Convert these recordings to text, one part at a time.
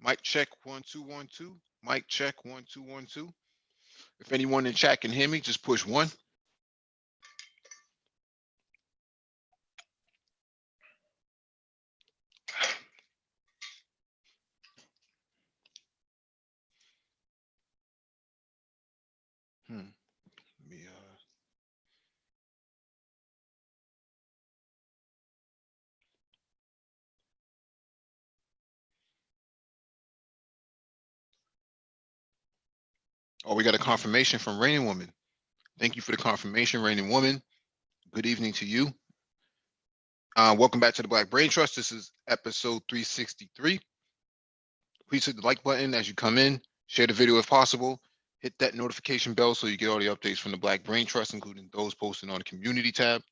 Mic check 1 2 1 2. Mic check 1 2 1 2. If anyone in chat can hear me, just push one. Hmm. Let me, Oh, we got a confirmation from Raining Woman. Thank you for the confirmation, Raining Woman. Good evening to you. Welcome back to the Black Brain Trust. This is episode 363. Please hit the like button as you come in. Share the video if possible. Hit that notification bell so you get all the updates from the Black Brain Trust, including those posted on the community tab.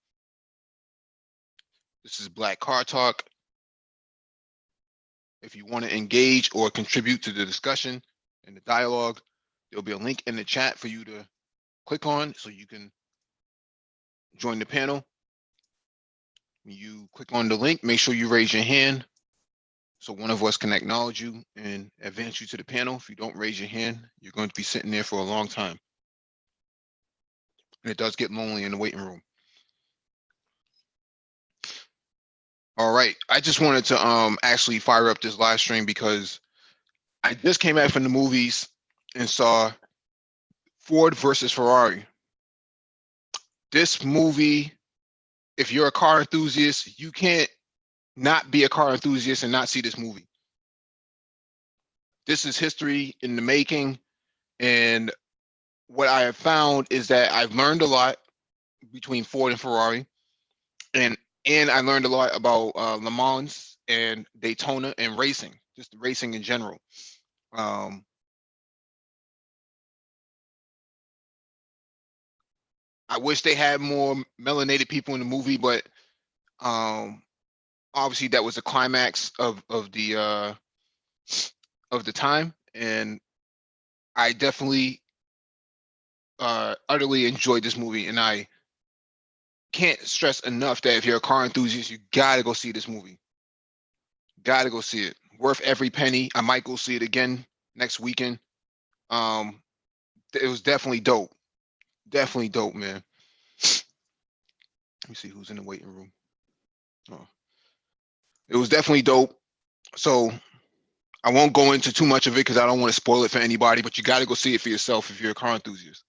This is Black Car Talk. If you want to engage or contribute to the discussion and the dialogue, there'll be a link in the chat for you to click on so you can join the panel. When you click on the link, make sure you raise your hand so one of us can acknowledge you and advance you to the panel. If you don't raise your hand, you're going to be sitting there for a long time. And it does get lonely in the waiting room. All right, I just wanted to actually fire up this live stream because I just came back from the movies and saw Ford versus Ferrari. This movie, if you're a car enthusiast, you can't not be a car enthusiast and not see this movie. This is history in the making, and what I have found is that I've learned a lot between Ford and Ferrari, and I learned a lot about Le Mans and Daytona and racing, just racing in general. I wish they had more melanated people in the movie, but obviously that was the climax of the time, and I definitely utterly enjoyed this movie, and I can't stress enough that if you're a car enthusiast, you gotta go see this movie. Gotta go see it. Worth every penny. I might go see it again next weekend. It was definitely dope. Definitely dope, man. Let me see who's in the waiting room. Oh. It was definitely dope. So I won't go into too much of it because I don't want to spoil it for anybody, but you got to go see it for yourself if you're a car enthusiast.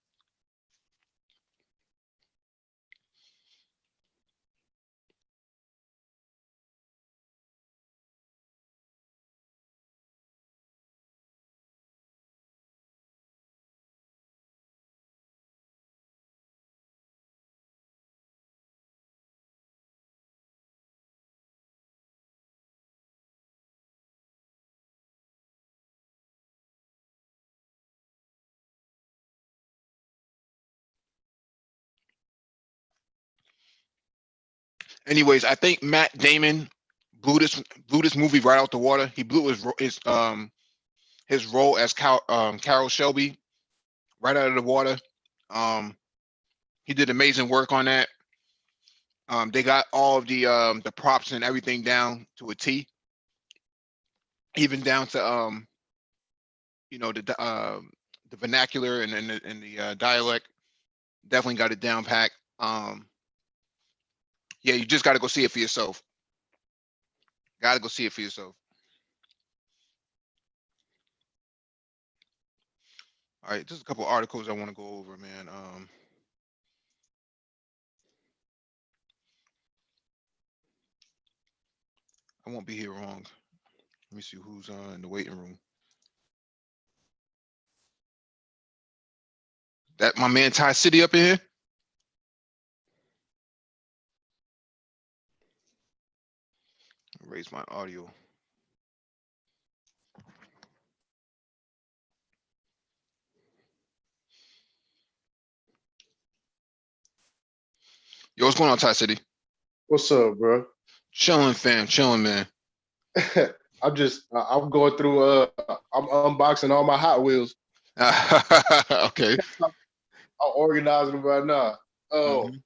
Anyways, I think Matt Damon blew this movie right out the water. He blew his role as Carol Shelby right out of the water. He did amazing work on that. They got all of the props and everything down to a T, even down to the vernacular and the dialect. Definitely got it down packed. Yeah, you just got to go see it for yourself. Got to go see it for yourself. All right, just a couple articles I want to go over, man. I won't be here long. Let me see who's in the waiting room. That my man Ty City up in here. Raise my audio. Yo, what's going on, Ty City? What's up, bro? Chilling, fam. Chilling, man. I'm going through I'm unboxing all my Hot Wheels. Okay. I'm organizing them right now. Oh, Mhm.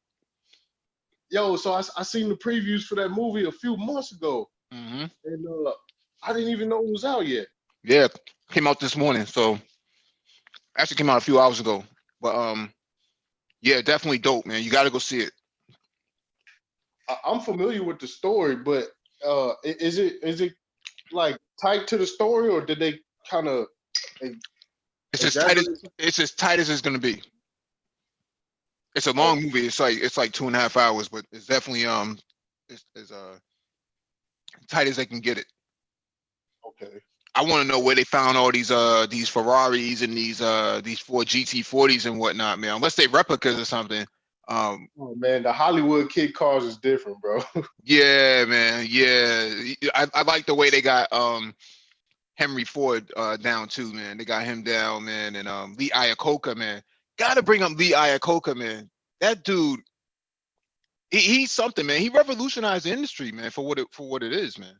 yo, so I seen the previews for that movie a few months ago. Mhm. And I didn't even know it was out yet. Yeah, came out this morning. So actually came out a few hours ago. But yeah, definitely dope, man. You got to go see it. I'm familiar with the story, but is it like tight to the story, or did they kind of It's as tight as exaggerate? it's gonna be. It's a Oh, long movie. It's like 2.5 hours, but it's definitely it's as tight as they can get it. okay. I want to know where they found all these Ferraris and these Ford GT40s and whatnot, man. Unless they replicas or something. Oh man, the Hollywood kid cars is different, bro. Yeah, man. Yeah, I like the way they got Henry Ford down too, man. They got him down, man, and Lee Iacocca, man. Got to bring up Lee Iacocca, man. That dude, he's something, man. He revolutionized the industry, man, for what it is, man.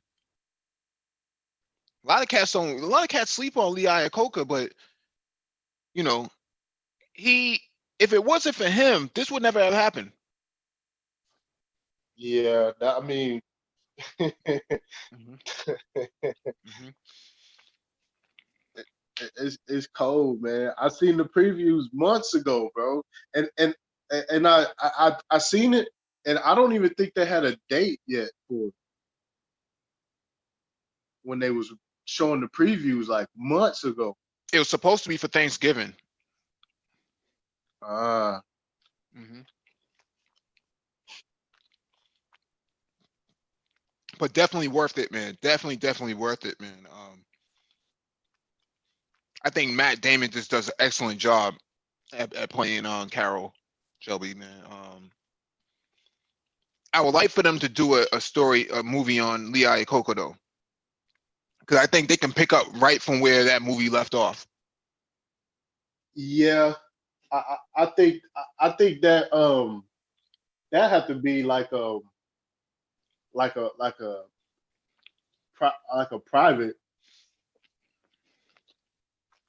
A lot of cats sleep on Lee Iacocca, but you know, if it wasn't for him, this would never have happened. Yeah, I mean, Mm-hmm. Mm-hmm. it's cold, man. I seen the previews months ago, bro, and I seen it, and I don't even think they had a date yet for when they was showing the previews like months ago. It was supposed to be for Thanksgiving. Ah, Mm-hmm. But definitely worth it, man. Definitely worth it, man. I think Matt Damon just does an excellent job at playing Carol Shelby, man. I would like for them to do a movie on Lee Iacocca though, because I think they can pick up right from where that movie left off. yeah. I think that that have to be like like a like a like a private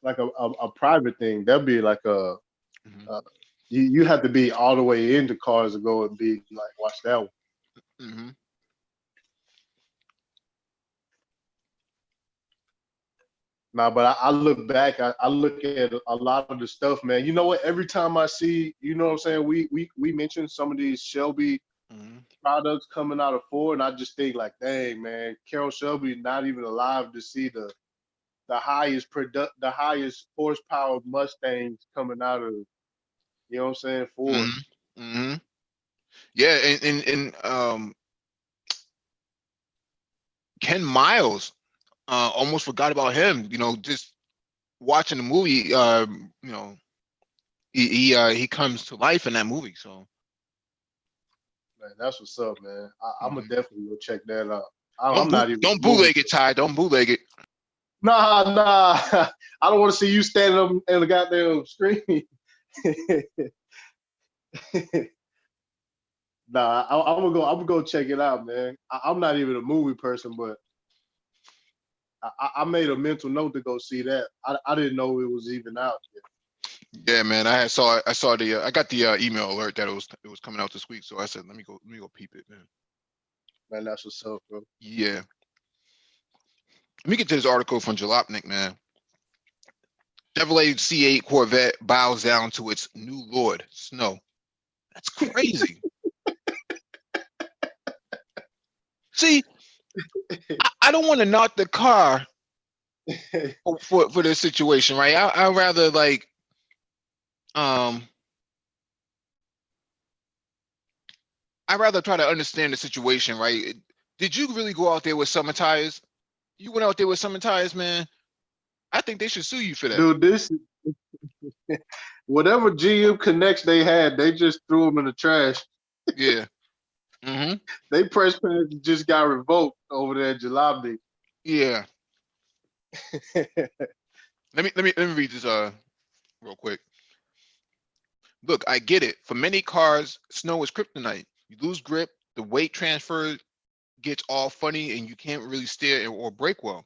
a private thing. That'd be like Mm-hmm. you have to be all the way into cars to go and be like watch that one. Mm-hmm. Nah, but I look back, I look at a lot of the stuff, man. You know what? Every time I see, you know what I'm saying, we mentioned some of these Shelby Mm-hmm. products coming out of Ford, and I just think like, dang, man, Carol Shelby not even alive to see the highest horsepower Mustangs coming out of, you know what I'm saying, Ford. Mm-hmm. Mm-hmm. Yeah, and Ken Miles, almost forgot about him. You know, just watching the movie. You know, he comes to life in that movie. So Man, that's what's up, man. I'm gonna mhm. definitely go check that out. don't I'm not even a don't movie bootleg it, person. Ty. Don't bootleg it. Nah. I don't want to see you standing up in the goddamn screen. Nah, I'm gonna go check it out, man. I'm not even a movie person, but I made a mental note to go see that. I didn't know it was even out yet. Yeah, man. I saw the I got the email alert that it was coming out this week. So I said, let me go peep it, man. Man, that's what's up, bro. Yeah. Let me get to this article from Jalopnik, man. Chevrolet C8 Corvette bows down to its new lord, snow. That's crazy. See, I don't want to knock the car for this situation, right? I'd rather like um I'd rather try to understand the situation, right? Did you really go out there with summer tires? You went out there with summer tires, man. I think they should sue you for that. Dude, this whatever GM connects they had, they just threw them in the trash. Yeah. Mm-hmm. They press pads just got revoked over there at Jalopnik. Yeah. Let me read this real quick. Look, I get it. For many cars, snow is kryptonite. You lose grip, the weight transfer gets all funny, and you can't really steer or brake well.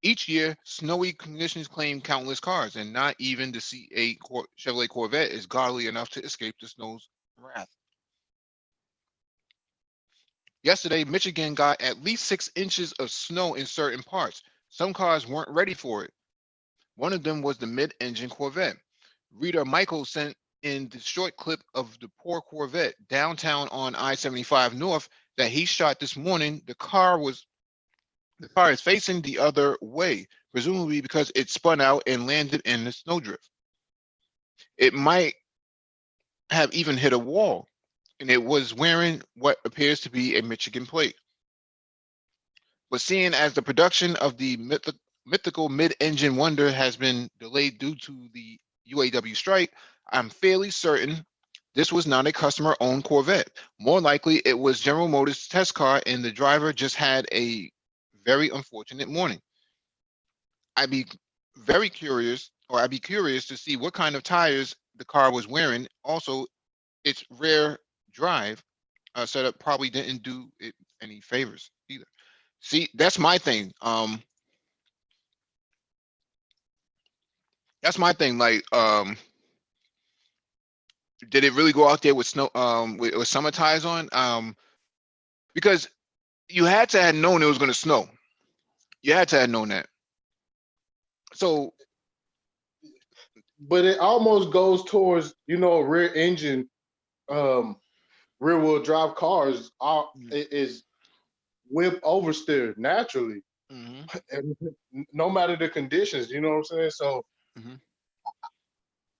Each year, snowy conditions claim countless cars, and not even the C8 Chevrolet Corvette is godly enough to escape the snow's wrath. Yesterday, Michigan got at least 6 inches of snow in certain parts. Some cars weren't ready for it. One of them was the mid-engine Corvette. Reader Michael sent in the short clip of the poor Corvette downtown on I-75 North that he shot this morning. The car is facing the other way, presumably because it spun out and landed in the snowdrift. It might have even hit a wall, and it was wearing what appears to be a Michigan plate. But seeing as the production of the mythical mid-engine wonder has been delayed due to the UAW strike, I'm fairly certain this was not a customer-owned Corvette. More likely, it was General Motors' test car, and the driver just had a very unfortunate morning. I'd be I'd be curious to see what kind of tires the car was wearing. Also, its rear drive setup probably didn't do it any favors either. See, that's my thing. That's my thing. Like, did it really go out there with snow, with summer tires on? Because you had to have known it was going to snow. You had to have known that. So, But it almost goes towards, rear engine, rear wheel drive cars are is whip oversteer naturally, mhm, and no matter the conditions. You know what I'm saying? So mhm.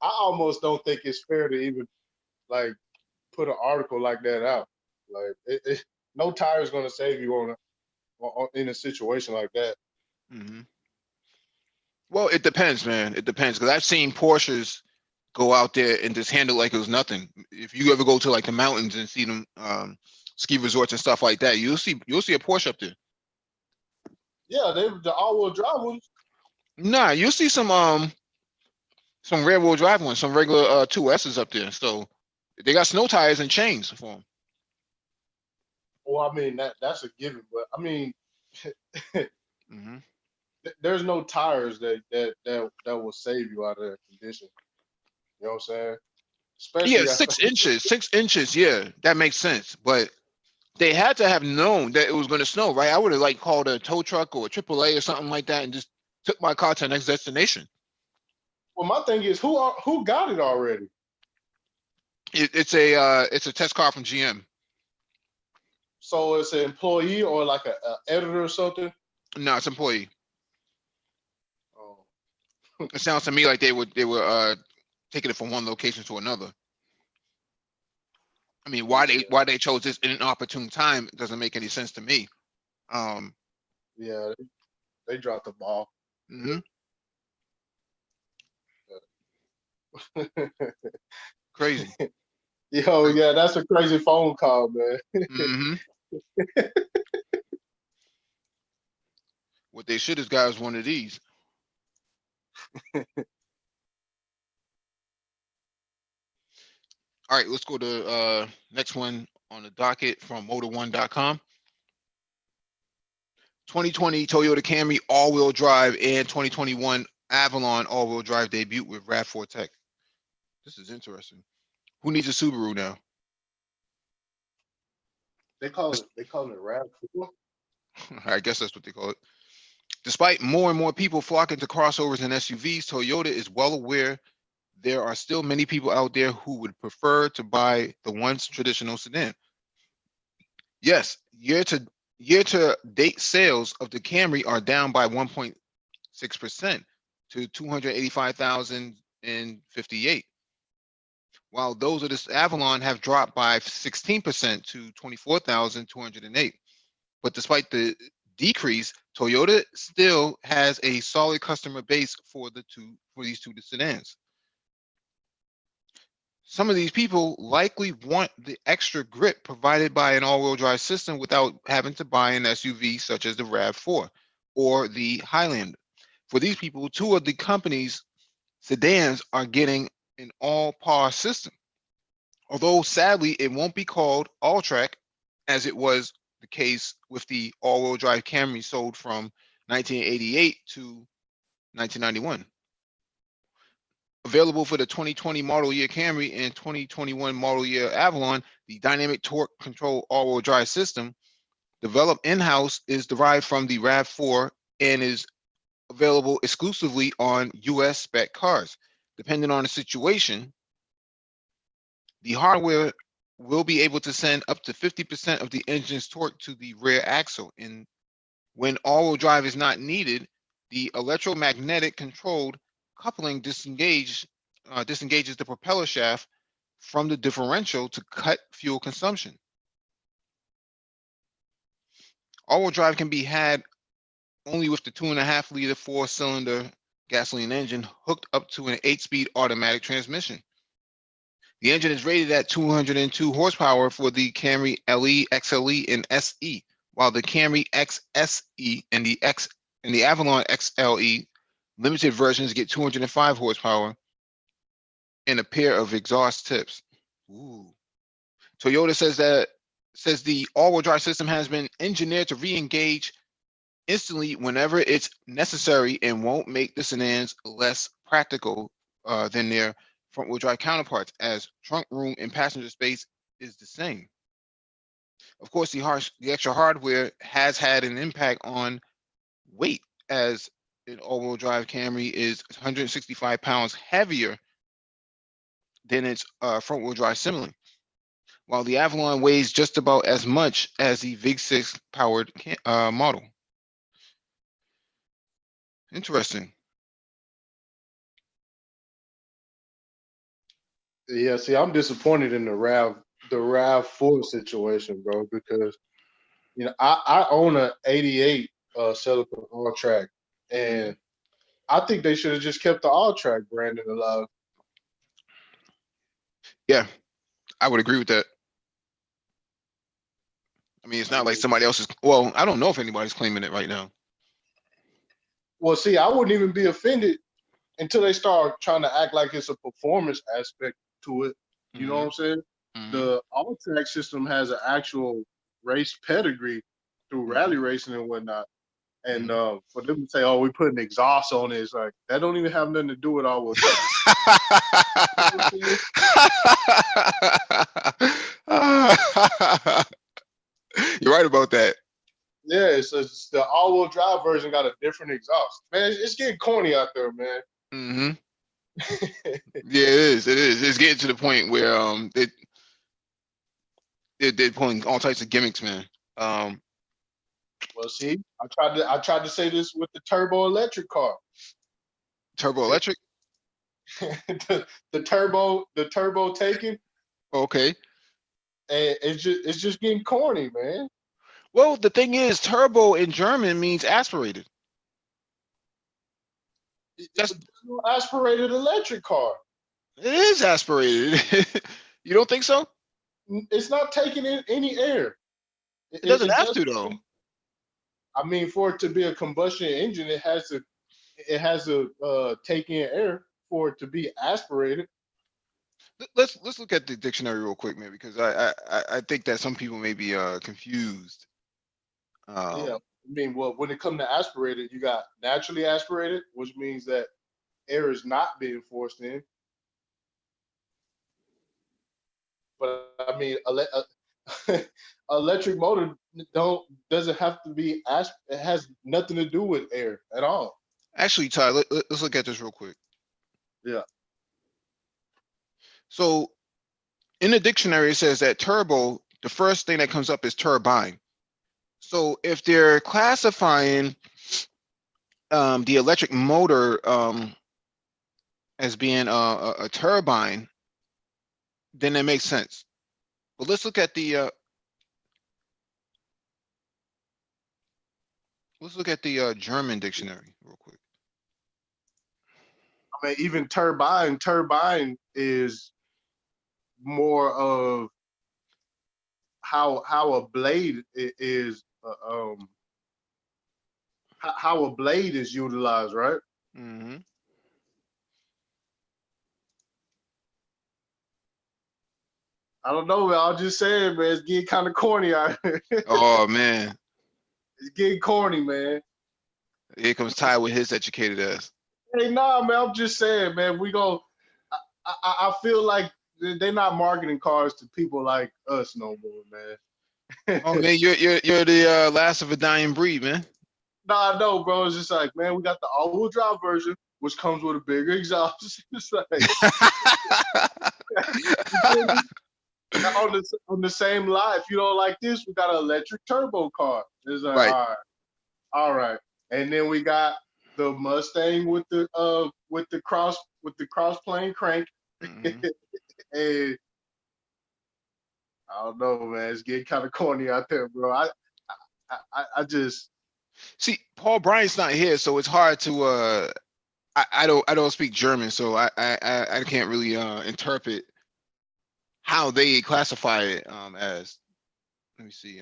I almost don't think it's fair to even like put an article like that out. Like no tire is going to save you in a situation like that. Mhm. Well, it depends, man. It depends because I've seen Porsches go out there and just handle like it was nothing. If you ever go to like the mountains and see them ski resorts and stuff like that, you'll see a Porsche up there. Yeah, the all-wheel drive ones. Nah, you'll see some rear wheel drive ones, some regular 2S's up there. So they got snow tires and chains for them. Well, I mean that's a given, but I mean, Hmm. there's no tires that will save you out of that condition. You know what I'm saying? Yeah, Especially 6 inches, 6 inches. Yeah, that makes sense. But they had to have known that it was going to snow, right? I would have like called a tow truck or a AAA or something like that and just took my car to the next destination. well, my thing is who got it already? It's a test car from GM. So it's an employee or like a editor or something. No, it's employee. Oh, It sounds to me like they were taking it from one location to another. I mean, why they yeah, why they chose this in an opportune time doesn't make any sense to me. Um, yeah, they dropped the ball. mhm, crazy. Yo, Crazy. yeah, that's a crazy phone call, man. Hmm. What they should have got is one of these. All right, let's go to next one on the docket from Motor1.com. 2020 Toyota Camry all-wheel drive and 2021 Avalon all-wheel drive debut with RAV4 tech. This is interesting. Who needs a Subaru now? They call it RAV4. I guess that's what they call it. Despite more and more people flocking to crossovers and SUVs, Toyota is well aware there are still many people out there who would prefer to buy the once traditional sedan. Yes, year to date sales of the Camry are down by 1.6% to 285,058, while those of this Avalon have dropped by 16% to 24,208. But despite the decrease, Toyota still has a solid customer base for these two sedans. Some of these people likely want the extra grip provided by an all-wheel drive system without having to buy an SUV such as the RAV4 or the Highlander. For these people, two of the company's sedans are getting an all-power system. Although sadly, it won't be called all-track as it was the case with the all-wheel drive Camry sold from 1988 to 1991. Available for the 2020 model year Camry and 2021 model year Avalon, the dynamic torque control all-wheel drive system developed in-house, is derived from the RAV4 and is available exclusively on US spec cars. Depending on the situation, the hardware will be able to send up to 50% of the engine's torque to the rear axle. And when all-wheel drive is not needed, the electromagnetic controlled coupling disengages the propeller shaft from the differential to cut fuel consumption. All-wheel drive can be had only with the 2.5-liter 4-cylinder gasoline engine hooked up to an 8-speed automatic transmission. The engine is rated at 202 horsepower for the Camry LE, XLE, and SE, while the Camry XSE and the Avalon XLE limited versions get 205 horsepower and a pair of exhaust tips. Ooh. Toyota says the all-wheel drive system has been engineered to re-engage instantly whenever it's necessary and won't make the sedans less practical than their front-wheel drive counterparts, as trunk room and passenger space is the same. Of course, the extra hardware has had an impact on weight, as an all-wheel drive Camry is 165 pounds heavier than its front-wheel drive sibling, while the Avalon weighs just about as much as the VIG6 powered model. Interesting. Yeah, see, I'm disappointed in the RAV4 situation, bro, because I own a '88 Celica all track, and I think they should have just kept the all track branding alive. Yeah, I would agree with that. I mean, it's not like somebody else is. Well, I don't know if anybody's claiming it right now. Well, see, I wouldn't even be offended until they start trying to act like it's a performance aspect to it. You know what I'm saying? The all track system has an actual race pedigree through rally racing and whatnot. And for them to say, "Oh, we put an exhaust on it," it's like that don't even have nothing to do with all wheel drive. You're right about that. Yeah, it's the all wheel drive version got a different exhaust. Man, it's getting corny out there, man. Yeah, it is. It is. It's getting to the point where they're pulling all types of gimmicks, man. Well, see, I tried to say this with the turbo electric car. Turbo electric. the turbo taking. Okay. And it's just getting corny, man. Well, the thing is, turbo in German means aspirated. That's an aspirated electric car. It is aspirated. You don't think so? It's not taking in any air. It doesn't have to, though. I mean, for it to be a combustion engine, it has to take in air for it to be aspirated. Let's look at the dictionary real quick, man, because I think that some people may be confused. Yeah, I mean, well, when it comes to aspirated, you got naturally aspirated, which means that air is not being forced in. But I mean, electric motor doesn't have to be it has nothing to do with air at all. Actually, Ty, let's look at this real quick. Yeah. So in the dictionary, it says that turbo, the first thing that comes up is turbine. So if they're classifying the electric motor as being a turbine, then that makes sense. But let's look at the German dictionary real quick. I mean, even turbine is more of how a blade is how a blade is utilized, right? I don't know, man. I'm just saying, man. It's getting kind of corny out here. Oh man, it's getting corny, man. Here comes Ty with his educated ass. Hey, nah, man. I'm just saying, man. I feel like they're not marketing cars to people like us no more, man. Oh man, you're the last of a dying breed, man. Nah, I know, bro. It's just like, man, we got the all-wheel drive version, which comes with a bigger exhaust. It's like, you feel me? On the same line, if you don't like this, we got an electric turbo car. It's like, Right. all right. And then we got the Mustang with the cross plane crank. Mhm. And I don't know, man. It's getting kind of corny out there, bro. I just See, Paul Bryant's not here, so it's hard to I don't speak German, so I can't really interpret how they classify it as. Let me see.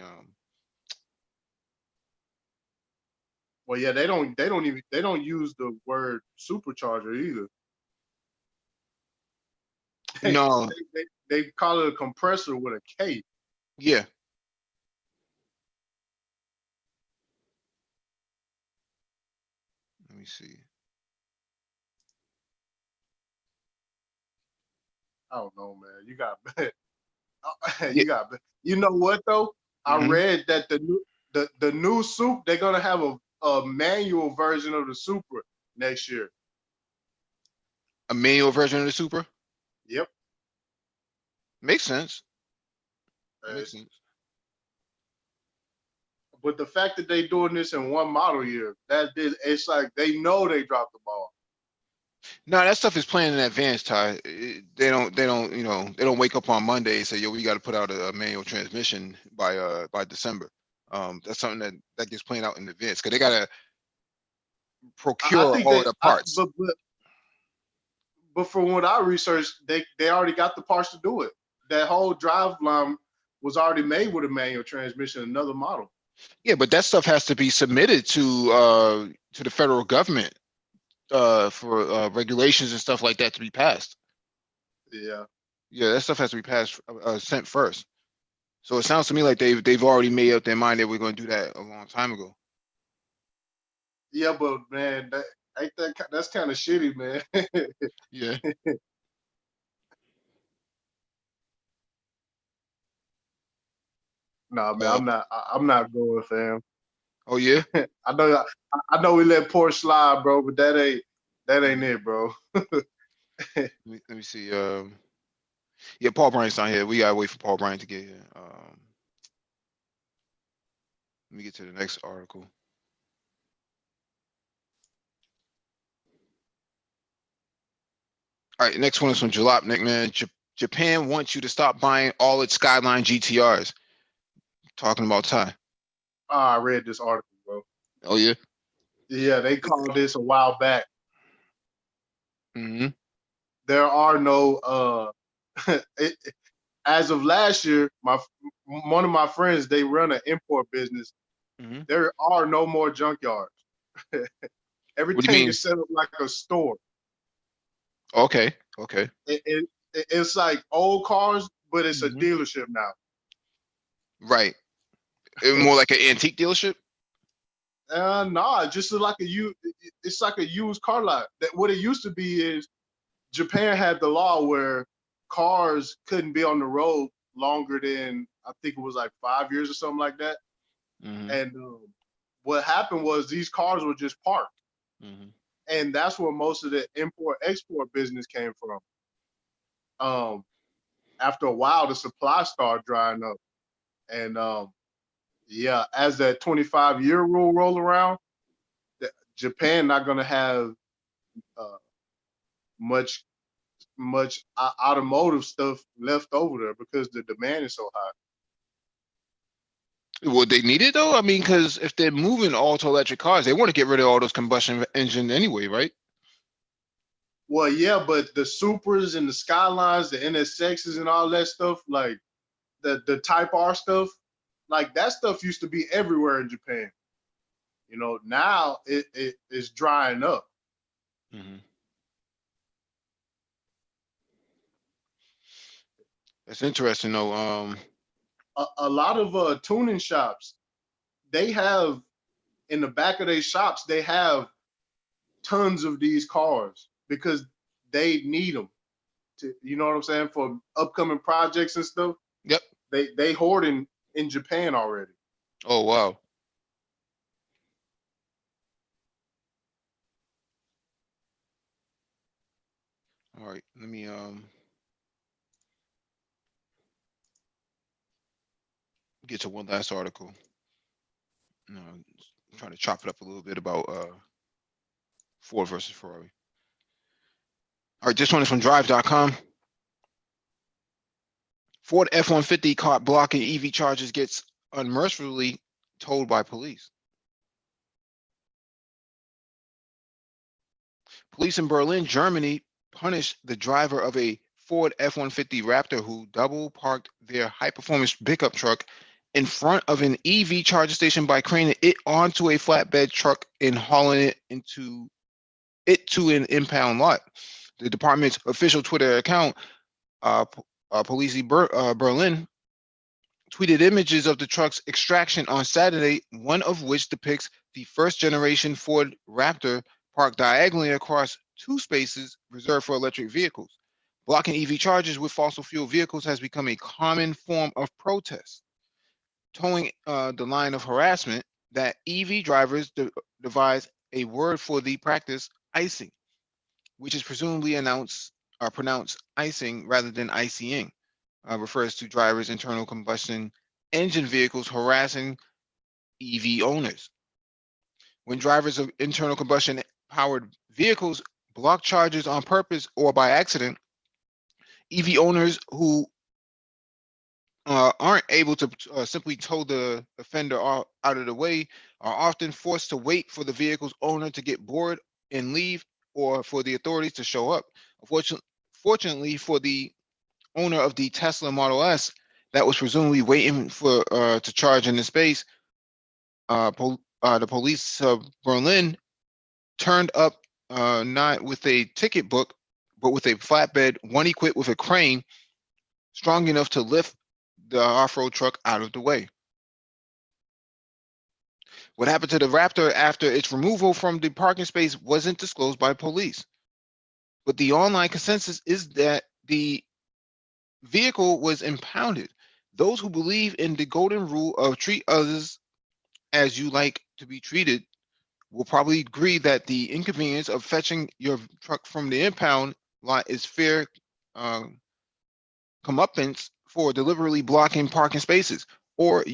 well, yeah, they don't use the word supercharger either. they, No, they call it a compressor with a K. yeah. Let me see. I don't know, man. You got Yeah. you got you know what though? I Hmm. read that the new soup they're gonna have a manual version of the Supra next year. A manual version of the Supra Yep. makes sense. It Uh, makes sense. but the fact that they doing this in one model year, it's like they know they dropped the ball. No, that stuff is planned in advance, Ty. They don't, they don't wake up on Monday and say, "Yo, we got to put out a manual transmission by December." That's something that gets planned out in advance because they gotta I procure think all the parts. but from what I researched, they already got the parts to do it. That whole drive line was already made with a manual transmission, another model. Yeah, but that stuff has to be submitted to the federal government for regulations and stuff like that to be passed. Yeah. Yeah, that stuff has to be passed sent first. So it sounds to me like they've already made up their mind that we're going to do that a long time ago. Yeah, but man, that's kind of shitty, man. Yeah. Nah, man, Uh, I'm not going, fam. oh yeah. I know we let Porsche slide, bro, but that ain't it, bro. Let me see. Yeah, Paul Bryant's not here. We gotta wait for Paul Bryant to get here. Let me get to the next article. All right, next one is from Jalopnik, man. Japan wants you to stop buying all its Skyline GTRs. Talking about Ty. I read this article, bro. Oh yeah. Yeah, they called this a while back. Hmm. There are no it, as of last year, my one of my friends they run an import business. Hmm. There are no more junkyards. What do you Everything mean? is set up like a store. Okay. Okay. It's like old cars, but it's a Hmm. dealership now. Right. More like an antique dealership. Nah, just like it's like a used car lot. That what it used to be is Japan had the law where cars couldn't be on the road longer than I think it was like 5 years or something like that. Hmm. And what happened was these cars were just parked, Hmm. and that's where most of the import export business came from. Um, After a while, the supply started drying up, and yeah, as that 25-year rule roll around, Japan not gonna have uh, much automotive stuff left over there because the demand is so high. Would they need it though? I mean, because if they're moving all to electric cars, they want to get rid of all those combustion engine anyway, right? Well, yeah, but the Supers and the Skylines, the NSXs and all that stuff, like the Type R stuff, like that stuff used to be everywhere in Japan. Now it is drying up. Hmm. That's interesting though. A lot of tuning shops, they have in the back of their shops, they have tons of these cars because they need them to, you know what I'm saying, for upcoming projects and stuff. Yep. They hoarding in Japan already. Oh wow. All right, let me get to one last article. No, I'm trying to chop it up a little bit about Ford versus Ferrari. All right, this one is from Drive.com. Ford F-150 caught blocking EV chargers gets unmercifully towed by police. Police in Berlin, Germany, punished the driver of a Ford F-150 Raptor who double parked their high-performance pickup truck in front of an EV charger station by craning it onto a flatbed truck and hauling it to an impound lot. The department's official Twitter account, Police Berlin, tweeted images of the truck's extraction on Saturday, one of which depicts the first generation Ford Raptor parked diagonally across two spaces reserved for electric vehicles. Blocking EV chargers with fossil fuel vehicles has become a common form of protest, towing the line of harassment that EV drivers devise a word for the practice icing, which is presumably pronounced icing rather than icing, refers to drivers' internal combustion engine vehicles harassing EV owners. When drivers of internal combustion powered vehicles block chargers on purpose or by accident, EV owners who aren't able to simply tow the offender out of the way are often forced to wait for the vehicle's owner to get bored and leave, or for the authorities to show up. Fortunately for the owner of the Tesla Model S that was presumably waiting for to charge in the space, the police of Berlin turned up not with a ticket book, but with a flatbed, one equipped with a crane strong enough to lift the off-road truck out of the way. What happened to the Raptor after its removal from the parking space wasn't disclosed by police. But the online consensus is that the vehicle was impounded. Those who believe in the golden rule of treat others as you like to be treated will probably agree that the inconvenience of fetching your truck from the impound lot is fair comeuppance for deliberately blocking parking spaces, or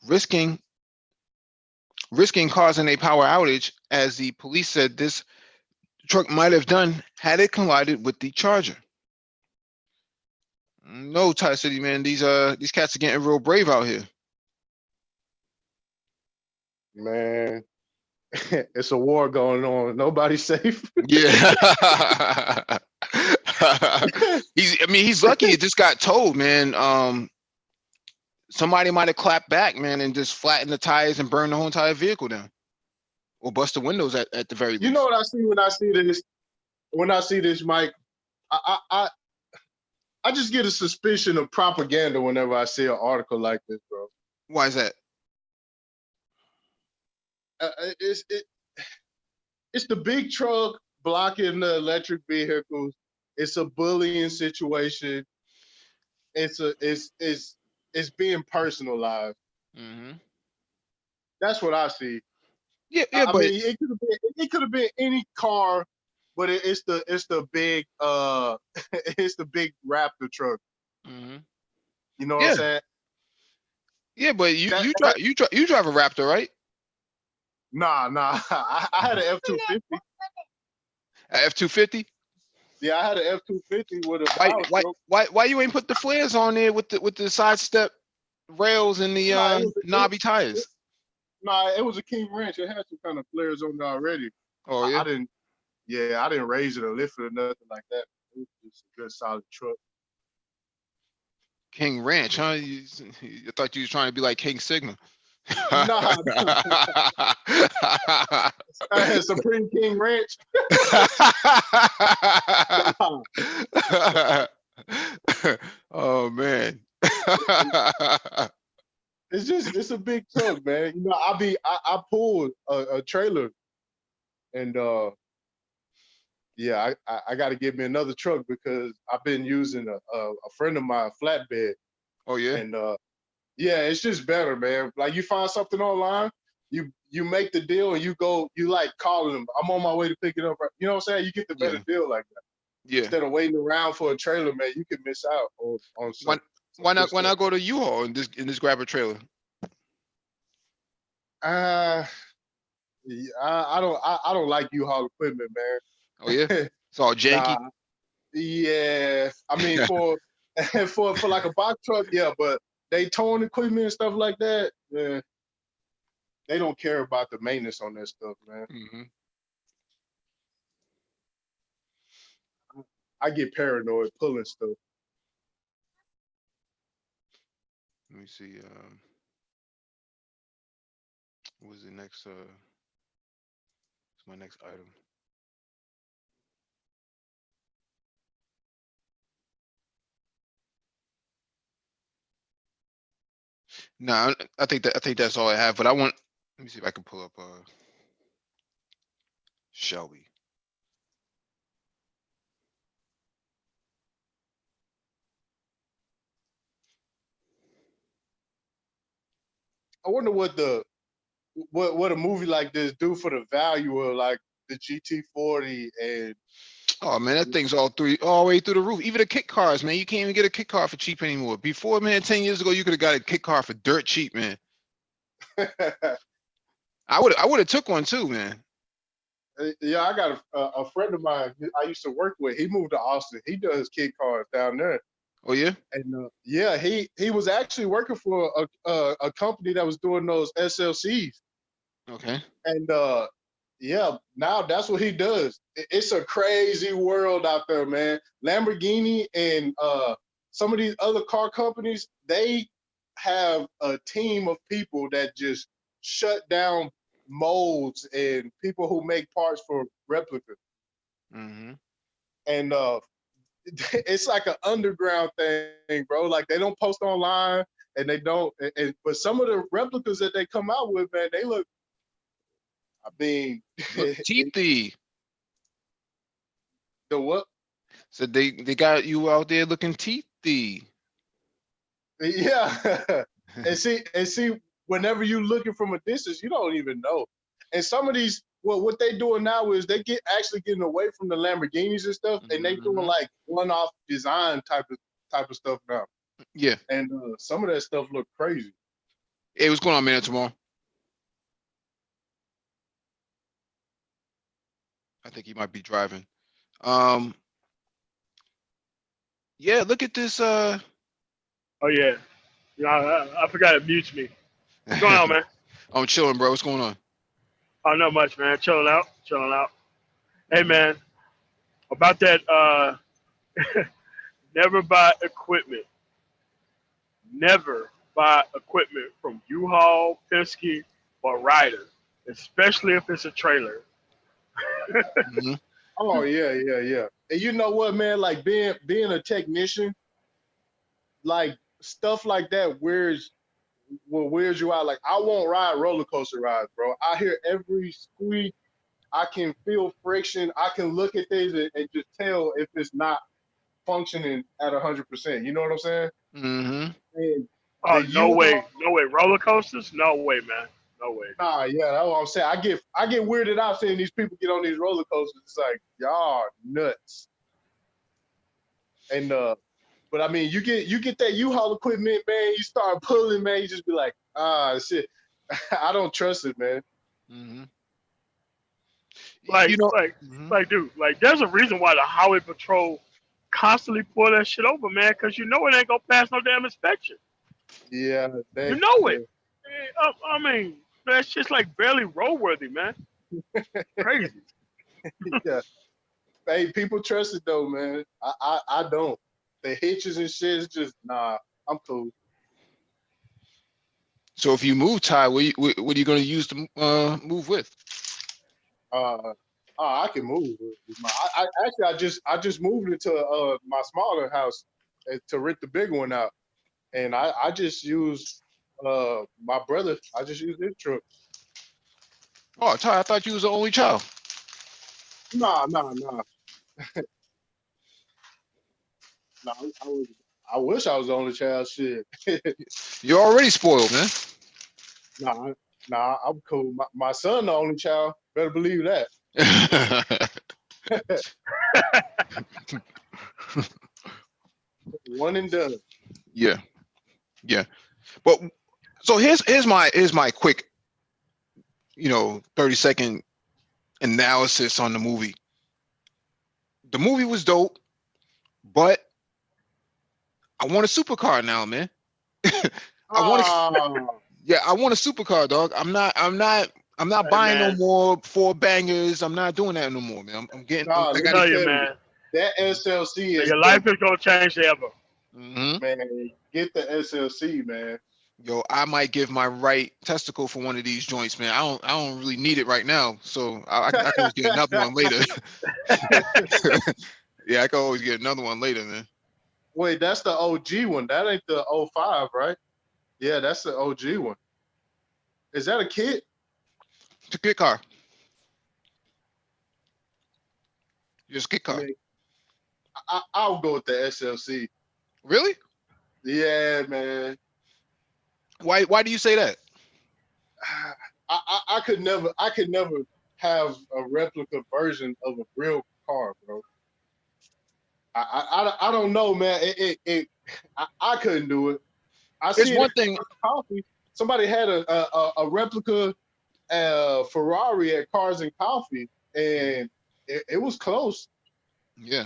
risking causing a power outage, as the police said this truck might have done had it collided with the charger. No, Tie City, man, these cats are getting real brave out here. Man, it's a war going on. Nobody's safe. Yeah. He's lucky it just got towed, man. Somebody might have clapped back, man, and just flattened the tires and burned the whole entire vehicle down, or bust the windows at the very least. You know what I see when I see this? When I see this, Mike, I just get a suspicion of propaganda whenever I see an article like this, bro. Why is that? It's the big truck blocking the electric vehicles. It's a bullying situation. It's being personalized. Mm-hmm. That's what I see. Yeah, I but mean, it could have been any car, but it's the big it's the big Raptor truck. mm-hmm. You know what I'm Yeah, saying? yeah, but you That, you that, drive you drive a Raptor, right? nah. I had an F-250. A F-250. Yeah, I had an F-250 with a Why power why stroke. why you ain't put the flares on there with the side step rails and the Nah, knobby tires? it was a King Ranch. It had some kind of flares on there already. Oh I yeah, didn't. Yeah, I didn't raise it or lift it or nothing like that. It was just a good solid truck. King Ranch, huh? I thought you was trying to be like King Sigma. Nah, I had Supreme King Ranch. Nah, Oh man. it's a big truck, man. You know, I pulled a trailer, and yeah, I got to get me another truck because I've been using a friend of mine flatbed, Oh yeah. and Yeah, it's just better, man. Like you find something online, you make the deal and you go, you like calling them. I'm on my way to pick it up. You know what I'm saying? You get the better Yeah, deal like that. yeah. Instead of waiting around for a trailer, man, you can miss out on Why some good why stuff. not go to U-Haul and this grab a trailer? Uh, yeah, I don't like U-Haul equipment, Oh yeah, man. it's all janky. Nah, yeah. I mean for for like a box truck, yeah, but they towing equipment and stuff like that, yeah, they don't care about the maintenance on that stuff, man. Hmm. I get paranoid pulling stuff. Let me see. What was the next? What's my next item? No, I think that's all I have. But I want. Let me see if I can pull up Shelby. I wonder what a movie like this do for the value of like the GT40 and Oh man, that thing's all the way through the roof. Even the kit cars, man. You can't even get a kit car for cheap anymore. Before, man, 10 years ago, you could have got a kit car for dirt cheap, man. I would have took one too, man. yeah, I got a friend of mine I used to work with. He moved to Austin. He does kid cars down there. Oh yeah. And yeah, he was actually working for a company that was doing those SLCs. Okay. And yeah, now that's what he does. It's a crazy world out there, man. Lamborghini and some of these other car companies, they have a team of people that just shut down molds and people who make parts for replicas. Hmm. And it's like an underground thing, bro. Like they don't post online and they don't. But some of the replicas that they come out with, man, they look. I mean, Look teethy. the what? So they got you out there looking teethy. Yeah, and see, whenever you looking from a distance, you don't even know. And some of these, well, what they doing now is they get actually getting away from the Lamborghinis and stuff, and they doing Hmm. like one-off design type of stuff now. Yeah. And some of that stuff look crazy. Hey, what's going on, man? Tomorrow. I think he might be driving. Um. Yeah. Look at this. Oh yeah, I forgot it mutes me. What's going on, man? I'm chilling, bro. What's going on? Oh, not much, man. Chilling out, chilling out. Hey, Hmm. man, about that. Never buy equipment. Never buy equipment from U-Haul, Penske, or Ryder, especially if it's a trailer. Hmm. Oh yeah. And you know what, man? Like being a technician, like stuff like that wears weirds you out. Like I won't ride roller coaster rides, bro. I hear every squeak. I can feel friction. I can look at things and just tell if it's not functioning at 100%. You know what I'm saying? Hmm. And Oh, the no way, U-Haul, no way. Roller coasters? No way, man. No way. nah, yeah, that's what I'm saying. I get weirded out seeing these people get on these roller coasters. It's like y'all nuts. And but I mean, you get that U-Haul equipment, man. You start pulling, man. You just be like, ah, shit. I don't trust it, man. Hmm. Like, You know. like, Mhm. like, dude. Like, there's a reason why the highway patrol constantly pull that shit over, man, because you know it ain't gonna pass no damn inspection. Yeah, You they, know it. I mean, that's just like barely roadworthy, man. Crazy. yeah. Hey, people trust it though, man. I don't. The hitches and shit is just nah. I'm cool. So if you move, Ty, what are you going to use to move with? Uh, I can move. I actually I just moved into my smaller house to rent the big one out, and I just use my brother. I just use his truck. Oh, Ty, I thought you was the only child. Nah. I was. I wish I was the only child. Shit. You're already spoiled, man. Nah, I'm cool. My son, the only child. Better believe that. One and done. Yeah, yeah. But so here's my quick, 30-second analysis on the movie. The movie was dope, but I want a supercar now, man. I want to, Oh, yeah, I want a supercar, dog. I'm not Hey buying no man, more four bangers. I'm not doing that no more, man. I'm getting, nah, I let got me to, tell you, tell you, man, that SLC is your the life is gonna change forever. man. Get the SLC, man. yo, I might give my right testicle for one of these joints, man. I don't really need it right now, so I can always get another one later. Yeah, I can always get another one later, man. Wait, that's the OG one. That ain't the '05, right? Yeah, that's the OG one. Is that a kit? It's a kit car. Just a kit I car. mean, I'll go with the SLC. Really? Yeah, man. Why do you say that? I could never have a replica version of a real car, bro. I don't know, man. I couldn't do it. I It's see it one at thing. coffee. Somebody had a replica Ferrari at Cars and Coffee, and it was close, Yeah.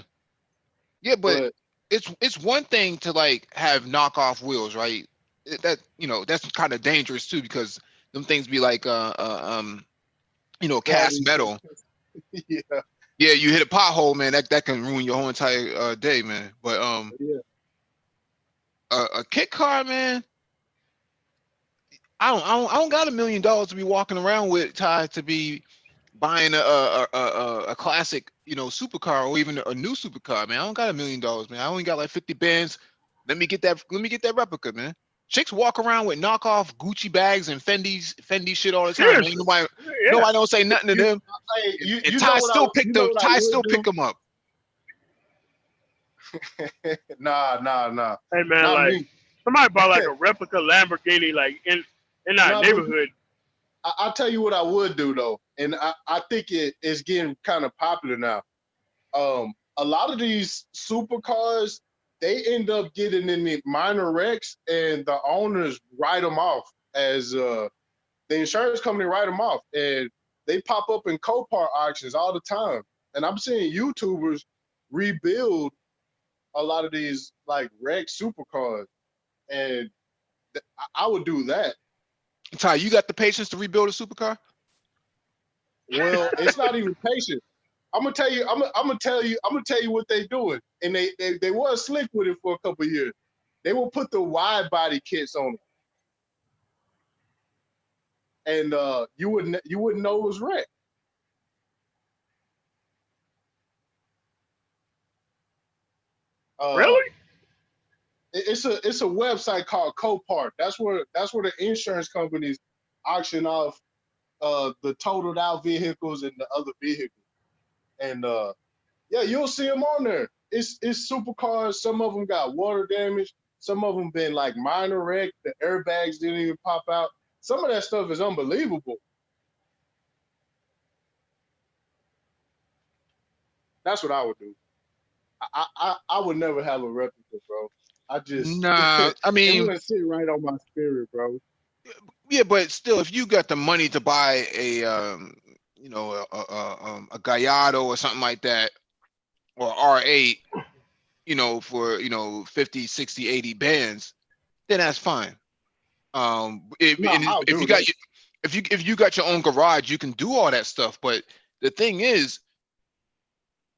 Yeah, but but it's one thing to like have knockoff wheels, right? That's kind of dangerous too because them things be like cast heavy. metal. Yeah, Yeah, you hit a pothole, man. That can ruin your whole entire day, man. But yeah. a kit car, man. I don't got $1 million to be walking around with, Ty, to be buying a classic, supercar or even a new supercar, man. I don't got $1 million, man. I only got like 50 bands. Let me get that replica, man. Chicks walk around with knockoff Gucci bags and Fendi shit all the time. Ain't Seriously, nobody yeah. nobody don't say nothing to You, them. hey, And you know what I Ty would still pick do? them up. Nah, Hey man, not like me. somebody bought like a replica Lamborghini like in our Nah, but neighborhood. I'll tell you what I would do though, and I think it is getting kind of popular now. A lot of these supercars, they end up getting in the minor wrecks, and the owners write them off as the insurance company write them off, and they pop up in Copart auctions all the time. And I'm seeing YouTubers rebuild a lot of these like wrecked supercars, and I would do that. Ty, you got the patience to rebuild a supercar? Well, it's not even patient. I'm gonna tell you. I'm gonna tell you. I'm gonna tell you what they doing. And they was slick with it for a couple of years. They will put the wide body kits on it, and you wouldn't know it was wrecked. Uh, Really? it's a website called Copart. That's where the insurance companies auction off the totaled out vehicles and the other vehicles. And yeah, you'll see them on there. It's supercars. Some of them got water damage. Some of them been like minor wreck. The airbags didn't even pop out. Some of that stuff is unbelievable. That's what I would do. I would never have a replica, bro. I just Nah, it I mean, wouldn't sit right on my spirit, bro. yeah, but still, if you got the money to buy a Gallardo or something like that, or R8, for 50, 60, 80 bands, then that's fine. No, And I'll if you do got that. if you got your own garage, you can do all that stuff. But the thing is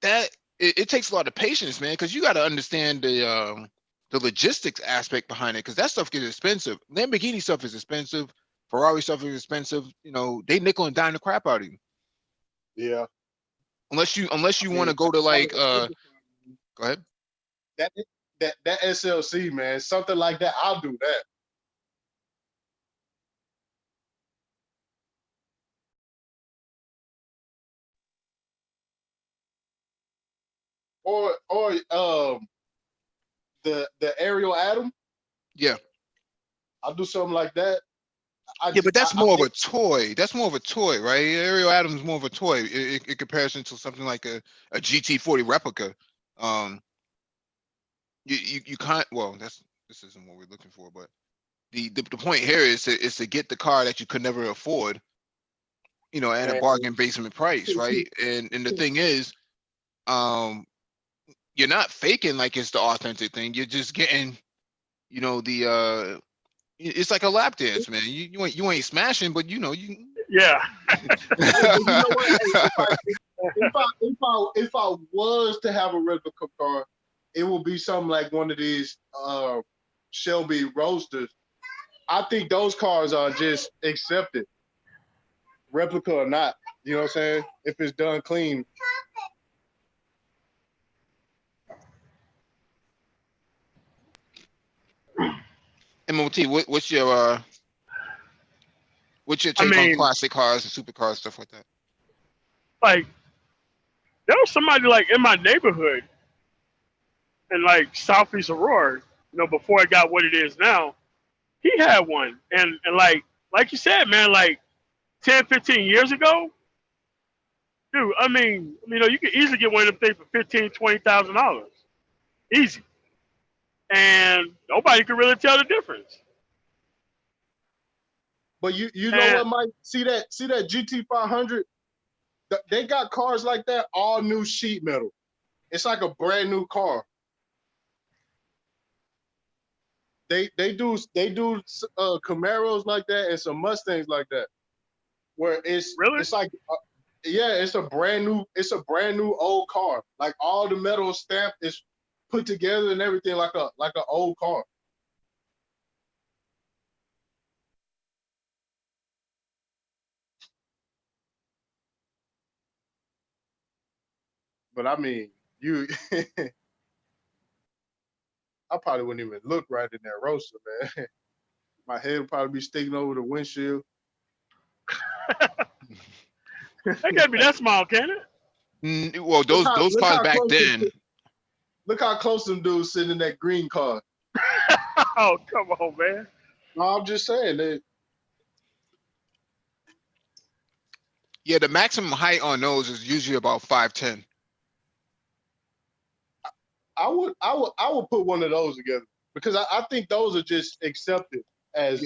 that it takes a lot of patience, man, because you got to understand the logistics aspect behind it, because that stuff gets expensive. Lamborghini stuff is expensive. Ferrari stuff is expensive. They nickel and dime the crap out of you. Yeah, Unless you I want mean, to go to out of like the super, go ahead. that that SLC, man, something like that, I'll do that. Or the Ariel Atom. Yeah. I'll do something like that. Yeah, but that's more of a toy. That's more of a toy, right? Ariel Atom's more of a toy in comparison to something like a GT40 replica. You can't. Well, this isn't what we're looking for, but the point here is to get the car that you could never afford, you know, at a bargain basement price, right? And the thing is, you're not faking like it's the authentic thing. You're just getting, you know, the it's like a lap dance, man. You ain't smashing, but you know you. Yeah. Hey, but you know what? Hey, if I was to have a replica car, it would be something like one of these Shelby Roadsters. I think those cars are just accepted, replica or not. You know what I'm saying? If it's done clean. MOT, what's your take on classic cars and supercars, stuff like that? Like, there was somebody like in my neighborhood in like Southeast Aurora, you know, before it got what it is now. He had one. And like you said, man, like 10, 15 years ago, dude, I mean, you know, you could easily get one of them things for $15,000-$20,000. Easy. And nobody could really tell the difference. But you know what, Mike? See that GT500? They got cars like that, all new sheet metal. It's like a brand new car. They do Camaros like that and some Mustangs like that, where it's like it's a brand new old car. Like all the metal stamp is put together and everything like an old car. But I mean, I probably wouldn't even look right in that roaster, man. My head would probably be sticking over the windshield. That can't be that small, can it? Well, those cars back then. Look how close them dudes sitting in that green car. Oh, come on, man. No, I'm just saying. Yeah, the maximum height on those is usually about 5'10". I would put one of those together because I think those are just accepted as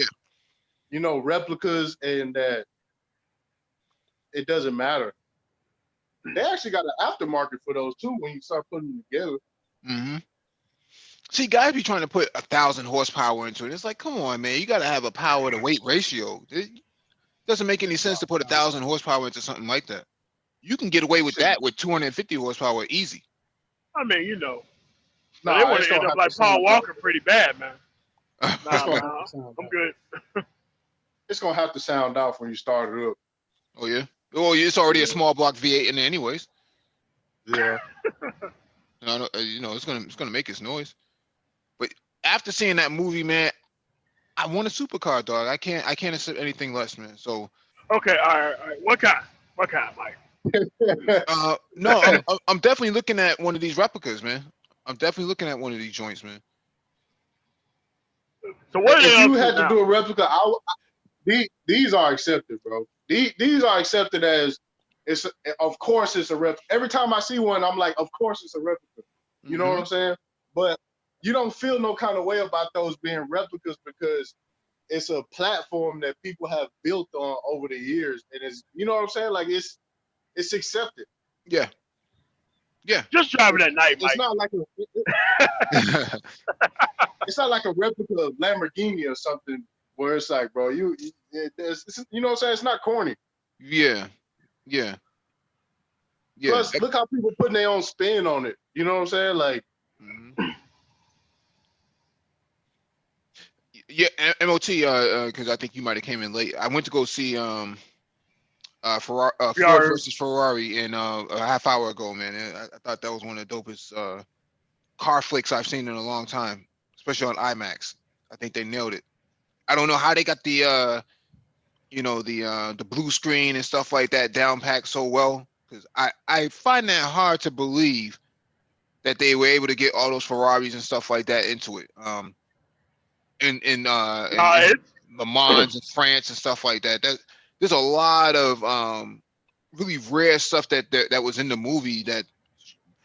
you know, replicas, and that it doesn't matter. They actually got an aftermarket for those too when you start putting them together. Mm-hmm. See, guys be trying to put 1,000 horsepower into it. It's like, come on, man, you got to have a power to weight ratio. It doesn't make any sense to put 1,000 horsepower into something like that. You can get away with that with 250 horsepower easy. I mean, you know, they want to end up like Paul Walker pretty bad, man. Nah, I'm good. It's gonna have to sound off when you start it up. Oh yeah. Well, it's already a small block V8 in there, anyways. Yeah. You know, it's gonna make its noise. But after seeing that movie, man, I want a supercar, dog. I can't accept anything less, man. So. Okay, all right. What kind, Mike? No, I'm definitely looking at one of these replicas, man. I'm definitely looking at one of these joints, man. So what? If you had to do a replica, these are accepted, bro. These are accepted as it's. Of course, it's a replica. Every time I see one, I'm like, of course, it's a replica. You know what I'm saying? But you don't feel no kind of way about those being replicas because it's a platform that people have built on over the years, and it's, you know what I'm saying? Like it's accepted. Yeah. Yeah. Just driving at night, Mike. It's not like it's not like a replica of Lamborghini or something where it's like, bro, you know what I'm saying? It's not corny. Yeah. Yeah. Yeah. Plus, look how people putting their own spin on it. You know what I'm saying? Like, yeah, MOT, because I think you might have came in late. I went to go see Ford versus Ferrari in a half hour ago, man. And I thought that was one of the dopest car flicks I've seen in a long time, especially on IMAX. I think they nailed it. I don't know how they got the you know, the blue screen and stuff like that down packed so well, because I find that hard to believe that they were able to get all those Ferraris and stuff like that into it. In Le Mans and France and stuff like that. There's a lot of really rare stuff that was in the movie that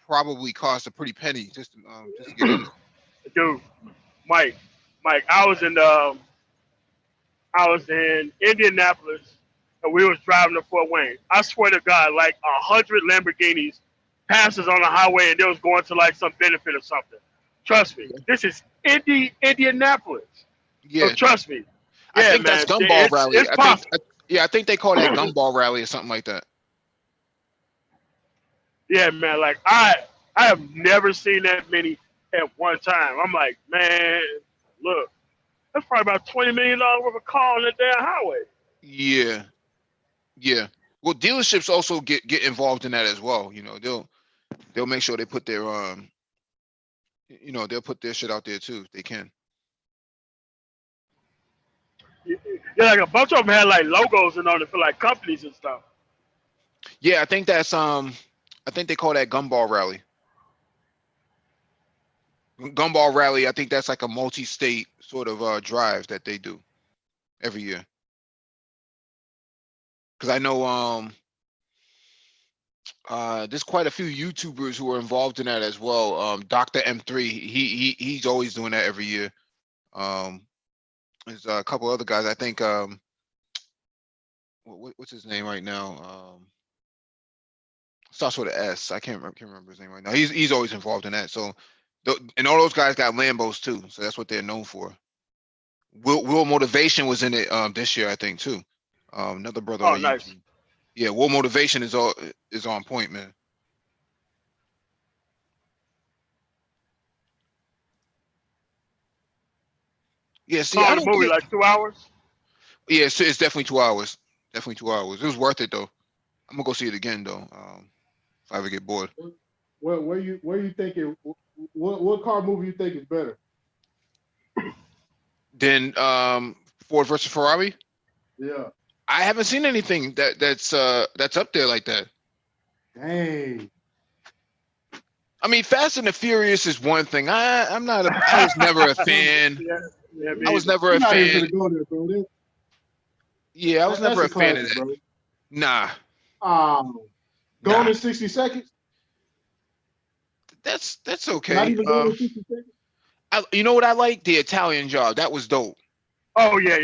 probably cost a pretty penny just to get in it. Dude, Mike, I was in Indianapolis and we was driving to Fort Wayne. I swear to God, like 100 Lamborghinis passes on the highway and they was going to like some benefit or something. Trust me, this is Indianapolis. So Yeah, trust me. I Yeah, think that's man, Gumball Rally. it's possible. I think they call that Gumball Rally or something like that. Yeah, man, like I have never seen that many at one time. I'm like, man, look, that's probably about $20 million worth of car on that damn highway. Yeah, yeah. Well, dealerships also get involved in that as well. You know, they'll make sure they put their they'll put their shit out there too if they can. Yeah, like a bunch of them had like logos and on it for like companies and stuff. Yeah, I think that's I think they call that Gumball Rally. Gumball Rally, I think that's like a multi-state sort of drive that they do every year. Because I know there's quite a few YouTubers who are involved in that as well. Dr. M3, he's always doing that every year. There's a couple other guys. I think what's his name right now? Starts with an S. I can't remember his name right now. He's always involved in that. So, and all those guys got Lambos too. So that's what they're known for. Will Motivation was in it this year, I think too. Another brother Oh, on nice. YouTube. Yeah, Will Motivation is on point, man. Yeah, see, How I long the don't movie? get. Like 2 hours? Yeah, it's definitely 2 hours. Definitely 2 hours. It was worth it though. I'm gonna go see it again though. If I ever get bored. Where you think it? What car movie you think is better? Then Ford versus Ferrari. Yeah. I haven't seen anything that's up there like that. Dang. I mean, Fast and the Furious is one thing. I was never a fan. Yeah, I was never a You're not even fan. gonna go there, bro. Yeah, I was never a That's a fan of classic, that. bro. Nah. Gone in 60 seconds. That's Not okay. even going in 60 seconds. You know what I like? The Italian Job. That was dope. Oh yeah.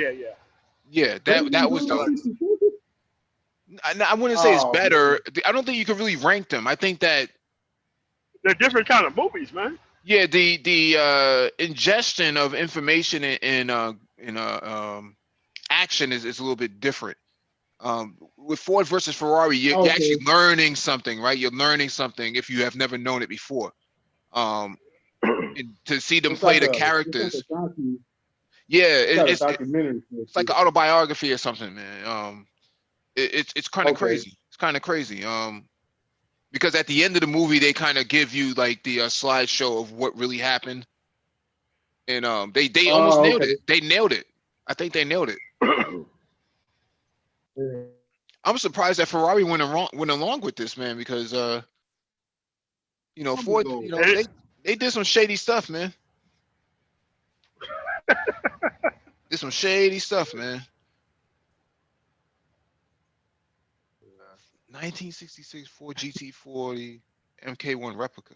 Yeah, Not even that was going in dope. 60 seconds. I wouldn't say it's Oh, better. I don't think you can really rank them. I think that They're different kind of movies, man. yeah, the ingestion of information in action is a little bit different. With Ford versus Ferrari, you're okay. actually learning something, right? You're learning something if you have never known it before. And to see them play the characters, yeah, It's like a documentary. it's like an autobiography or something, man. It's kind of crazy. It's kind of crazy. Because at the end of the movie, they kind of give you like the slideshow of what really happened, and they almost nailed it. They nailed it. I think they nailed it. Yeah. I'm surprised that Ferrari went along with this, man, because Ford, they did some shady stuff, man. Did some shady stuff, man. 1966 Ford GT40 MK1 replica.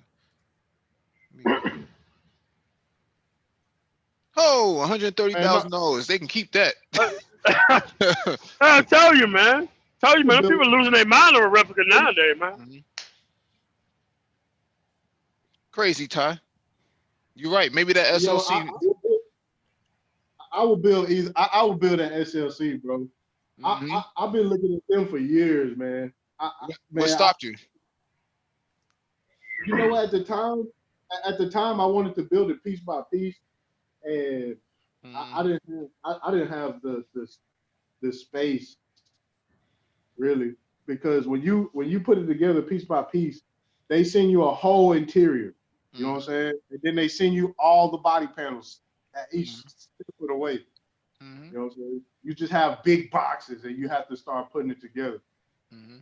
Oh, $130,000. They can keep that. I tell you, man. People are losing their mind over a replica nowadays, man. Mm-hmm. Crazy, Ty. You're right. Maybe that SLC. I would build either. I would build an SLC, bro. Mm-hmm. I've been looking at them for years, man. What stopped you? You know, at the time, I wanted to build it piece by piece, and I didn't have the space really, because when you put it together piece by piece, they send you a whole interior. You know what I'm saying? And then they send you all the body panels at each foot away. Mm-hmm. You know what I'm saying? You just have big boxes and you have to start putting it together. Mm-hmm.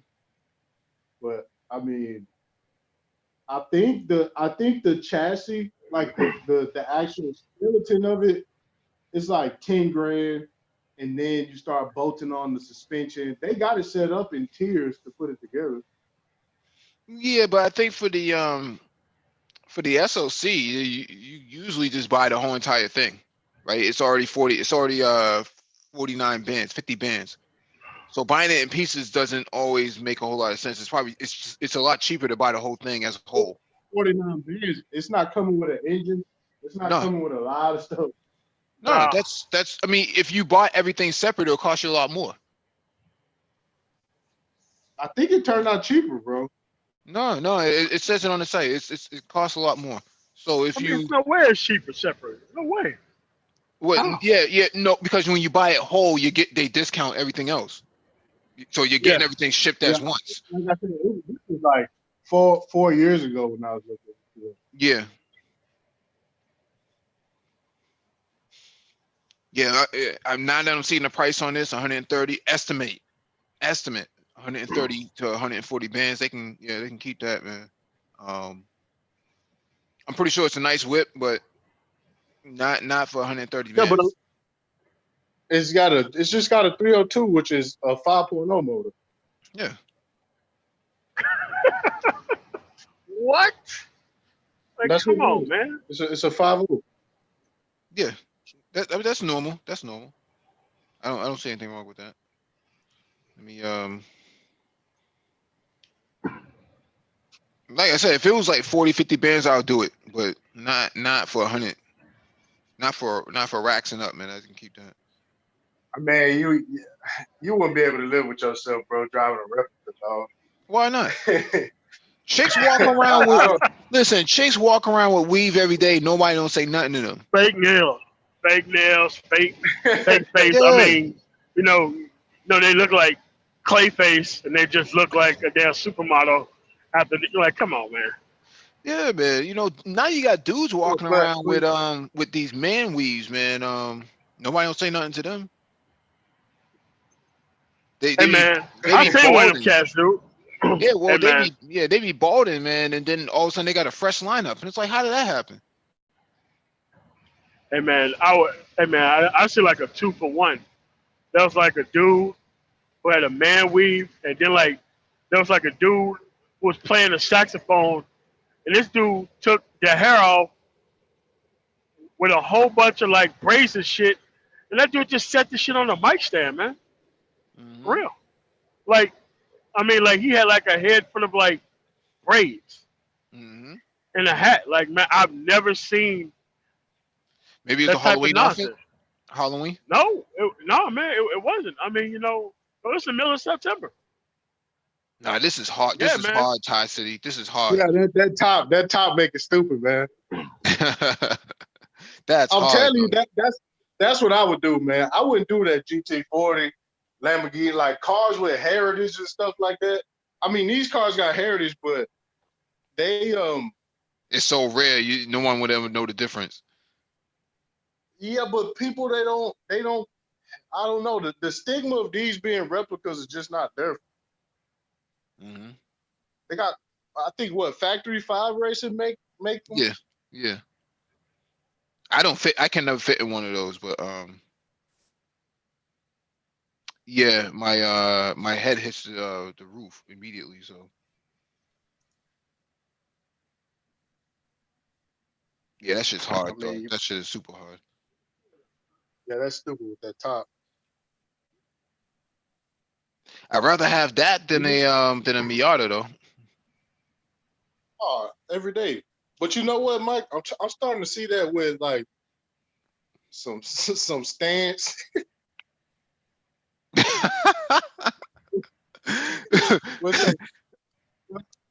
But I mean, think the chassis, like the actual skeleton of it, is like 10 grand, and then you start bolting on the suspension. They got it set up in tiers to put it together. Yeah, but I think for the SOC, you usually just buy the whole entire thing, right? It's already 40. It's already 49 bands, 50 bands. So buying it in pieces doesn't always make a whole lot of sense. It's a lot cheaper to buy the whole thing as a whole. 49 bands. It's not coming with an engine. It's not No, coming with a lot of stuff. no, that's. I mean, if you bought everything separate, it'll cost you a lot more. I think it turned out cheaper, bro. No, it says it on the site. It costs a lot more. So if I mean, you it's no way it's cheaper separate. No way. well, yeah, no, because when you buy it whole, they discount everything else. So you're getting Yeah. everything shipped Yeah, as once. like I said, this was like 4 years ago when I was looking at it. Yeah. Yeah, I'm now that I'm seeing the price on this, 130 estimate 130 to 140 bands. They can keep that, man. I'm pretty sure it's a nice whip, but not for 130 Yeah, but bands. it's just got a 302, which is a 5.0 motor. Yeah. What? Like, That's come what it on, is. man. It's a 5.0. Yeah. That's normal. That's normal. I don't see anything wrong with that. Let me like I said, if it was like 40, 50 bands, I'll do it, but not for 100. Not for racks and up, man. I can keep that. Man, you wouldn't be able to live with yourself, bro, driving a replica, dog. Why not? Chicks walk around with listen. Chicks walk around with weave every day. Nobody don't say nothing to them. Fake nails, fake face. I Yeah, mean, they look like Clayface, and they just look like a damn supermodel. Like, come on, man. yeah, man. Now you got dudes walking but, around with these man weaves, man. Nobody don't say nothing to them. They Hey, be man, they I'll be tell you one of them balding. cats, dude. Yeah, well, Hey, man. they be balding, man, and then all of a sudden they got a fresh lineup, and it's like, how did that happen? Hey, man. I see like a 2-for-1. That was like a dude who had a man weave, and then like there was like a dude who was playing a saxophone, and this dude took the hair off with a whole bunch of like braids and shit, and that dude just set the shit on the mic stand, man. For Hmm. real. Like, I mean, like he had like a head full of like braids Hmm. and a hat. Like, man, I've never seen Maybe it's a that type of Halloween outfit. nonsense. Halloween. No, man, it wasn't. I mean, it's the middle of September. Nah, this is hard. Yeah, This is man. hard, Tie City. This is hard. yeah, that top make it stupid, man. That's I'm hard, telling you, though. that's what I would do, man. I wouldn't do that GT40, Lamborghini, like cars with heritage and stuff like that. I mean, these cars got heritage, but they It's so rare. No one would ever know the difference. yeah, but people they don't I don't know. The stigma of these being replicas is just not there. Hmm. They got, I think, what Factory 5 Racing make them. Yeah, yeah. I don't fit. I can never fit in one of those, but yeah, my head hits the roof immediately. So yeah, that shit's I hard though. mean, That shit is super hard. yeah, that's stupid with that top. I'd rather have that than a Miata though. Oh, every day. But you know what, Mike? I'm starting to see that with like some stance. What's up?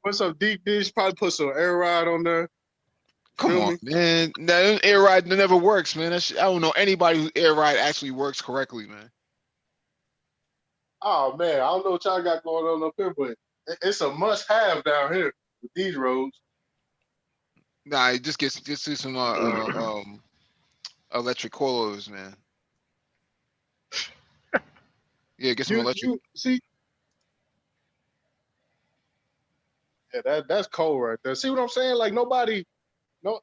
What's up? Deep dish. Probably put some air ride on there. Come Feel on, me? man. That air ride never works, man. I don't know anybody whose air ride actually works correctly, man. Oh man, I don't know what y'all got going on up here, but it's a must-have down here with these roads. Nah, just do some electric coilovers, man. Yeah, get some electric. You see, Yeah, that's cold right there. See what I'm saying? Like nobody, no,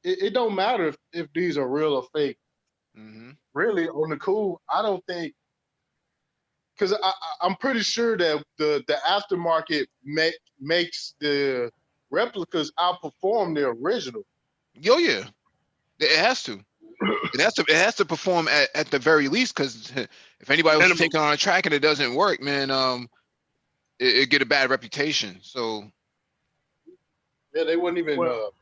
it don't matter if these are real or fake. Mm-hmm. Really, on the cool, I don't think, because I'm pretty sure that the aftermarket makes the replicas outperform the original. Yo, yeah, it has to. It has to perform at the very least, because if anybody was to Minimum. take it on a track and it doesn't work, man, it get a bad reputation. So Yeah, they wouldn't even Well,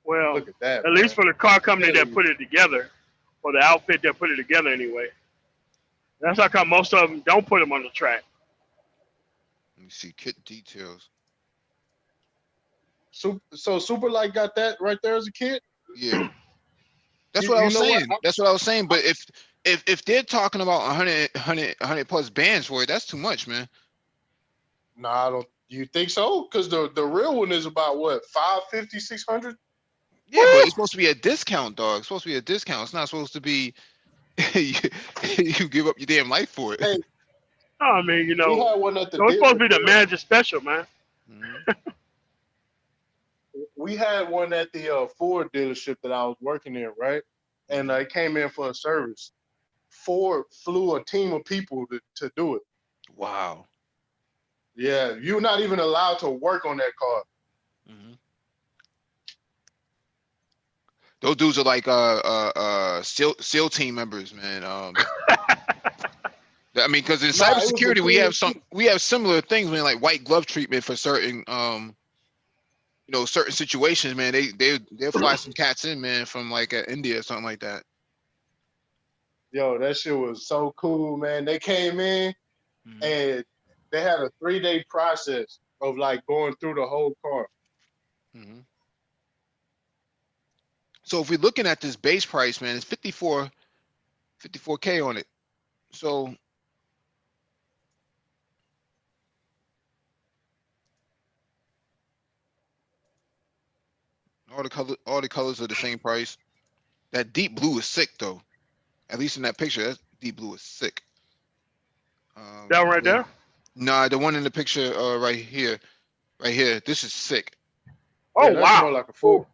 well, look at that, at man. least for the car company Telling that you. put it together, or the outfit that put it together anyway. That's how come most of them don't put them on the track. let me see kit details. So Super Light got that right there as a kid. Yeah, that's what I You was know what? saying. That's what I was saying. But if they're talking about 100 plus bands for it, that's too much, man. No, I don't. You think so? Because the real one is about what 550, 600. Yeah, but it's supposed to be a discount, dog. It's supposed to be a discount. It's not supposed to be you give up your damn life for it. Hey, No, I mean, we had one at the no, it's supposed to be the dealer. manager special, man. Mhm. We had one at the Ford dealership that I was working in, right? And it came in for a service. Ford flew a team of people to do it. Wow. Yeah, you're not even allowed to work on that car. hmm Those dudes are like SEAL team members, man. I mean, because in Nah, it was the cybersecurity coolest. we have similar things, man, like white glove treatment for certain certain situations, man. They'll fly some cats in, man, from like India or something like that. Yo, that shit was so cool, man. They came in hmm and they had a 3-day process of like going through the whole car. hmm So if we're looking at this base price, man, it's 54K on it. So all the colors are the same price. That deep blue is sick though. At least in that picture, that deep blue is sick. That right Yeah. there. Nah, the one in the picture right here. Right here. This is sick. Oh Yeah, that's more wow. like a Ooh. full.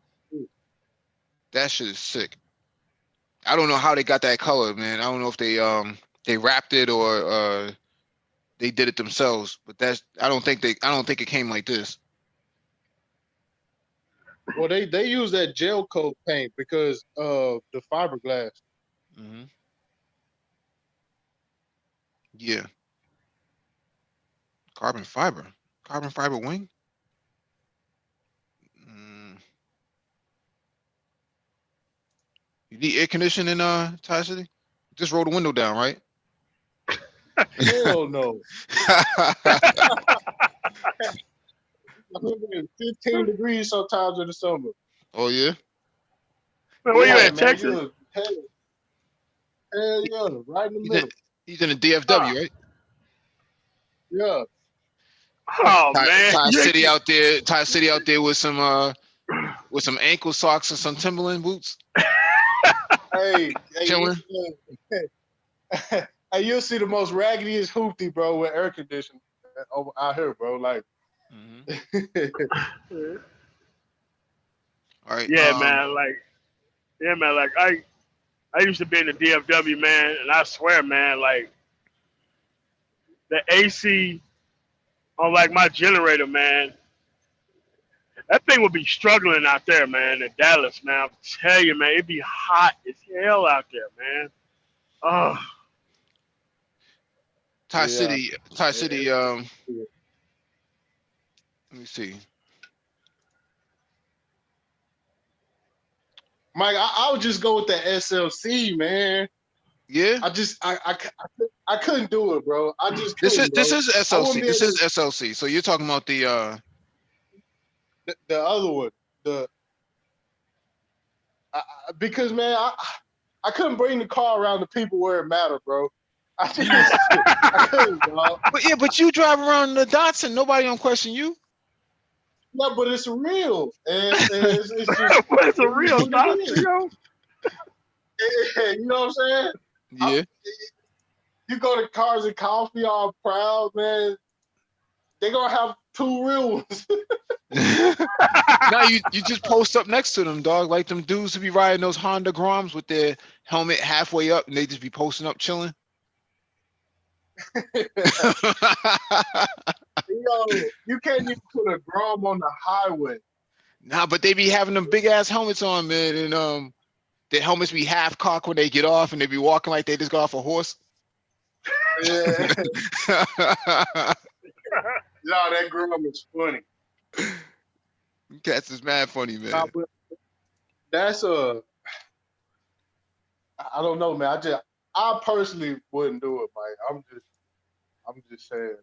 That shit is sick. I don't know how they got that color, man. I don't know if they wrapped it or they did it themselves. But I don't think it came like this. Well, they use that gel coat paint because of the fiberglass. hmm Yeah. Carbon fiber. Carbon fiber wing. Mm. You need air conditioning in Thai City? Just roll the window down, right? Hell no. 15 degrees sometimes in the summer. Oh yeah. Man, where you Yeah, at, man. Texas? You hell yeah, right in the He's in, middle. he's in the Ah, DFW, right? Yeah. oh Thai, man, Thai you City out there. Thai City out there with some ankle socks and some Timberland boots, Hey, chilling. hey, you'll see the most raggediest hoopty, bro, with air conditioning over out here, bro. Like, hmm ain't- All right. yeah, man. Like I used to be in the DFW, man, and I swear, man, like the AC on like my generator, man, that thing would be struggling out there, man, in Dallas, man. I tell you, man, it'd be hot as hell out there, man. Oh, Thai yeah. City. Thai It- City. it- Let me see. Mike, I would just go with the SLC, man. Yeah. I couldn't do it, bro. I just couldn't, This bro. is I wouldn't SLC. be This able is to, SLC. So you're talking about the other one. The because man, I couldn't bring the car around the people where it mattered, bro. I couldn't, dog. but you drive around the Datsun. Nobody gonna question you. No, but it's real, and it's just but it's a it is real what it doctor, is. yo. You know what I'm saying? I, Yeah. you go to Cars and Coffee all proud, man. They gonna have 2 real ones. Now you just post up next to them, dog. Like them dudes who be riding those Honda Groms with their helmet halfway up, and they just be posting up, chilling. Yo, you can't even put a Grom on the highway. Nah, but they be having them big ass helmets on, man, and their helmets be half cocked when they get off, and they be walking like they just got off a horse. Yeah. No, that Grom is funny. Cats is mad funny, man. Nah, but that's I don't know, man. I personally wouldn't do it, Mike. I'm just saying.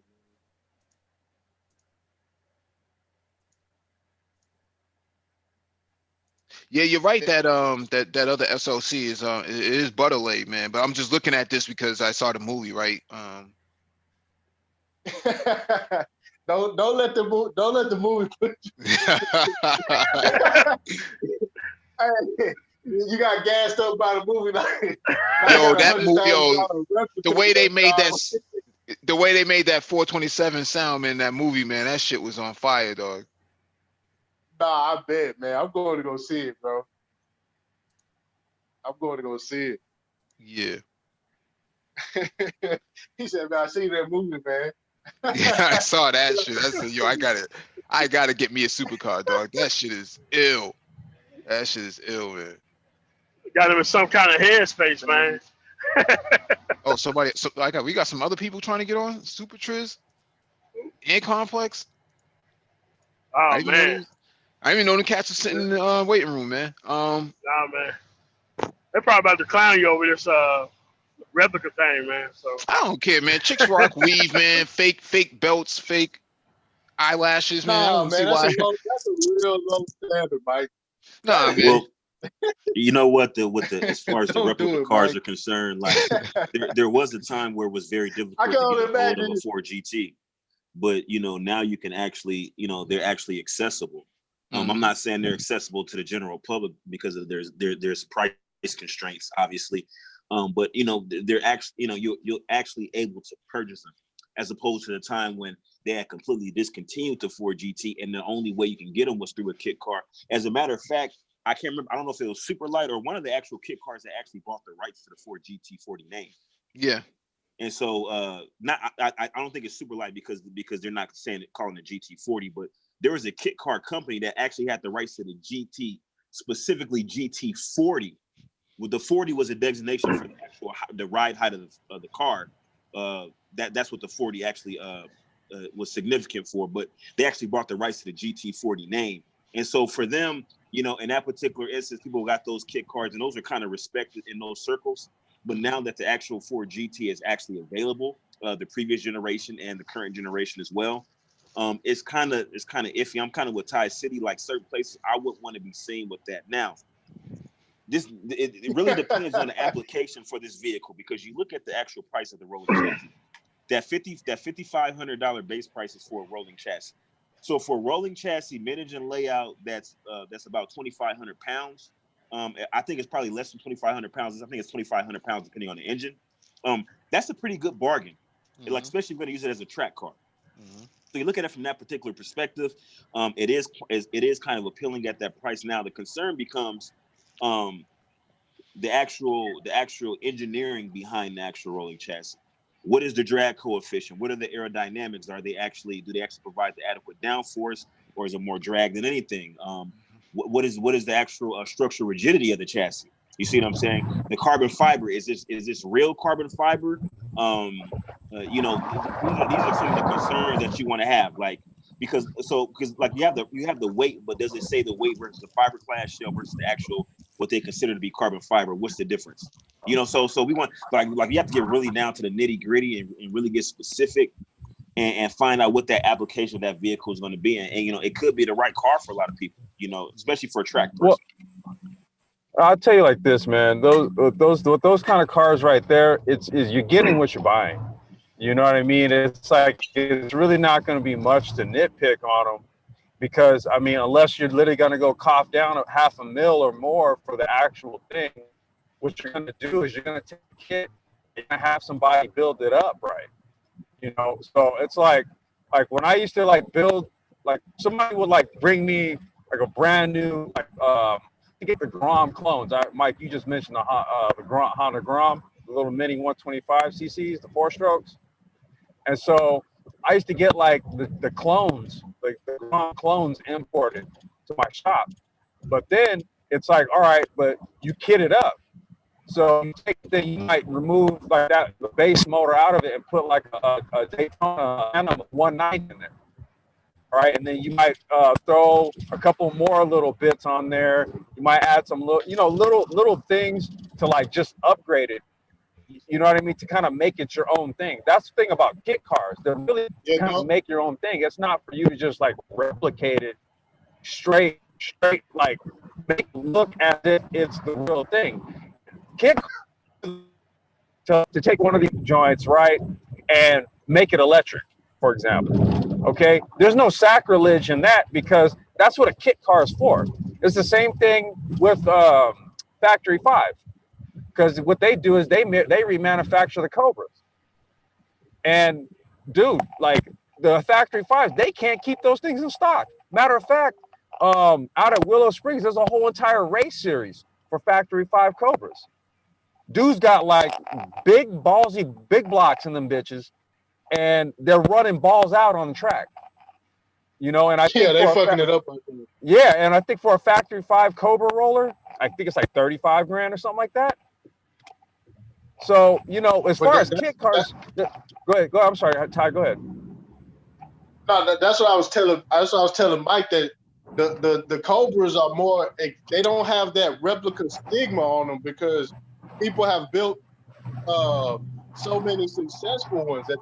Yeah, you're right that that other SOC is it is Butterlade, man. But I'm just looking at this because I saw the movie, right? Don't let the movie put you. Hey, you got gassed up by the movie. Yo, that movie, the way they made that 427 sound, man, that movie, man, that shit was on fire, dog. Nah, I bet, man. I'm going to go see it, bro. I'm going to go see it. Yeah. He said, man, I seen that movie, man. Yeah, I saw that shit. I said, yo, I gotta get me a supercar, dog. That shit is ill. That shit is ill, man. Got him in some kind of headspace, man. Oh, we got some other people trying to get on Super Triz and Complex. Oh man, I didn't even know the cats were sitting in the waiting room, man. Nah, man. They're probably about to clown you over this replica thing, man. So I don't care, man. Chicks rock weave, man. Fake belts, fake eyelashes, man. I don't see why. That's a real low standard, Mike. Nah, man. Well, you know what? As far as the replica cars are concerned, like there was a time where it was very difficult to get a hold of a Ford GT, but now you can actually, they're actually accessible. I'm not saying they're accessible to the general public because there's price constraints, obviously, but they're actually, you're actually able to purchase them, as opposed to the time when they had completely discontinued the Ford GT, and the only way you can get them was through a kit car. As a matter of fact, I can't remember. I don't know if it was Superlight or one of the actual kit cars that actually bought the rights to the Ford GT40 name. Yeah. And so, I don't think it's Superlight because they're not calling it GT40, but there was a kit car company that actually had the rights to the GT, specifically GT40. With the 40 was a designation for the ride height of the car. That's what the 40 actually was significant for. But they actually bought the rights to the GT40 name. And so for them, in that particular instance, people got those kit cars, and those are kind of respected in those circles. But now that the actual Ford GT is actually available, the previous generation and the current generation as well, it's kind of iffy. I'm kind of with Ty City, like certain places I wouldn't want to be seen with that. Now, it really depends on the application for this vehicle, because you look at the actual price of the rolling chassis. That $5,500 base price is for a rolling chassis. So for rolling chassis, mid and layout, that's about 2,500 pounds. I think it's probably less than 2,500 pounds. I think it's 2,500 pounds depending on the engine. That's a pretty good bargain, like especially if you're going to use it as a track car. So you look at it from that particular perspective. It is kind of appealing at that price. Now the concern becomes the actual engineering behind the actual rolling chassis. What is the drag coefficient? What are the aerodynamics? Do they actually provide the adequate downforce, or is it more drag than anything? What is the actual structural rigidity of the chassis? You see what I'm saying? The carbon fiber, is this real carbon fiber? These are some of the concerns that you want to have, like because like you have the weight, but does it say the weight versus the fiberglass shell versus the actual what they consider to be carbon fiber? What's the difference? So we want like you have to get really down to the nitty gritty and really get specific and find out what that application of that vehicle is going to be. And it could be the right car for a lot of people, especially for a track person. Well, I'll tell you like this, man. Those kind of cars right there, is you're getting what you're buying. You know what I mean? It's like it's really not going to be much to nitpick on them, because I mean, unless you're literally going to go cough down $500,000 or more for the actual thing, what you're going to do is you're going to take a kit and have somebody build it up right. So it's like Like when I used to like build, like somebody would like bring me like a brand new like to get the Grom clones. Mike, you just mentioned the Honda Grom, the little mini 125 cc's, the 4-strokes. And so I used to get like the clones, like the Grom clones imported to my shop. But then it's like, all right, but you kit it up. So you take the, you might remove like that the base motor out of it and put like a Daytona Phantom 190 in there. All right, and then you might throw a couple more little bits on there. You might add some little things to like just upgrade it. You know what I mean? To kind of make it your own thing. That's the thing about kit cars. They're really kind of make your own thing. It's not for you to just like replicate it straight, like make it look as if it's the real thing. Kit to take one of these joints, right, and make it electric, for example. Okay, there's no sacrilege in that because that's what a kit car is for. It's the same thing with Factory 5, because what they do is they remanufacture the Cobras. And dude, like the Factory 5s, they can't keep those things in stock. Matter of fact, out at Willow Springs, there's a whole entire race series for Factory 5 Cobras. Dude's got like big ballsy big blocks in them bitches, and they're running balls out on the track. You know, and I think they fucking it up. Yeah, and I think for a Factory 5 Cobra roller, I think it's like 35 grand or something like that. So, you know, as far as kit cars, go ahead. I'm sorry, Ty, go ahead. No, that's what I was telling. That's what I was telling Mike, that the Cobras are more. They don't have that replica stigma on them because people have built so many successful ones that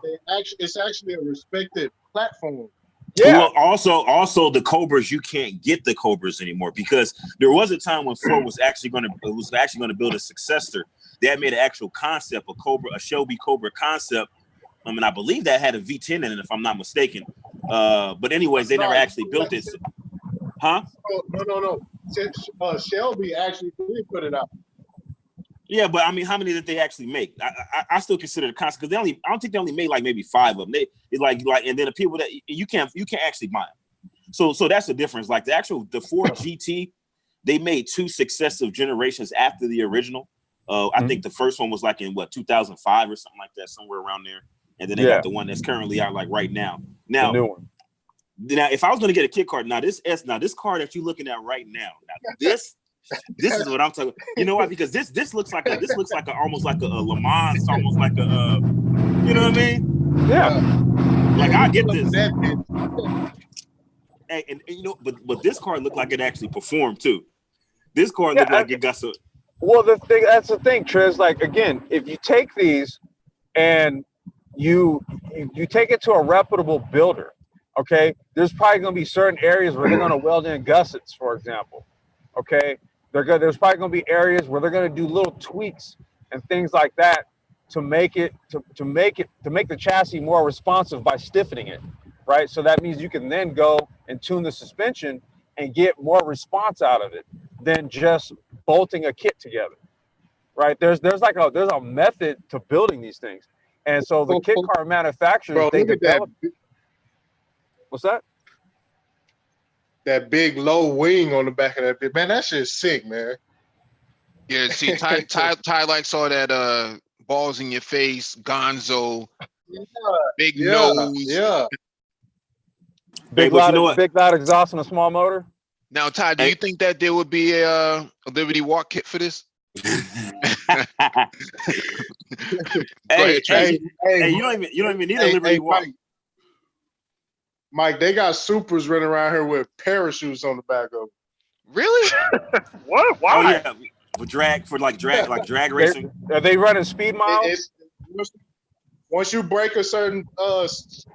it's actually a respected platform. Yeah. Well, also the Cobras, you can't get the Cobras anymore because there was a time when Ford was actually going to build a successor. They had made an actual concept, a Shelby Cobra concept. I mean, I believe that had a V10 in it, if I'm not mistaken. But anyways, they never actually built it. Huh? No. Shelby actually did put it out. Yeah, but I mean, how many did they actually make? I still consider the concept because I don't think they only made like maybe 5 of them. It's like, and then the people that you can't actually buy them. So that's the difference. Like the Ford GT, they made 2 successive generations after the original. I think the first one was like in 2005 or something like that, somewhere around there. And then they got the one that's currently out like right now. Now, the new one. Now, if I was going to get a kit car, this car that you're looking at right now, this is what I'm talking about. You know why? Because this looks like almost like a Le Mans, almost like a you know what I mean? Yeah. Like I get this. And you know, but this car looked like it actually performed too. This car looked like it got some. Well, that's the thing, Triz. Like again, if you take these and you take it to a reputable builder, okay, there's probably going to be certain areas where they're going to weld in gussets, for example. Okay, there's probably going to be areas where they're going to do little tweaks and things like that to make the chassis more responsive by stiffening it, right? So that means you can then go and tune the suspension and get more response out of it than just bolting a kit together, right? There's a method to building these things, and so the kit car manufacturers, they develop. What's that? That big low wing on the back of that bit, man. That shit's sick, man. Yeah, see, Ty likes all that balls in your face, Gonzo, big nose. Yeah. Big loud exhaust and a small motor. Now, Ty, do you think that there would be a Liberty Walk kit for this? Hey, you don't even need a Liberty Walk. Mike, they got Supras running around here with parachutes on the back of them. Really? What? Why? Oh yeah, for drag racing. Are they running speed miles? Once you break a certain,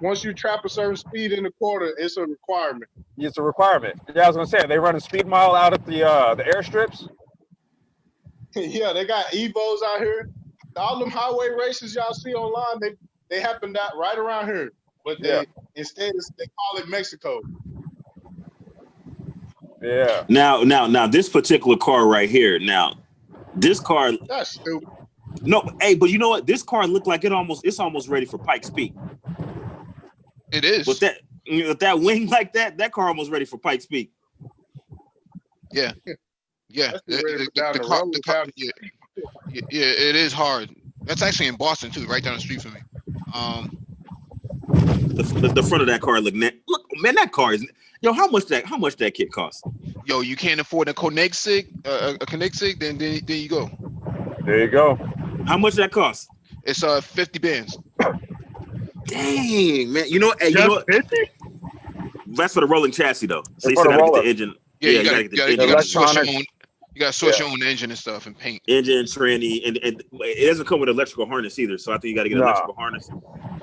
once you trap a certain speed in the quarter, it's a requirement. It's a requirement. Yeah, I was gonna say, are they running speed mile out at the airstrips? Yeah, they got Evos out here. All them highway races y'all see online, they happen right around here. But instead they call it Mexico. Yeah. Now, this particular car right here. Now, this car. That's stupid. No, hey, but you know what? This car looked like it's almost ready for Pikes Peak. It is. With that wing like that car almost ready for Pikes Peak. Yeah. Yeah. That's ready for down the road. Yeah, it is hard. That's actually in Boston too, right down the street from me. The front of that car look, man, that car is, yo, how much that kit costs? Yo, you can't afford a Koenigsegg, then you go. There you go. How much that cost? It's 50 bands. Dang, man. You know, hey, you know what? 50? That's for the rolling chassis though. So you for still the gotta get roller. the engine. Yeah, you gotta switch your electronics. own. You gotta switch your own engine and stuff and paint. Engine, tranny, and it doesn't come with electrical harness either. So I think you got to get electrical harness.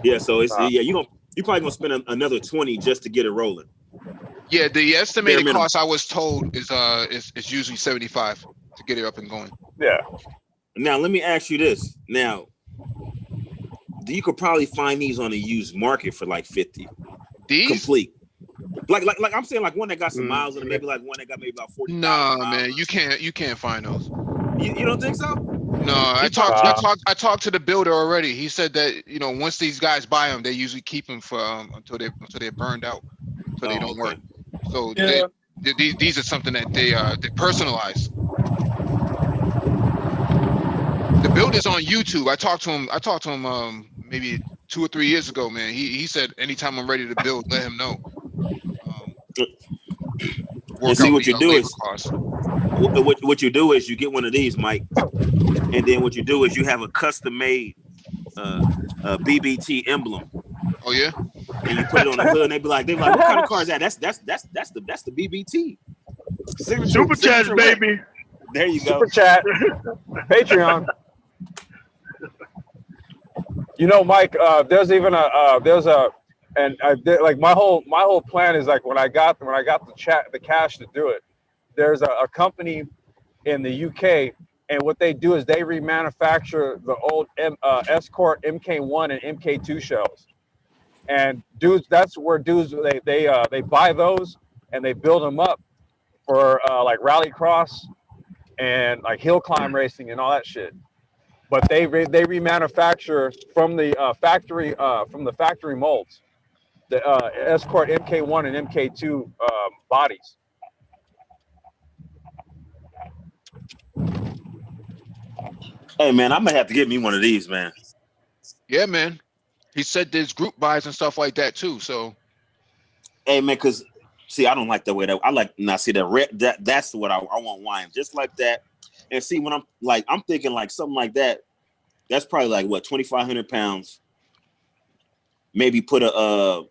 Yeah, so it's you're probably gonna spend another 20 just to get it rolling. Yeah, the estimated cost I was told is usually 75 to get it up and going. Yeah. Now let me ask you this. Now, you could probably find these on a used market for like 50. These complete. Like I'm saying, like one that got some miles in it, maybe like one that got maybe about 40,000 No, miles. man, you can't find those. You don't think so? No, I talked to the builder already. He said that once these guys buy them, they usually keep them for until they're burned out, until they don't work. So these are something that they personalize. The builder's on YouTube. I talked to him maybe 2 or 3 years ago, man. He said anytime I'm ready to build, let him know. And see what you do is what you do is you get one of these, Mike, and then what you do is you have a custom made BBT emblem. Oh yeah. And you put it on the hood, and they be like, what kind of car is that? That's the BBT. Super chat, baby. There you go. Super chat. Patreon. Mike, there's even like my whole plan is like when I got the cash to do it, there's a company in the UK, and what they do is they remanufacture the old Escort MK1 and MK2 shells, and that's where they buy those and they build them up for like rallycross and like hill climb racing and all that shit. But they remanufacture from the factory molds the Escort MK1 and MK2 bodies. Hey man, I'm gonna have to get me one of these, man. Yeah, man. He said there's group buys and stuff like that too. So, hey man, because see, I don't like the way that I like. Now, see that's what I want. Wine just like that. And see, when I'm thinking like something like that, that's probably like what 2,500 pounds. Maybe put a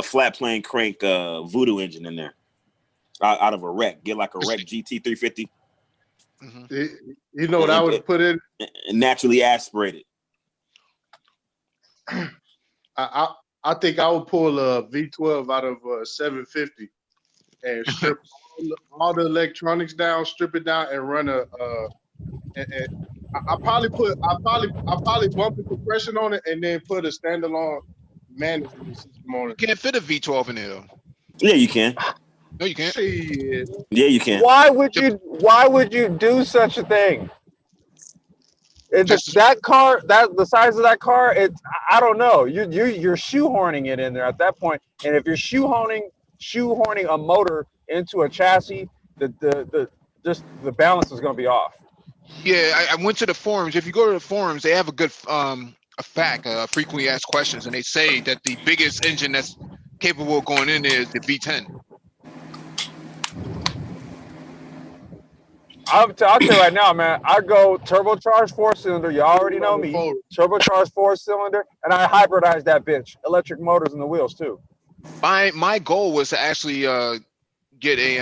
flat plane crank Voodoo engine in there out of a wreck. Get like a wreck GT350. Mm-hmm. You know what I would put in? Naturally aspirated. I think I would pull a V12 out of a 750 and strip all the electronics down, strip it down, and run and I probably bump the compression on it and then put a standalone management system on it. You can't fit a V12 in there though. Yeah, you can. No, you can't. Shit. Yeah, you can. Why would you do such a thing? That car, the size of that car, I don't know. You're shoehorning it in there at that point. And if you're shoehorning a motor into a chassis, the balance is going to be off. Yeah, I went to the forums. If you go to the forums, they have a good frequently asked questions, and they say that the biggest engine that's capable of going in there is the V10. I'll tell you right now, man. I go turbocharged 4-cylinder. You already know me. Turbocharged 4-cylinder, and I hybridize that bitch. Electric motors in the wheels too. My goal was to actually get a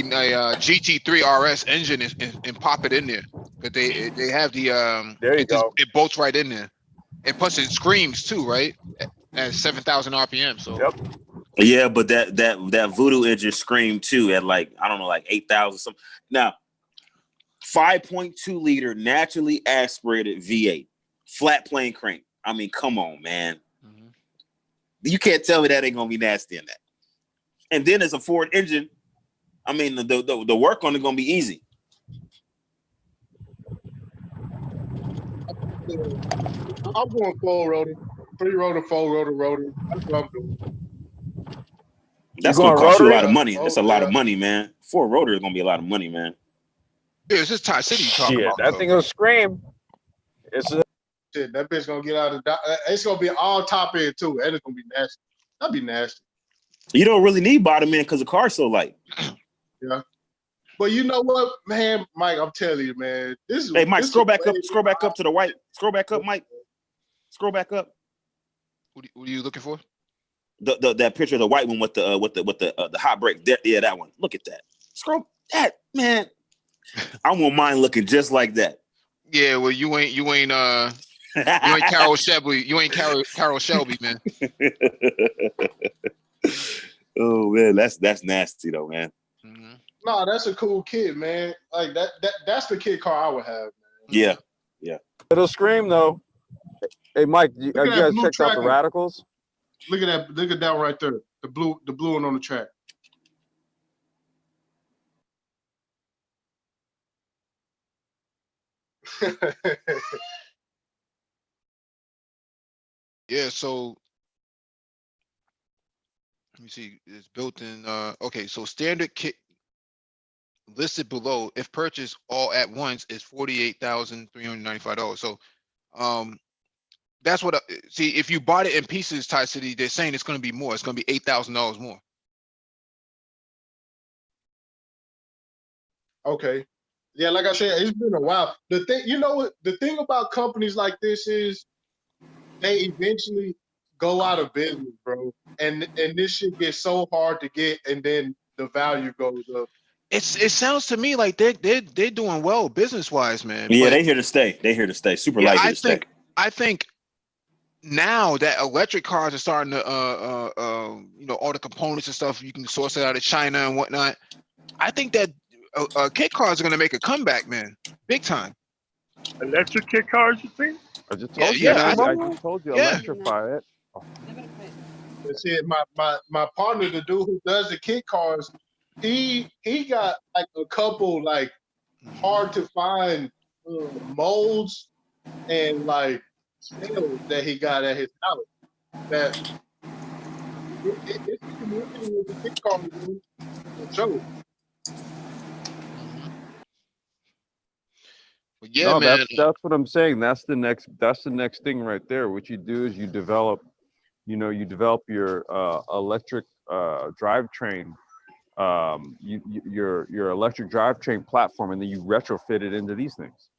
GT3 RS engine and pop it in there, but they have the there you go. It bolts right in there, and plus it screams too, right? At 7,000 RPM. So. Yep. Yeah, but that Voodoo engine screamed too at like, I don't know, like 8,000 something. Now, 5.2 liter naturally aspirated V8, flat plane crank. I mean, come on, man. Mm-hmm. You can't tell me that ain't gonna be nasty in that. And then as a Ford engine, I mean, the work on it gonna be easy. I'm going full rotor, 3-rotor, 4-rotor. That's what I'm doing. That's gonna cost you a lot of rotary? money. That's a lot of Yeah. money, man. 4-rotor is gonna be a lot of money, man. Yeah, it's just Tie City you talking Shit, about. that though. thing will scream. It's a, Shit, that bitch gonna get out of. It's gonna be all top end too, and it's gonna be nasty. That'd be nasty. You don't really need bottom end because the car's so light. Yeah. But you know what, man, Mike? I'm telling you, man. This is. Hey, Mike, this scroll is back up. way- Scroll back up to the white. Scroll back up, Mike. Scroll back up. What are you looking for? That picture of the white one with the hot break. Yeah, that one. Look at that. Scroll that, man. I want mine looking just like that. Yeah, well, you ain't Carol Shelby. You ain't Carol Shelby, man. Oh man, that's nasty though, man. Mm-hmm. Nah, that's a cool kid, man. Like that's the kid car I would have, Yeah. it'll scream though. Hey, Mike, Look have at you that guys blue checked out the tracker. Radicals? Look at that. Look at that right there. The blue one on the track. Yeah, so let me see. It's built in. Okay, so standard kit listed below, if purchased all at once, is $48,395. So, that's what. See, if you bought it in pieces, Tie City, they're saying it's going to be more. It's going to be $8,000 more. Okay. Yeah, like I said, it's been a while. The thing, you know what? The thing about companies like this is they eventually go out of business, bro. And this shit gets so hard to get, and then the value goes up. It sounds to me like they're doing well business wise, man. Yeah, But they here to stay. They here to stay. Super yeah, light here to stay. I think now that electric cars are starting to all the components and stuff, you can source it out of China and whatnot. I think that kit cars are going to make a comeback, man, big time. Electric kit cars, you think? I just Yeah, told you, yeah, man. I I just told you, yeah. electrify it. And see, my partner, the dude who does the kit cars, he got like a couple like hard to find molds and like scales that he got at his house. That it's a community with the kit cars, dude, for sure. But yeah, No, man. that's what I'm saying. That's the next thing right there. What you do is you develop your electric drivetrain, your electric drivetrain platform, and then you retrofit it into these things.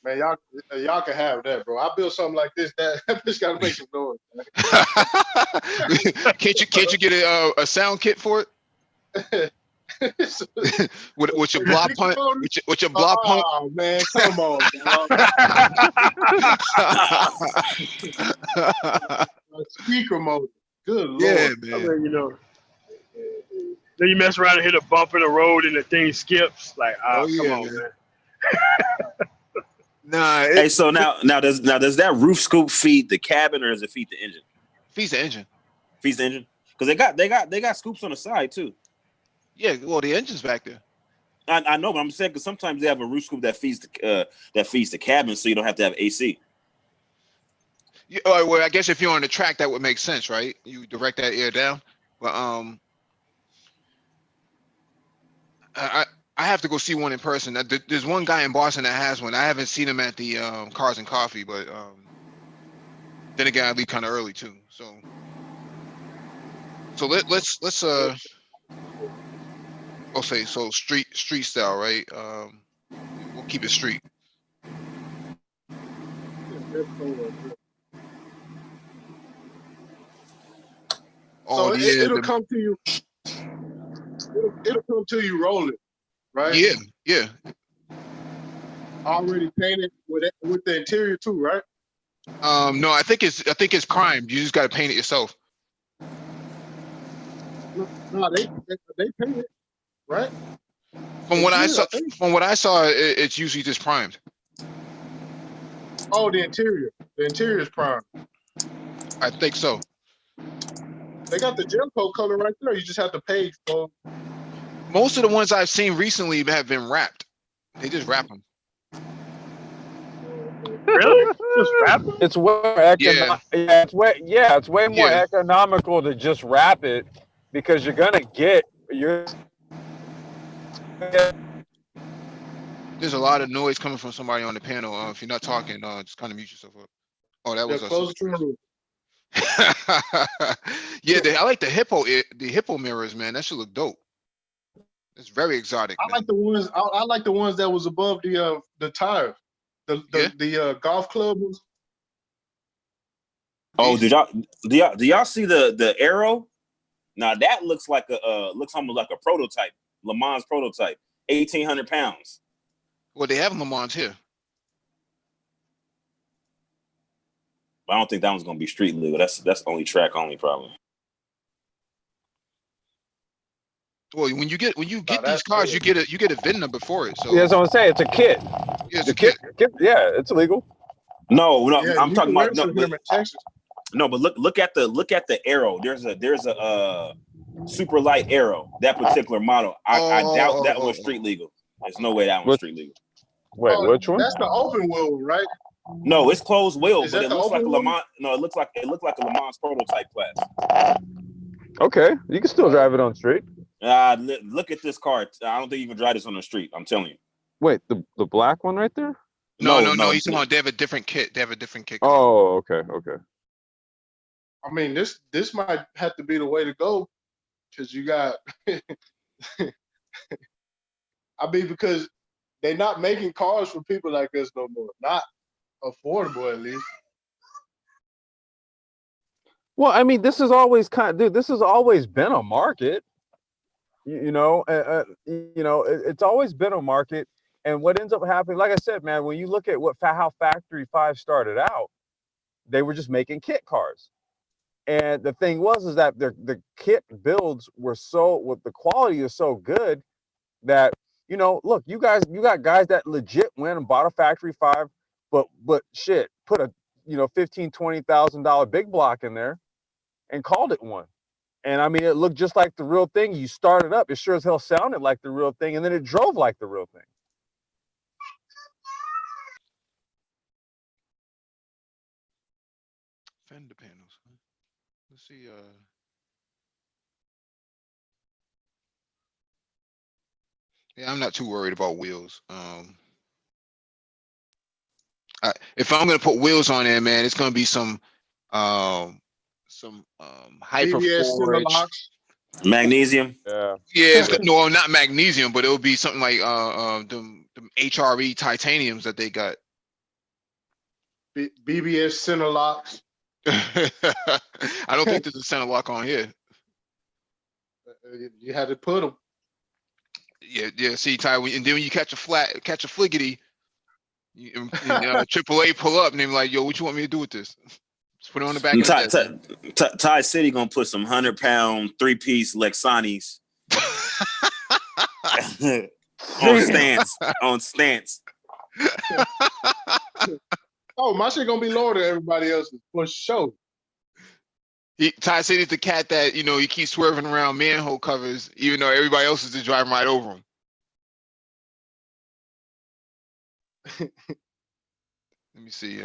Man, y'all can have that, bro. I built something like this. That bitch gotta make some noise. Can't you get a sound kit for it? with your block punt, with your block punt. Oh man, come on, dog. Speaker mode. Good lord. Yeah, I man. mean, then you mess around and hit a bump in the road and the thing skips. Like, Oh, come yeah, on, man. man. Nah, Hey, so now does that roof scoop feed the cabin or does it feed the engine? feeds the engine. Feeds the engine because they got scoops on the side too. Yeah, well, the engine's back there. I know, but I'm saying because sometimes they have a roof scoop that feeds the cabin, so you don't have to have AC. Yeah, well, I guess if you're on the track, that would make sense, right? You direct that air down. But I have to go see one in person. There's one guy in Boston that has one. I haven't seen him at the Cars and Coffee, but then again, I leave kind of early too. So let's I'll say so street style, right? We'll keep it street. So Oh yeah, it'll come to you. It'll come to you rolling, right? yeah. Already painted with the interior too, right? No, I think it's primed. You just got to paint it yourself. No, they paint it, right? From what I saw, it's usually just primed. Oh, the interior. The interior is primed. I think so. They got the gel coat color right there. You just have to pay for. Most of the ones I've seen recently have been wrapped. They just wrap them. Really? Just rapping? It's way it's way more Yeah. economical to just wrap it because you're There's a lot of noise coming from somebody on the panel. If you're not talking, just kind of mute yourself up. Oh, that Yeah, was close the room. Yeah, I like the hippo mirrors, man. That should look dope. It's very exotic, I man. like the ones. I like the ones that was above the tire. The golf club was. Oh, do y'all see the arrow? Now that looks like looks almost like a prototype, Le Mans prototype, 1,800 pounds. Well, they have Le Mans here. But I don't think that one's gonna be street legal. That's only track only probably. Well, when you get these cars, cool. you get a VIN number for it. So Yeah, that's what I'm saying. It's a kit. yeah, it's The a kit. Yeah, it's illegal. No, Yeah, I'm you talking can about register them in Texas. No, but look at the arrow. There's a super light arrow. That particular model. I doubt that one's street legal. There's no way that one's street legal. Wait, which one? That's the open wheel, right? No, it's closed wheel, Is but that it the looks like a open Le one? Mans. No, it looked like a Le Mans prototype class. Okay, you can still drive it on the street. Look at this car. I don't think you can drive this on the street. I'm telling you. Wait, the black one right there? No. He's talking about they have a different kit. They have a different kit. Oh, okay. I mean, this might have to be the way to go, because you got. I mean, because they're not making cars for people like us no more. Not affordable, at least. Well, I mean, this is always this has always been a market. It's always been a market. And what ends up happening, like I said, man, when you look at how Factory 5 started out, they were just making kit cars. And the thing is that the kit builds were the quality is so good that, look, you got guys that legit went and bought a Factory 5, but shit, put a $15,000-$20,000 big block in there and called it one. And I mean, it looked just like the real thing. You started up, it sure as hell sounded like the real thing, and then it drove like the real thing. Fender panels. Let's see. Yeah, I'm not too worried about wheels. If I'm gonna put wheels on there, man, it's gonna be some high BBS center performance. locks. Magnesium. Yeah. Yeah, no, not magnesium, but it'll be something like the HRE titaniums that they got. BBS center locks. I don't think there's a center lock on here. You had to put them. Yeah. See, Ty, and then when you catch a fliggity, AAA pull up and they're like, "Yo, what you want me to do with this?" Just put it on the back of the desk. Ty City gonna put some 100-pound 3-piece Lexanis on stance. Oh, my shit gonna be lower than everybody else's for sure. Ty City's the cat that he keeps swerving around manhole covers, even though everybody else is just driving right over him. Let me see.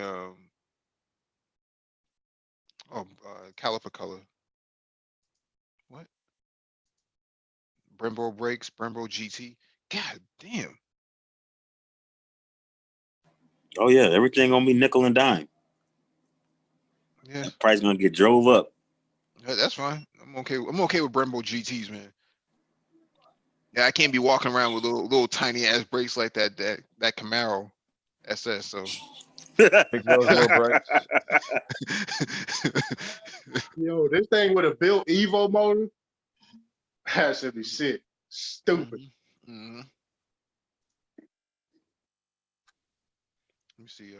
Caliper color. What? Brembo brakes, Brembo GT. God damn. Oh yeah, everything gonna be nickel and dime. Yeah. The price gonna get drove up. Yeah, that's fine. I'm okay with Brembo GTs, man. Yeah, I can't be walking around with little tiny ass brakes like that Camaro SS. So Big those little brakes. Yo, this thing with a built Evo motor, that should be sick. Stupid. Mm-hmm. Let me see.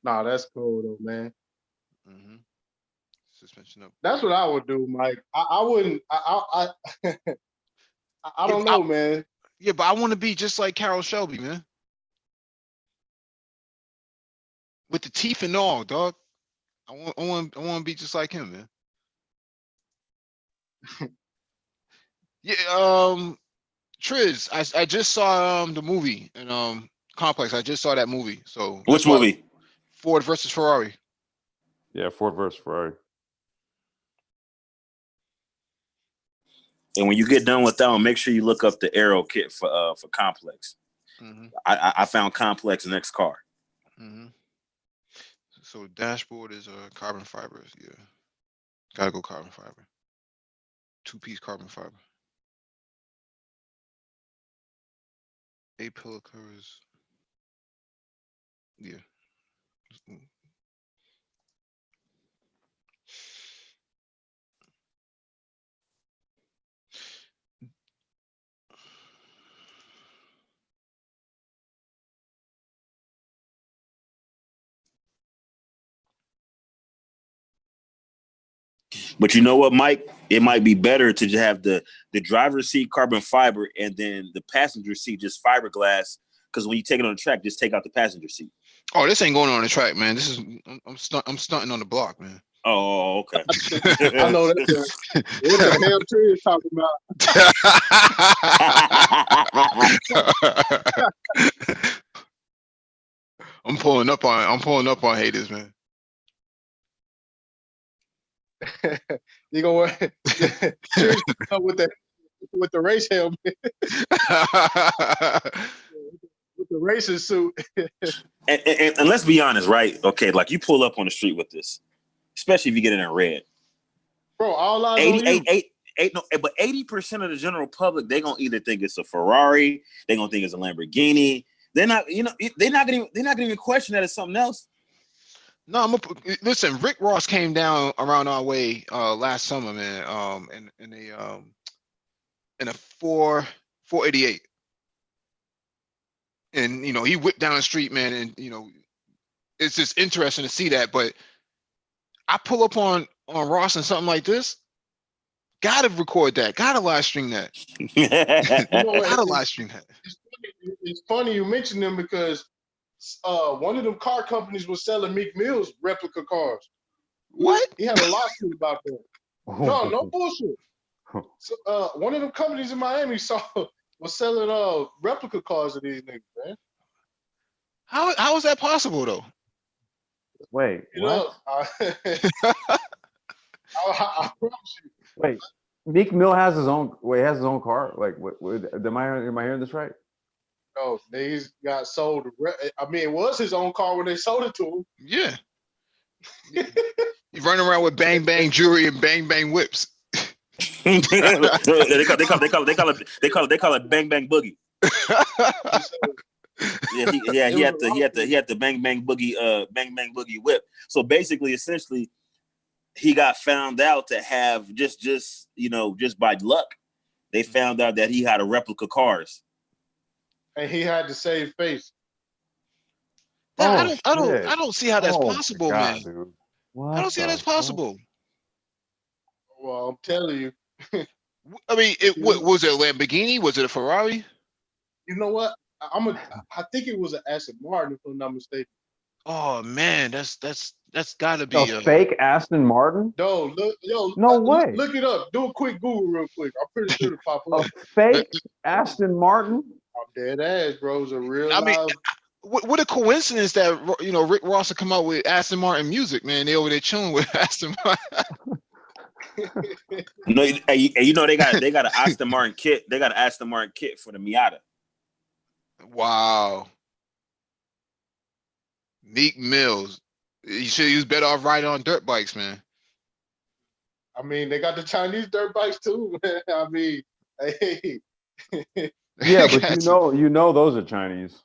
Nah, that's cool though, man. Mm-hmm. Suspension up. That's what I would do, Mike. I wouldn't. I don't know, man. Yeah, but I want to be just like Carroll Shelby, man. With the teeth and all, dog. I want to be just like him, man. Yeah. Triz, I just saw the movie and Complex. I just saw that movie. So which movie? Ford versus Ferrari. Yeah, Ford versus Ferrari. And when you get done with that one, make sure you look up the aero kit for Complex. Mm-hmm. I found Complex next car. Mm-hmm. So dashboard is carbon fibers. Yeah, gotta go carbon fiber. 2-piece carbon fiber. A-pillar covers. Yeah. But you know what, Mike? It might be better to just have the driver's seat carbon fiber and then the passenger seat just fiberglass. Because when you take it on the track, just take out the passenger seat. Oh, this ain't going on the track, man. This is I'm stunting on the block, man. Oh, okay. I know that. What the hell Trey is talking about? I'm pulling up on haters, man. You go with the race helmet, with the racing suit. and let's be honest, right? Okay, like you pull up on the street with this, especially if you get it in red. Bro, all eyes on you. 80% of the general public, they're gonna either think it's a Ferrari, they're gonna think it's a Lamborghini. They're not gonna even question that it's something else. No, listen. Rick Ross came down around our way last summer, man. In a 488, and he whipped down the street, man, and it's just interesting to see that. But I pull up on Ross and something like this. Gotta record that. Gotta live stream that. Gotta live stream that. It's funny you mentioned them because one of them car companies was selling Meek Mill's replica cars. What? He had a lawsuit about that. No bullshit. So, one of them companies in Miami was selling replica cars to these niggas, man. How is that possible though? Wait, what? I promise you. Wait, Meek Mill has his own. Wait, has his own car. Like, what? Am I hearing this right? No, niggas got sold. I mean, it was his own car when they sold it to him. Yeah. He's running around with bang bang jewelry and bang bang whips. they call it bang bang boogie. He had the bang bang boogie whip. So basically, essentially, he got found out to have just by luck, they found out that he had a replica cars. And he had to save face. I don't see how that's possible, man. Dude. I don't see how that's possible. Well, I'm telling you. I mean, was it a Lamborghini? Was it a Ferrari? You know what? I think it was an Aston Martin, if I'm not mistaken. Oh man, that's got to be a fake Aston Martin. No, way. Look it up. Do a quick Google real quick. I'm pretty sure it'll pop up. A fake Aston Martin. I'm dead ass, bro. It's a real. I mean, what a coincidence that Rick Ross would come out with Aston Martin music, man. They over there chilling with Aston Martin. No, they got an Aston Martin kit. They got an Aston Martin kit for the Miata. Wow. Meek Mills. You should use better off riding on dirt bikes, man. I mean, they got the Chinese dirt bikes too, man. I mean, hey. Yeah, but you know those are Chinese.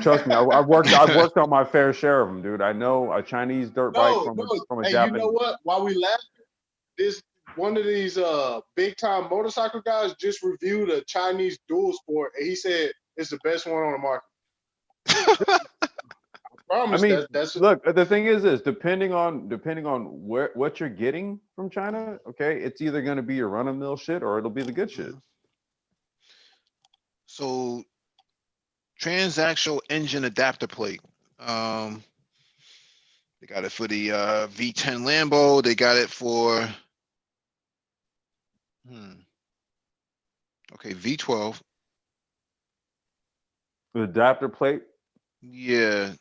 Trust me, I've worked on my fair share of them, dude. I know a Chinese dirt bike from a Japanese. You know what? While we laughing, one of these big time motorcycle guys just reviewed a Chinese dual sport, and he said it's the best one on the market. I promise. Look. The thing is this: depending on what you're getting from China, okay, it's either going to be your run-of-the-mill shit or it'll be the good shit. So, transaxle engine adapter plate. They got it for the V10 Lambo. They got it for okay, V12. The adapter plate. Yeah.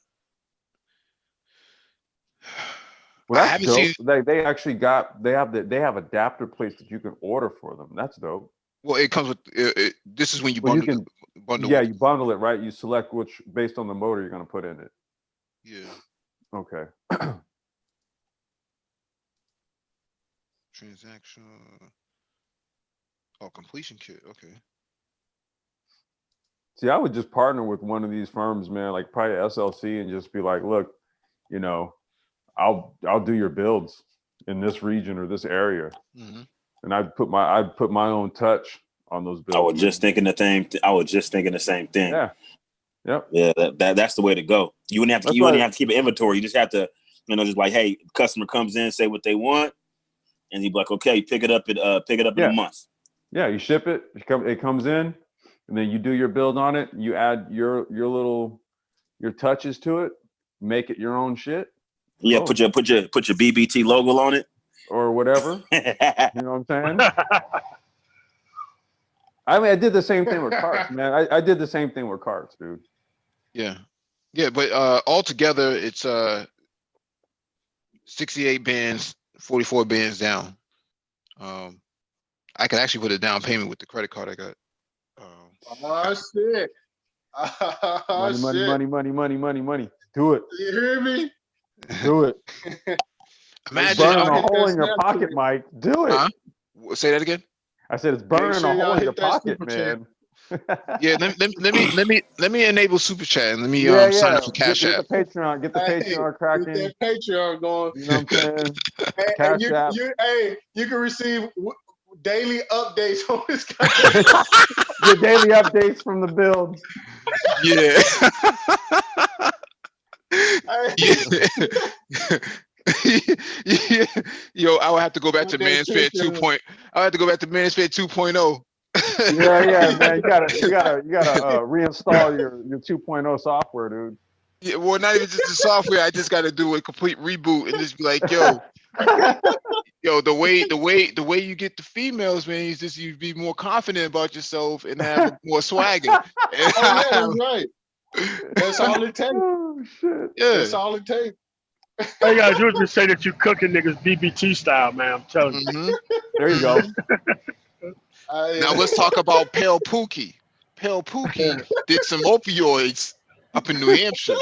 Well, I that's haven't dope. seen. They actually they have adapter plates that you can order for them. That's dope. Well, it comes with. This is when you Well, you bundle. can Bundle. yeah, with- you bundle it, right? You select which based on the motor you're gonna put in it. Yeah. Okay. Transaction. Oh, completion kit. Okay. See, I would just partner with one of these firms, man, like probably SLC, and just be like, look, you know, I'll do your builds in this region or this area, Mm-hmm. and I'd put my own touch on those builds. I was just thinking the same thing. Yeah. Yep. Yeah, that's the way to go. You wouldn't have to keep an inventory. You just have to, just like, hey, customer comes in, say what they want, and you'd be like, okay, pick it up in a month. Yeah, you ship it. It comes in, and then you do your build on it. You add your touches to it. Make it your own shit. Yeah, put your BBT logo on it or whatever. You know what I'm saying? I mean, I did the same thing with carts, man. I did the same thing with carts, dude. Yeah, but altogether it's 68 bands, 44 bands down. I could actually put a down payment with the credit card I got. Oh shit! Money. Do it. You hear me? Do it. Imagine burning a hole in your pocket, Mike. Do it. Huh? Say that again. I said it's burning a hole in your pocket, man. Yeah, let me enable super chat and let me sign up for Cash App. Get the Patreon cracking. Get that Patreon going. You know what I'm saying? And you can receive daily updates on this guy. Your daily updates from the builds. Yeah. Yo, I would have to go back to Mansfield 2.0. I have to go back to Mansfield 2.0. Yeah, man. You gotta reinstall your 2.0 software, dude. Yeah, well, not even just the software. I just gotta do a complete reboot and just be like, yo, the way you get the females, man, is just you be more confident about yourself and have more swagger. That's right. That's all it takes. Oh shit. Yeah. That's all it takes. All you gotta do is just say that you cooking niggas BBT style, man. I'm telling you. Mm-hmm. There you go. Now let's talk about Pale Pookie. Pale Pookie did some opioids up in New Hampshire.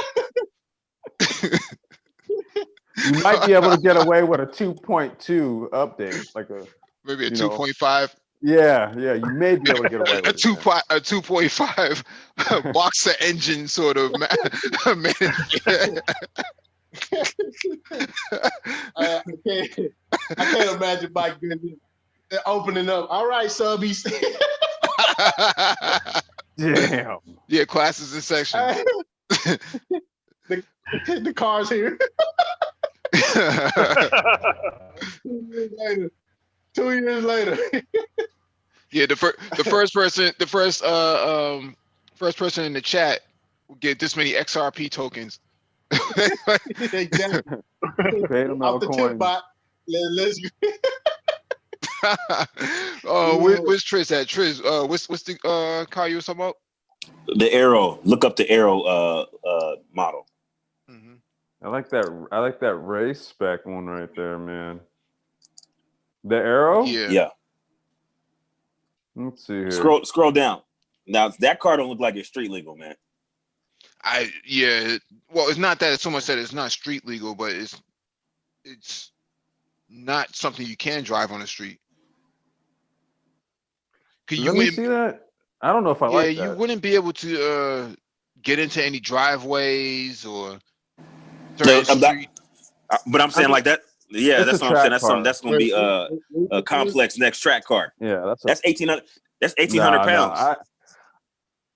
You might be able to get away with a 2.2 update, like maybe a 2.5. Yeah, you may be able to get away with a 2.5 boxer engine sort of man. I can't imagine Mike opening up. All right, subbies. Damn. Yeah, classes and sections. The car's here. 2 years later. Yeah, the first person in the chat will get this many XRP tokens. Exactly. Paid them Off the coins. tip bot. Let's Where's Triz at? Triz, what's the car you were talking about? The Arrow. Look up the Arrow model. Mm-hmm. I like that race spec one right there, man. The Arrow? Yeah. Let's see here. Scroll down. Now that car don't look like it's street legal, man. Well, it's not that so much that it's not street legal, but it's not something you can drive on the street. Let me see that. I don't know if I like that. Yeah, you wouldn't be able to get into any driveways or street. But I'm saying like that. Yeah, that's what I'm saying. That's car. something that's going to be a complex next track car. Yeah, that's 1,800. That's 1,800 pounds.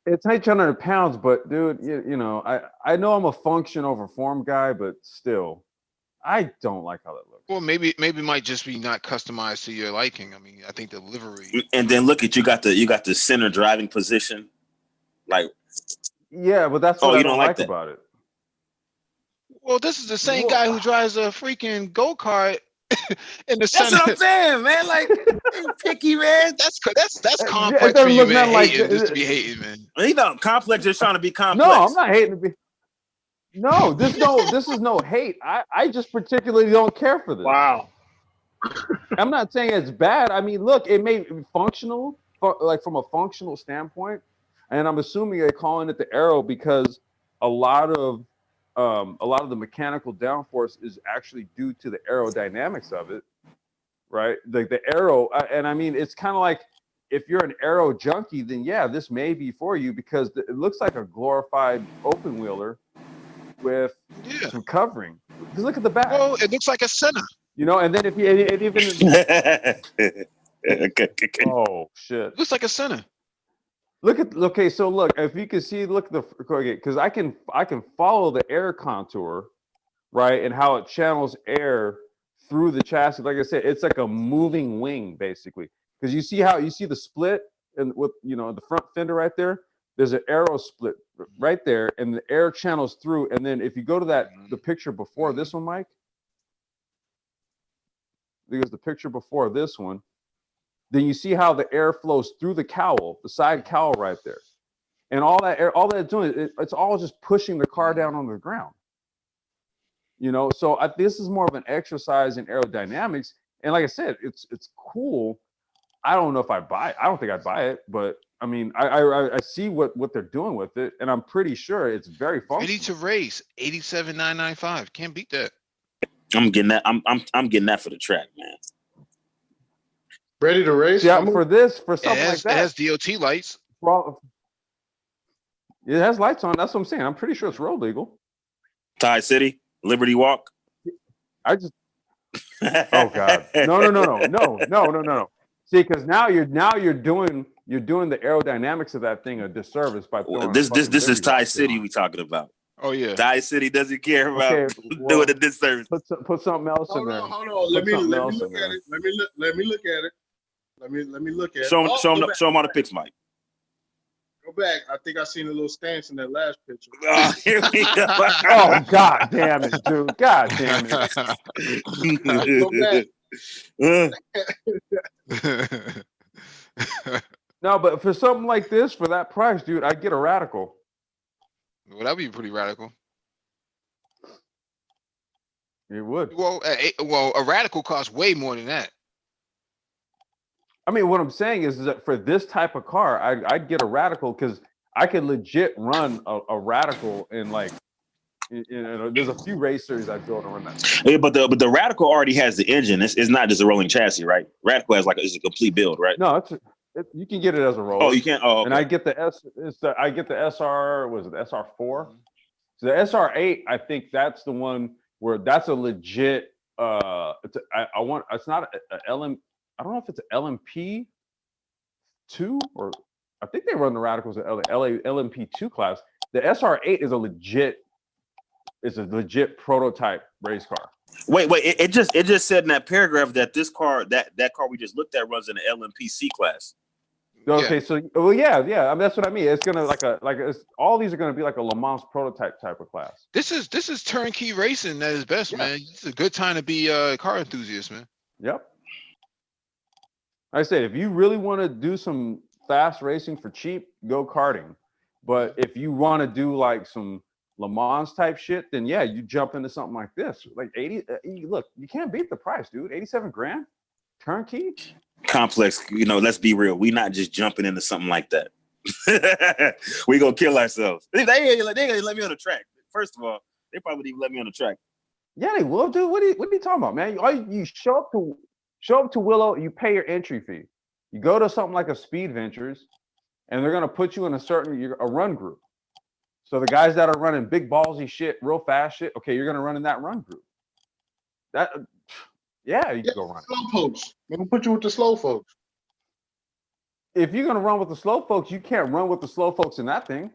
It's 1,800 pounds, but dude, you know, I know I'm a function over form guy, but still, I don't like how that looks. Well, maybe it might just be not customized to your liking. I mean, I think the livery. And then look at you got the center driving position, like. Yeah, but that's what I don't like about it. Well, this is the same guy who drives a freaking go-kart in the center. That's what I'm saying, man. Like, picky, man. That's complex for you, man. Just to be hating, man. You know, complex is trying to be complex. No, I'm not hating to be. No, this is no hate. I just particularly don't care for this. Wow. I'm not saying it's bad. I mean, look, it may be functional, like from a functional standpoint, and I'm assuming they're calling it the Aero because a lot of the mechanical downforce is actually due to the aerodynamics of it, right? Like the Aero, and I mean, it's kind of like if you're an Aero junkie, then yeah, this may be for you because it looks like a glorified open wheeler with some covering. Because look at the back. Well, it looks like a Senna. You know, and then if you it even oh shit, It looks like a Senna. Okay, so look, if you can see, look at the because I can follow the air contour, right, and how it channels air through the chassis. Like I said, it's like a moving wing basically. Because you see the split and with the front fender right there. There's an aero split right there, and the air channels through. And then if you go to the picture before this one, Mike. Because the picture before this one, then you see how the air flows through the cowl, the side cowl right there. And all that air, all that it's doing, it's all just pushing the car down on the ground. So this is more of an exercise in aerodynamics. And like I said, it's cool. I don't know if I buy it. I don't think I'd buy it, but I mean, I see what they're doing with it, and I'm pretty sure it's very functional. Ready to race, 87,995. Can't beat that. I'm getting that. I'm getting that for the track, man. Ready to race? Yeah, for something like that. It has DOT lights. It has lights on. That's what I'm saying. I'm pretty sure it's road legal. Tie City, Liberty Walk. I just. Oh God! No. See, because now you're doing the aerodynamics of that thing a disservice by throwing. This is Tie City we talking about. Oh yeah. Tie City doesn't care about doing a disservice. Put something else in there. Hold on. Let me look at it. Let me look at it. Let me look at it. Show them all the pics, Mike. Go back. I think I seen a little stance in that last picture. Oh, here we go. Oh God damn it, dude! God damn Go back. No, but for something like this, for that price, dude, I'd get a Radical. Well, that'd be pretty radical. It would. Well, a Radical costs way more than that. I mean, what I'm saying is that for this type of car, I'd get a Radical because I could legit run a Radical in like, there's a few racers I'd go to run that. Yeah, but the Radical already has the engine. It's not just a rolling chassis, right? Radical has it's a complete build, right? No, you can get it as a roller. Oh, you can. Oh, okay. And I get the SR. Was it the SR4? So the SR8, I think that's the one where that's a legit. It's not a LM. I don't know if it's an LMP2 or I think they run the Radicals at LMP2 class. The SR8 is a legit prototype race car. Wait, it just said in that paragraph that this car, that car we just looked at runs in the LMPC class. Okay, Yeah. so yeah. I mean, that's what I mean. It's gonna all these are gonna be like a Le Mans prototype type of class. This is turnkey racing at its best, man. It's a good time to be a car enthusiast, man. Yep. I said, if you really want to do some fast racing for cheap, go karting. But if you want to do like some Le Mans type shit, then yeah, you jump into something like this. Like 80. Look, you can't beat the price, dude. 87 grand, turnkey. Complex, let's be real. We not just jumping into something like that. We gonna kill ourselves. They ain't gonna let me on the track. First of all, they probably didn't let me on the track. Yeah, they will, dude. What are you talking about, man? You show up to Willow, you pay your entry fee. You go to something like a Speed Ventures, and they're gonna put you in a run group. So the guys that are running big ballsy shit, real fast shit, okay, you're gonna run in that run group. Yeah, you can go run. Slow folks. We're gonna put you with the slow folks. If you're gonna run with the slow folks, you can't run with the slow folks in that thing.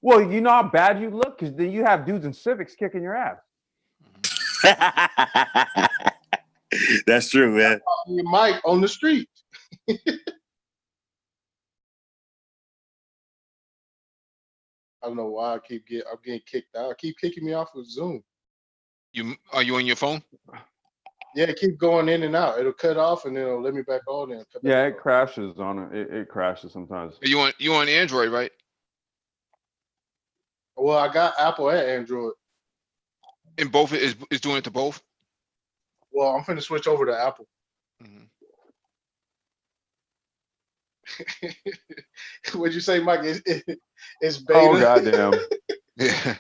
Well, you know how bad you look because then you have dudes in Civics kicking your ass. That's true, man. Your mic on the street. I don't know why I'm getting kicked out. Keep kicking me off of Zoom. Are you on your phone? Yeah, keep going in and out. It'll cut off and then it'll let me back on and cut Yeah, back it crashes on it. It crashes sometimes. You on Android, right? Well, I got Apple and Android. And both is doing it to both. Well, I'm finna switch over to Apple. Mhm. What'd you say, Mike? It's beta. Oh goddamn! Yeah.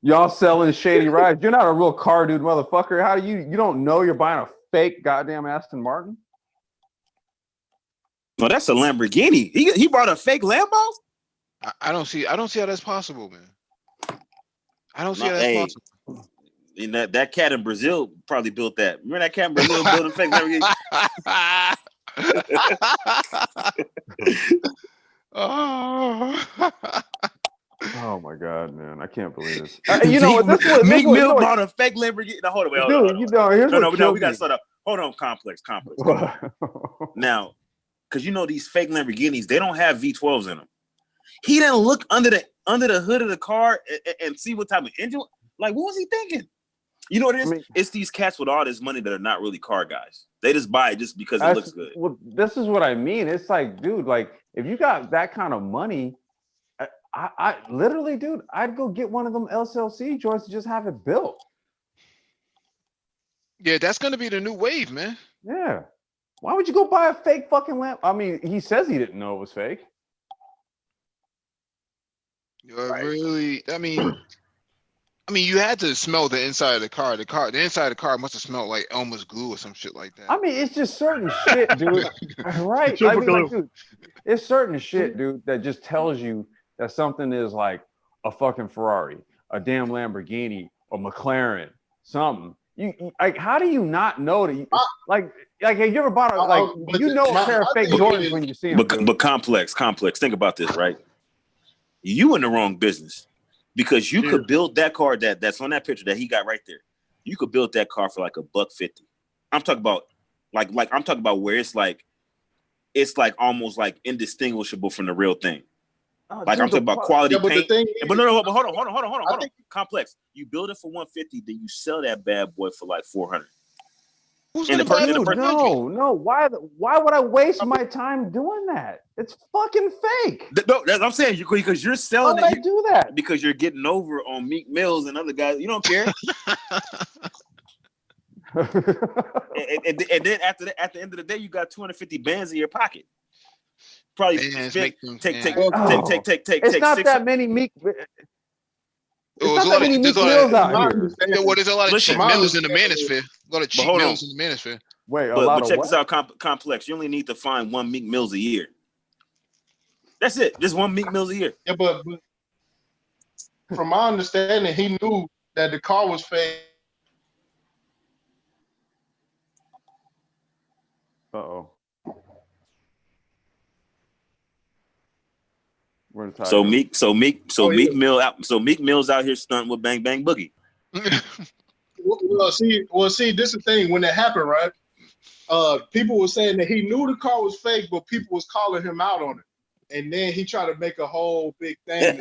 Y'all selling shady rides. You're not a real car dude, motherfucker. How do you don't know you're buying a fake goddamn Aston Martin? No, that's a Lamborghini. He bought a fake Lambo. I don't see how that's possible, man. I don't see how that's Hey, possible. and that cat in Brazil probably built that. Remember that cat in Brazil building fake Lamborghini? Oh. Oh my god, man! I can't believe this. You know what? This was Meek Mill bought a fake Lamborghini. No, hold on, hold on. Dude, you know, here's what No, we got to kills start up. Hold on, complex. me. Now, because you know these fake Lamborghinis, they don't have V12s in them. He didn't look under the hood of the car and see what type of engine. Like, what was he thinking? You know what it is? It's these cats with all this money that are not really car guys. They just buy it just because it looks good. Well, this is what I mean. It's like, dude, like if you got that kind of money, I literally, dude, I'd go get one of them SLC joints to just have it built. Yeah, that's gonna be the new wave, man. Yeah. Why would you go buy a fake fucking lamp? I mean, he says he didn't know it was fake. Really? I mean, you had to smell the inside of the car. The inside of the car must have smelled like Elmer's glue or some shit like that. I mean, it's just certain shit, dude. Right? I mean, like, dude, it's certain shit, dude, that just tells you that something is like a fucking Ferrari, a damn Lamborghini, a McLaren, something. You like, how do you not know that? Like, have you ever bought a you know a pair of fake Jordans when you see them? But complex. Think about this, right? You in the wrong business because you could build that car that's on that picture that he got right there. You could build that car for like $150. I'm talking about I'm talking about where it's like almost like indistinguishable from the real thing. Like I'm talking about quality paint. But hold on. Complex. You build it for $150, then you sell that bad boy for like $400. Who's gonna buy it? No. Why would I waste my time doing that? It's fucking fake. No, that's what I'm saying. Because you're selling Why would I do that? Because you're getting over on Meek Mills and other guys. You don't care. and then at the end of the day, you got 250 bands in your pocket. Probably take. It's not that many Meek. There's a lot of Meek Mills out here. There's a lot of cheap Mills in the manosphere. A lot of cheap Mills in the manosphere. Wait, but check this out, complex. You only need to find one Meek Mills a year. That's it. Just one Meek Mills a year. Yeah, but from my understanding, he knew that the car was fake. Uh-oh. Meek Mill's out here stunting with Bang Bang Boogie. Well, see, this is the thing. When it happened, right? People were saying that he knew the car was fake, but people was calling him out on it. And then he tried to make a whole big thing.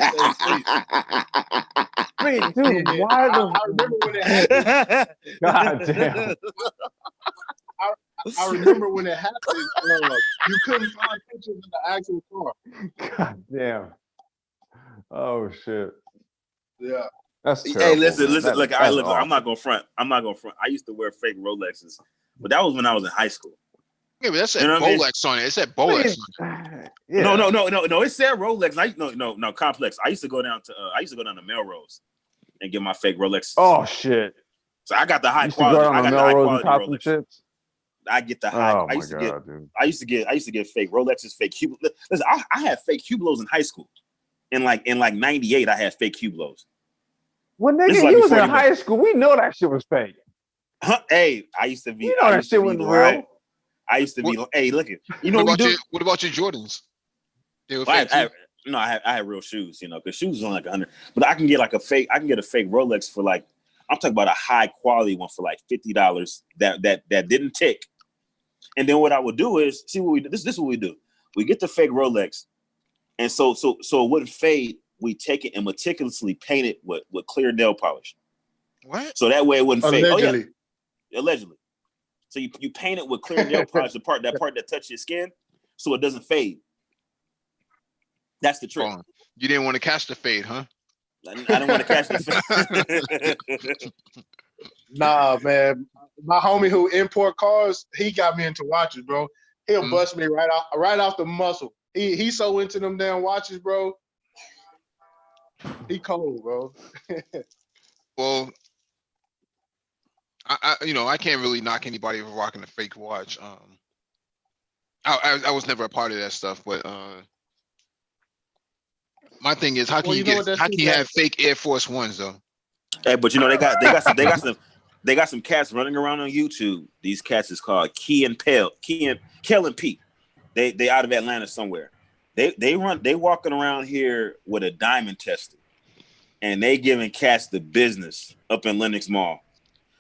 Wait, dude, why I remember when it happened. God damn. I remember when it happened, you couldn't find pictures of the actual car. God damn. Oh shit. Yeah. That's terrible. Hey, listen. Look, I'm not gonna front. I used to wear fake Rolexes, but that was when I was in high school. Yeah, but that said Bolex on it. It said Bolex on it. Yeah. No. It said Rolex. No, complex. I used to go down to Melrose and get my fake Rolex. Oh shit. So I got the high quality. I got the high quality Rolex. I get the high. Oh I used to get fake Rolexes, fake Hublot. Listen, I had fake Hublots in high school. In like '98, I had fake Hublots. Well, nigga, you was in high school. We know that shit was fake. Hey, I used to be. You know that shit wasn't real. I used to be. Hey, look at what about your Jordans? They were fake. I had real shoes, because shoes was only like 100. But I can get a fake Rolex for like, I'm talking about a high quality one for like $50 that didn't tick. And then what I would do is see what we do. This is what we do. We get the fake Rolex, and so it wouldn't fade. We take it and meticulously paint it with clear nail polish. What? So that way it wouldn't fade. Allegedly. Oh, yeah. Allegedly. So you paint it with clear nail polish, the part that touches your skin, so it doesn't fade. That's the trick. You didn't want to catch the fade, huh? I don't want to catch the. Nah, man. My homie who import cars, he got me into watches, bro. He'll bust me right off the muscle. He's so into them damn watches, bro. He cold, bro. Well, I can't really knock anybody for rocking a fake watch. I was never a part of that stuff, but my thing is, how can you have fake Air Force Ones though? Hey, but they got some cats running around on YouTube. These cats is called Key and Pete. They out of Atlanta somewhere. They walking around here with a diamond tester, and they giving cats the business up in Lenox Mall.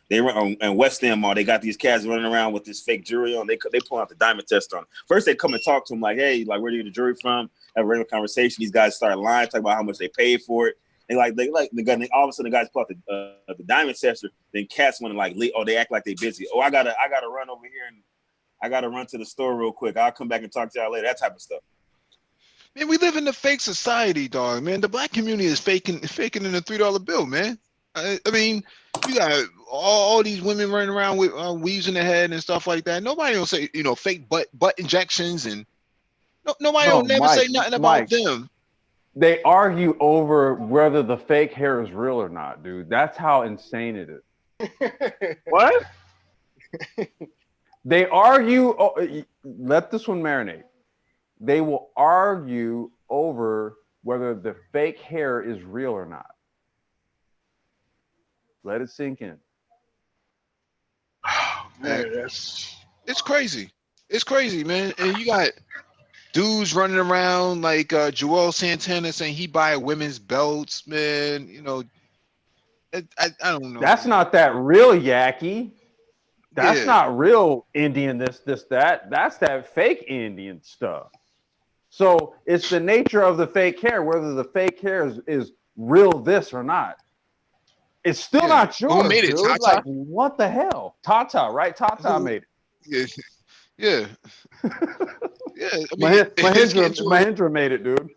They run in West End Mall. They got these cats running around with this fake jewelry on. They pull out the diamond tester on. First, they come and talk to them like, "Hey, like, where do you get the jewelry from?" Have a regular conversation. These guys start lying, talk about how much they paid for it. They all of a sudden the guys pull out the diamond tester. Then cats want to they act like they busy. Oh, I gotta run over here and I gotta run to the store real quick. I'll come back and talk to y'all later. That type of stuff. Man, we live in a fake society, dog. Man, the black community is faking in the $3 bill, man. I mean, you got all these women running around with weaves in their head and stuff like that. Nobody will say, fake butt injections, and nobody will never say nothing about them. They argue over whether the fake hair is real or not, dude. That's how insane it is. What? They argue. Let this one marinate. They will argue over whether the fake hair is real or not. Let it sink in. Oh, man, it's crazy. It's crazy, man. And you got dudes running around like Joel Santana saying he buy women's belts, man. I don't know. That's not that real, Yaki. That's not real Indian, that. That's that fake Indian stuff. So it's the nature of the fake hair, whether the fake hair is real this or not. It's still not yours. Who made it? Dude. Tata? Like, what the hell? Tata, right? Tata made it. Yeah. Yeah. Mahindra made it, dude.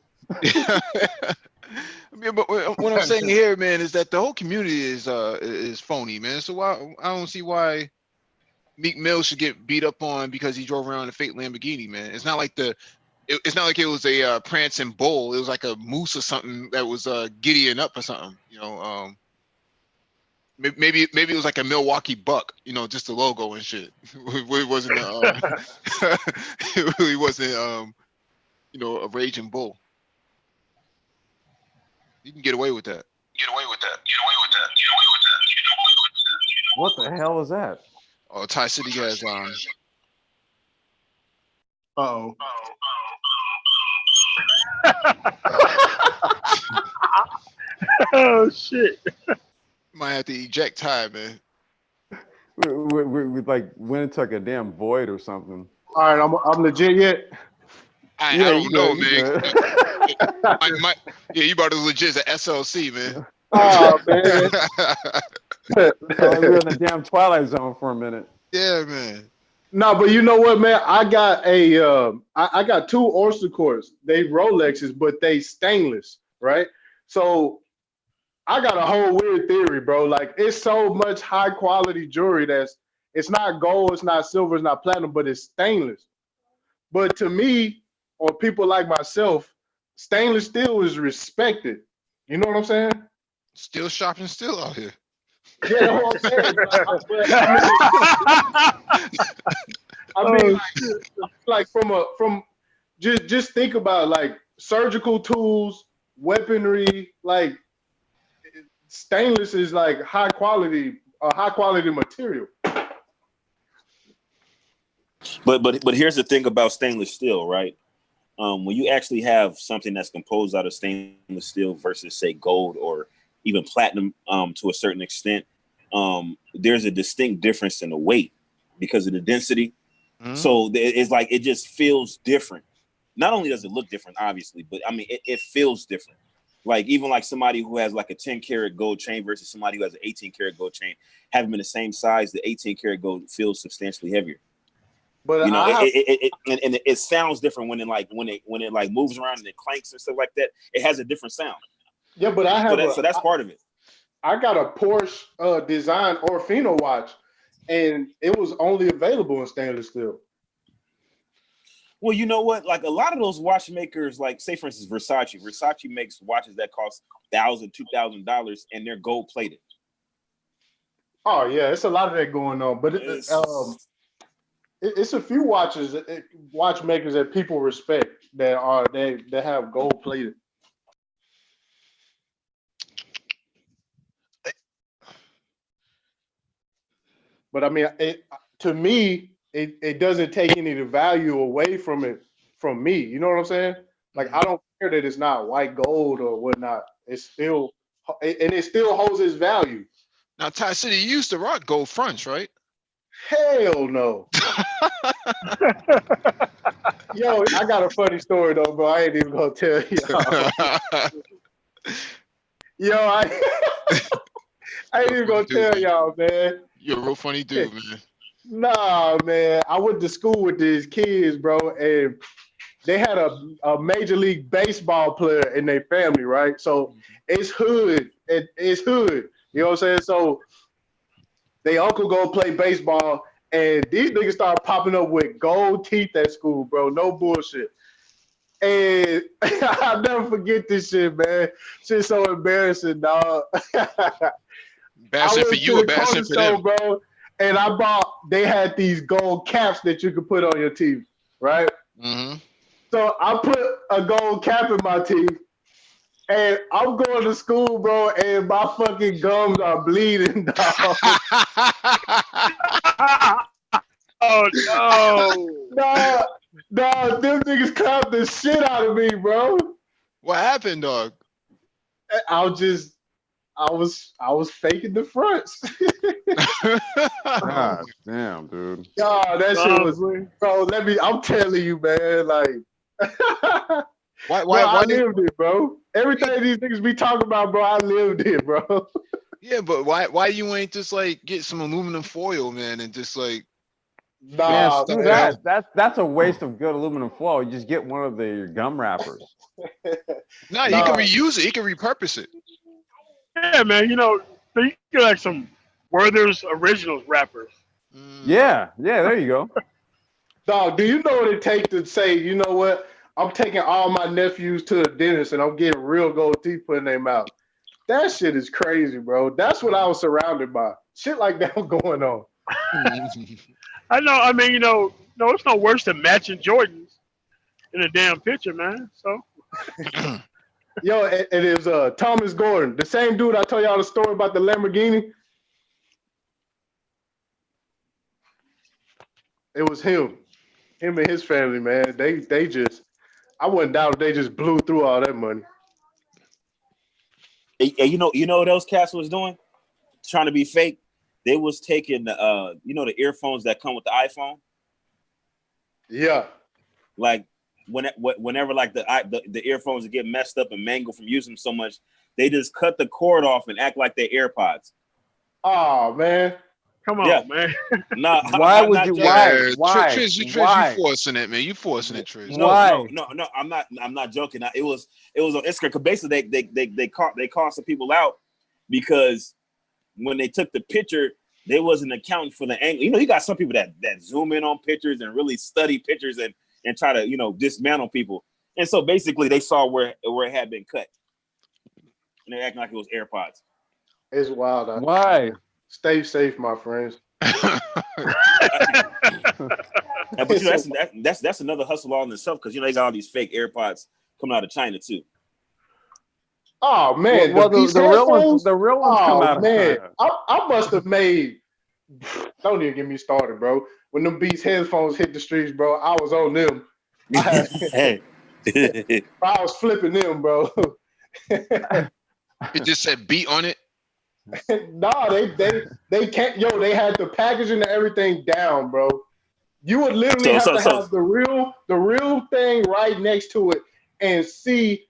I mean, but what I'm saying here, man, is that the whole community is phony, man. So I don't see why Meek Mill should get beat up on because he drove around in a fake Lamborghini, man. It's not like it's not like it was a prancing bull. It was like a moose or something that was giddying up or something. Maybe it was like a Milwaukee buck, just the logo and shit. It wasn't it really wasn't a raging bull. You can get away with that. What the hell is that? Oh, Ty City has Uh-oh. Oh shit. Might have to eject Ty, man. We like went into like a damn void or something. All right, I'm legit yet. I don't know, man. You about as legit as an SLC, man. Oh man. We're in the damn Twilight Zone for a minute. Yeah, man. No, but you know what, man? I got I got two Oyster Courts. They Rolexes, but they stainless, right? So I got a whole weird theory, bro. Like, it's so much high quality jewelry it's not gold, it's not silver, it's not platinum, but it's stainless. But to me, or people like myself, stainless steel is respected. You know what I'm saying? Still shopping still out here. Yeah, that's what I'm saying. Like from just think about like surgical tools, weaponry, like stainless is like high quality material. But here's the thing about stainless steel, right? When you actually have something that's composed out of stainless steel versus say gold or even platinum to a certain extent, there's a distinct difference in the weight because of the density. Mm-hmm. So it's like it just feels different. Not only does it look different, obviously, but I mean it feels different. Like even like somebody who has like a 10 karat gold chain versus somebody who has an 18 karat gold chain, having been the same size, the 18 karat gold feels substantially heavier. But it sounds different when it moves around and it clanks and stuff like that. It has a different sound. Yeah, but I have so that's part of it. I got a Porsche design Orfino watch, and it was only available in stainless steel. Well, you know what? Like a lot of those watchmakers, like say for instance Versace. Versace makes watches that cost $1,000, $2,000, and they're gold plated. Oh yeah, it's a lot of that going on, but It's, it's a few watchmakers that people respect that have gold plated. But I mean, to me, it doesn't take any of the value away from it from me. You know what I'm saying? Like I don't care that it's not white gold or whatnot. It's still and it still holds its value. Now, Ty City, you used to rock gold fronts, right? Hell no. Yo, I got a funny story though, bro. I ain't even gonna tell y'all. Yo, I ain't even gonna tell y'all, man. You're a real funny dude, man. Nah, man. I went to school with these kids, bro, and they had a Major League Baseball player in their family, right? So it's hood. It's hood. You know what I'm saying? So they uncle go play baseball, and these niggas start popping up with gold teeth at school, bro. No bullshit. And I'll never forget this shit, man. Shit's so embarrassing, dog. Embarrassing for you, embarrassing for them, bro. And they had these gold caps that you could put on your teeth, right? Mm-hmm. So I put a gold cap in my teeth, and I'm going to school, bro, and my fucking gums are bleeding, dog. Oh no! Nah, them niggas clapped the shit out of me, bro. What happened, dog? I was faking the fronts. God damn, dude. God, that shit was, bro. I'm telling you, man. Like, Why I lived it, bro. Everything these niggas be talking about, bro, I lived it, bro. Yeah, but why you ain't just like get some aluminum foil, man, and just like Nah, Man, man. that's a waste of good aluminum foil. You just get one of your gum wrappers. No, you can reuse it. You can repurpose it. Yeah, man. You know, so you get like some Werther's Originals wrappers. Yeah, there you go. Dog, do you know what it takes to say, you know what? I'm taking all my nephews to the dentist and I'm getting real gold teeth put in their mouth. That shit is crazy, bro. That's what I was surrounded by. Shit like that was going on. I know. I mean, no, it's no worse than matching Jordans in a damn picture, man. So. Yo, it is Thomas Gordon, the same dude I told y'all the story about the Lamborghini. It was him and his family, man. They just, I wouldn't doubt if they just blew through all that money. You know what else Cass was doing? Trying to be fake. They was taking the the earphones that come with the iPhone. Yeah. Like whenever like the earphones would get messed up and mangled from using them so much, they just cut the cord off and act like they're AirPods. Oh man. Come on, man. Nah, why would you? Why? Triz, you forcing it, man. You forcing it, Triz. No, I'm not joking. It was on Instagram because basically they called some people out because when they took the picture, they wasn't accounting for the angle. You know, you got some people that zoom in on pictures and really study pictures and try to dismantle people. And so basically they saw where it had been cut, and they're acting like it was AirPods. It's wild. Why? Stay safe, my friends. But that's another hustle all in itself because they got all these fake AirPods coming out of China too. Oh man, the real ones come out of China. I must have made. Don't even get me started, bro. When them Beats headphones hit the streets, bro, I was on them. I was flipping them, bro. It just said beat on it. Nah, they can't. Yo, they had the packaging and everything down, bro. You would literally have to have the real thing right next to it and see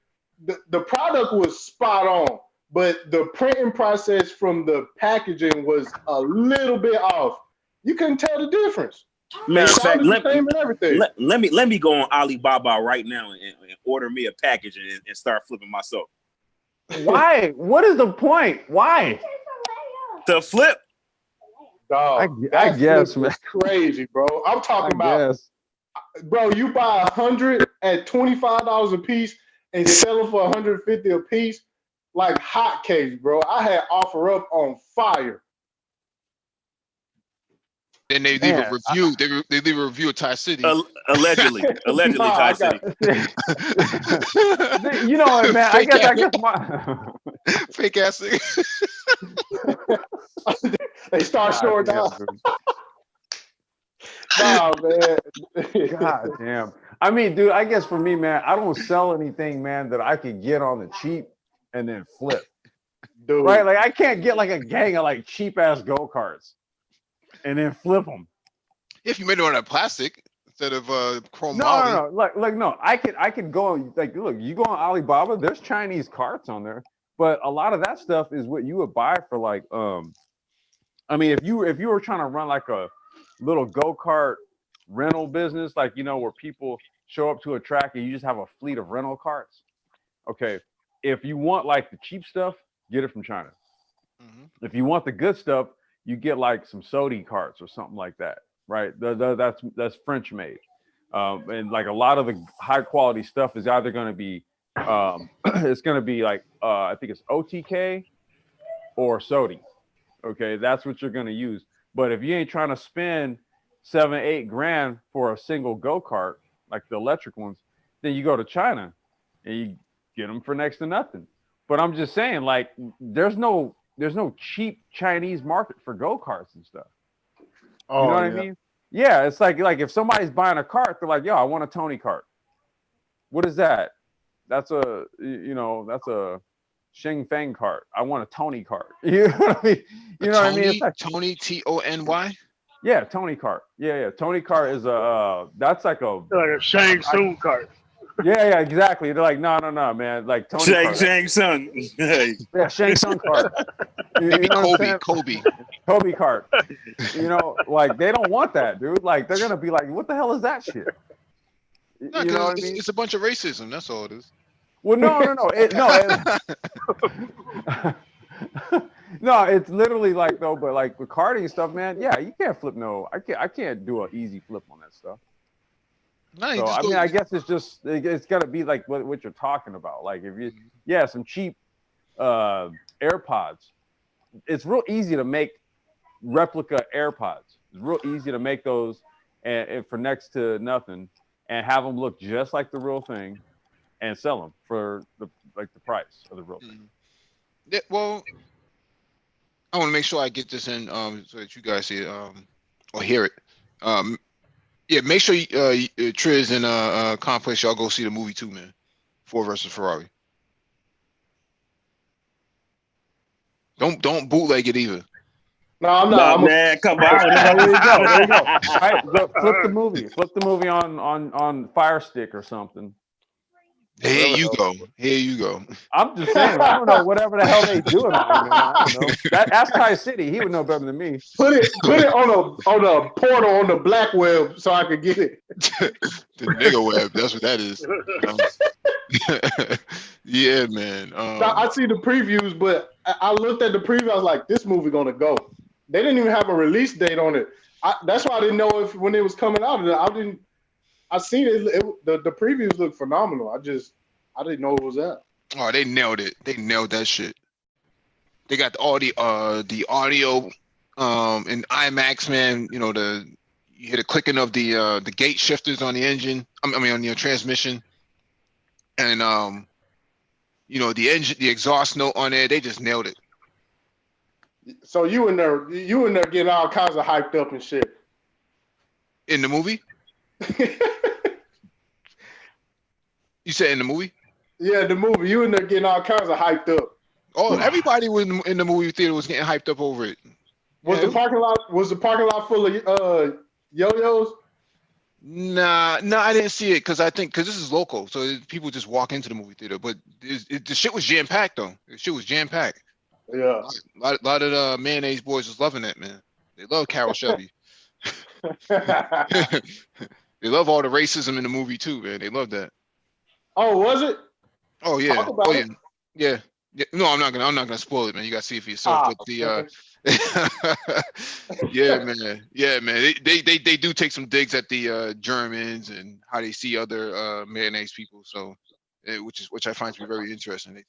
the product was spot on, but the printing process from the packaging was a little bit off. You couldn't tell the difference. Matter of fact, let me go on Alibaba right now and order me a package and start flipping myself. Why? What is the point? Why? To flip. Dog, I that guess, flip is crazy, bro. I'm I talking about, guess. bro. You buy 100 at $25 a piece and sell them for 150 a piece, like hotcakes, bro. I had offer up on fire. Then they leave a Man, review. They leave a review of Thai City. Allegedly, Nah, Thai I City. You know what, man? I guess my Fake ass nigga. They start God showing damn, down. dude. Nah, man. God damn. I mean, dude, I guess for me, man, I don't sell anything, man, that I could get on the cheap and then flip. Dude. Right? Like I can't get like a gang of like cheap ass go-karts and then flip them. If you made it out of plastic instead of chrome No, moly. no, no. Like no. I could go like look, you go on Alibaba, there's Chinese carts on there, but a lot of that stuff is what you would buy for like I mean, if you were trying to run like a little go-kart rental business, like where people show up to a track and you just have a fleet of rental carts. Okay, if you want like the cheap stuff, get it from China. If you want the good stuff, you get like some Sodi carts or something like that, right? That's French made, and like a lot of the high quality stuff is either going to be it's going to be like I think it's OTK or Sodi. Okay, that's what you're going to use. But if you ain't trying to spend $7-8 grand for a single go-kart, like the electric ones, then you go to China and you get them for next to nothing. But I'm just saying, like, there's no cheap Chinese market for go-karts and stuff. Oh, you know what I mean? Yeah, it's like if somebody's buying a cart, they're like, yo, I want a Tony cart. What is that? That's a that's a Shing Feng cart. I want a Tony cart. You know what I mean? You know what I mean? It's like, Tony Tony. yeah, Tony cart. Yeah. Tony cart is that's like a Shang Tsung cart. yeah, exactly. They're like, no, man. Like Tony cart. Shang Tsung. Yeah, Shang Tsung cart. Maybe know what I'm Kobe. saying? Kobe cart. Like they don't want that, dude. Like they're gonna be like, what the hell is that shit? No, You know what I mean? it's a bunch of racism. That's all it is. Well, no. No, it's literally like though, but like with karting stuff, man, yeah, you can't flip I can't do an easy flip on that stuff. No, So I mean, I guess it's gotta be like what you're talking about. Like if you some cheap AirPods. It's real easy to make replica AirPods. It's real easy to make those and for next to nothing and have them look just like the real thing and sell them for the price of the real thing. Yeah, well, I want to make sure I get this in so that you guys see it or hear it. Yeah, make sure Triz and Complex, y'all go see the movie too, man. Ford versus Ferrari. Don't bootleg it either. No, I'm not. Man, come on. There you go. All right, flip the movie. Flip the movie on Fire Stick or something. Here you go. I'm just saying. I don't know whatever the hell they doing on there, man. I don't know. Ask Thai City. He would know better than me. Put it on a portal on the black web so I could get it. The nigga web. That's what that is. Yeah, man. I see the previews, but I looked at the preview. I was like, this movie gonna go. They didn't even have a release date on it. That's why I didn't know when it was coming out. I seen it. The previews look phenomenal. I didn't know it was that. Oh, they nailed it. They nailed that shit. They got all the audio in IMAX, man. You hear the clicking of the gate shifters on the engine. I mean on the transmission, and the engine, the exhaust note on there. They just nailed it. So you in there getting all kinds of hyped up and shit. In the movie? You said in the movie? Yeah, the movie. You in there getting all kinds of hyped up. Oh, everybody in the movie theater was getting hyped up over it. Was the parking lot full of yo-yos? Nah, I didn't see it because this is local, so people just walk into the movie theater. But the shit was jam packed though. The shit was jam packed. Yeah. A lot of the mayonnaise boys was loving that, man. They love Carol Shelby. They love all the racism in the movie too, man. They love that. Oh, was it? Oh yeah. Talk about it. Yeah. Yeah, no, I'm not gonna spoil it, man. You gotta see it for yourself. But the yeah, man. They do take some digs at the Germans and how they see other mayonnaise people. So, which I find to be very interesting. They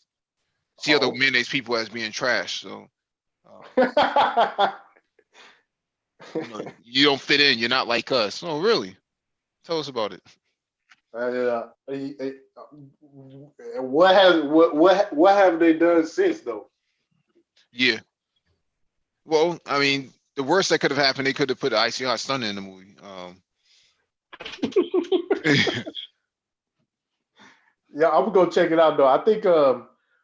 see other mayonnaise people as being trash. So, you don't fit in. You're not like us. Oh, really? Tell us about it. What have they done since though? Yeah. Well, I mean, the worst that could have happened, they could have put Icy Hot Stunner in the movie. Yeah, I'm gonna go check it out though. I think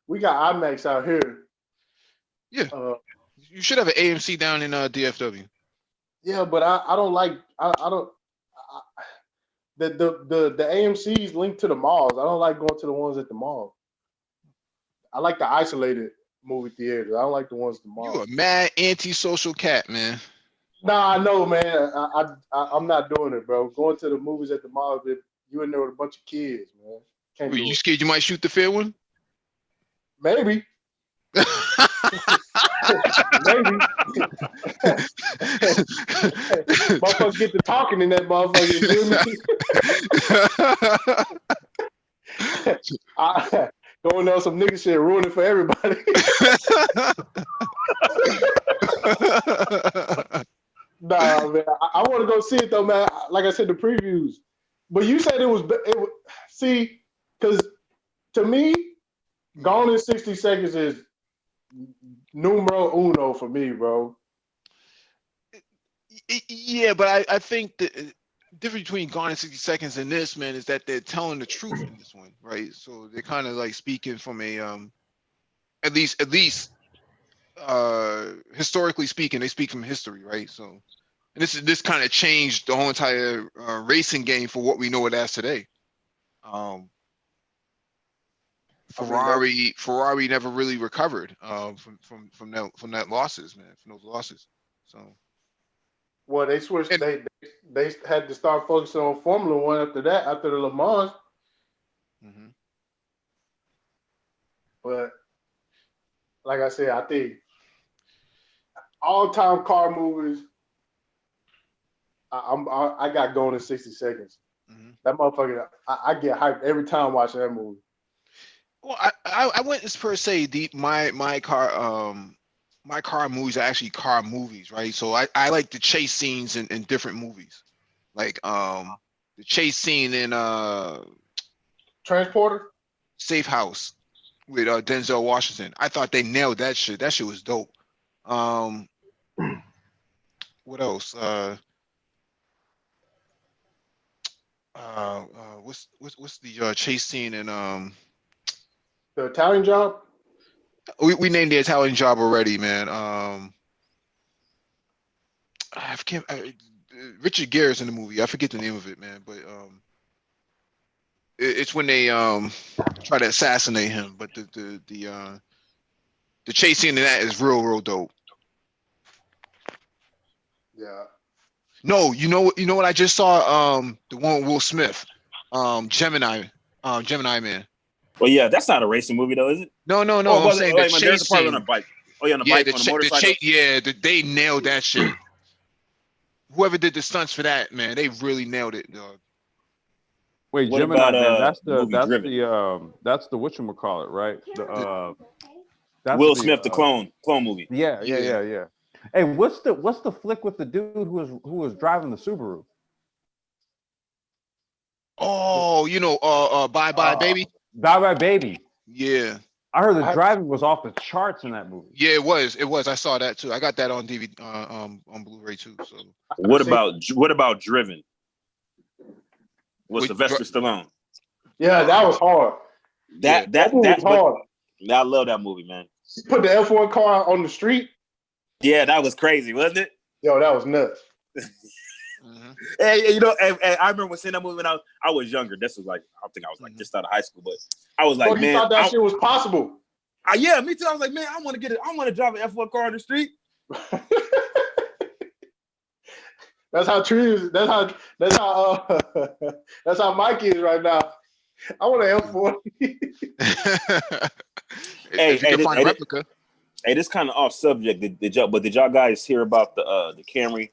we got IMAX out here. Yeah. You should have an AMC down in DFW. Yeah, but I don't like I don't the AMC's linked to the malls. I don't like going to the ones at the mall. I like the isolated movie theaters. I don't like the ones at the mall. You a mad antisocial cat, man. Nah, I know, man. I'm not doing it, bro. Going to the movies at the mall, you in there with a bunch of kids, man. Can't do You it. scared you might shoot the fair one? Maybe. Maybe. Motherfuckers get to talking in that motherfucker. You feel me? Going on some nigga shit, ruining for everybody. Nah, man. I want to go see it though, man. Like I said, the previews. But you said it was see, because to me, Gone in 60 Seconds is numero uno for me, bro. Yeah, but I think the difference between Gone in 60 Seconds and this, man, is that they're telling the truth in this one, right? So they're kind of like speaking from a at least historically speaking, they speak from history, right? So, and this kind of changed the whole entire racing game for what we know it as today. Ferrari never really recovered from that losses, man, from those losses. So, well, they switched. They had to start focusing on Formula One after that, after the Le Mans. Mm-hmm. But like I said, I think all-time car movies. I got Going in 60 Seconds. Mm-hmm. That motherfucker, I get hyped every time watching that movie. Well, I wouldn't per se my car movies are actually car movies, right? So I like the chase scenes in different movies, like the chase scene in Transporter, Safe House with Denzel Washington. I thought they nailed that shit. That shit was dope. What else? What's the chase scene in The Italian Job? We named the Italian Job already, man. Richard Gere's in the movie. I forget the name of it, man. But it's when they try to assassinate him. But the chase scene in that is real dope. Yeah. No, you know what I just saw? The one with Will Smith, Gemini Man. Well, yeah, that's not a racing movie though, is it? No. I'm saying the chase there's a part scene. on a bike. Oh, yeah, on a bike, on a motorcycle. They nailed that shit. Whoever did the stunts for that, man, they really nailed it, dog. Wait, What Gemini, about, man, that's the whatchamacallit, right? That's Will Smith, the clone movie. Yeah. Hey, what's the flick with the dude who was driving the Subaru? Oh, Bye Bye Baby. Bye Bye Baby. Yeah. I heard the driving was off the charts in that movie. Yeah, it was. I saw that too. I got that on DVD, on Blu-ray too. So. What about Driven? With Sylvester Stallone. Yeah, that was hard. That was hard. I love that movie, man. You put the F1 car on the street. Yeah, that was crazy, wasn't it? Yo, that was nuts. Mm-hmm. Hey, I remember seeing that movie when I was younger. This was like, I think I was like just out of high school, but I was like, man, you thought that shit was possible. Yeah, me too. I was like, man, I want to drive an F1 car on the street. That's how true is. That's how Mike is right now. I want an F1. If you can find a replica. Hey, this kind of off subject. Did y'all guys hear about the Camry?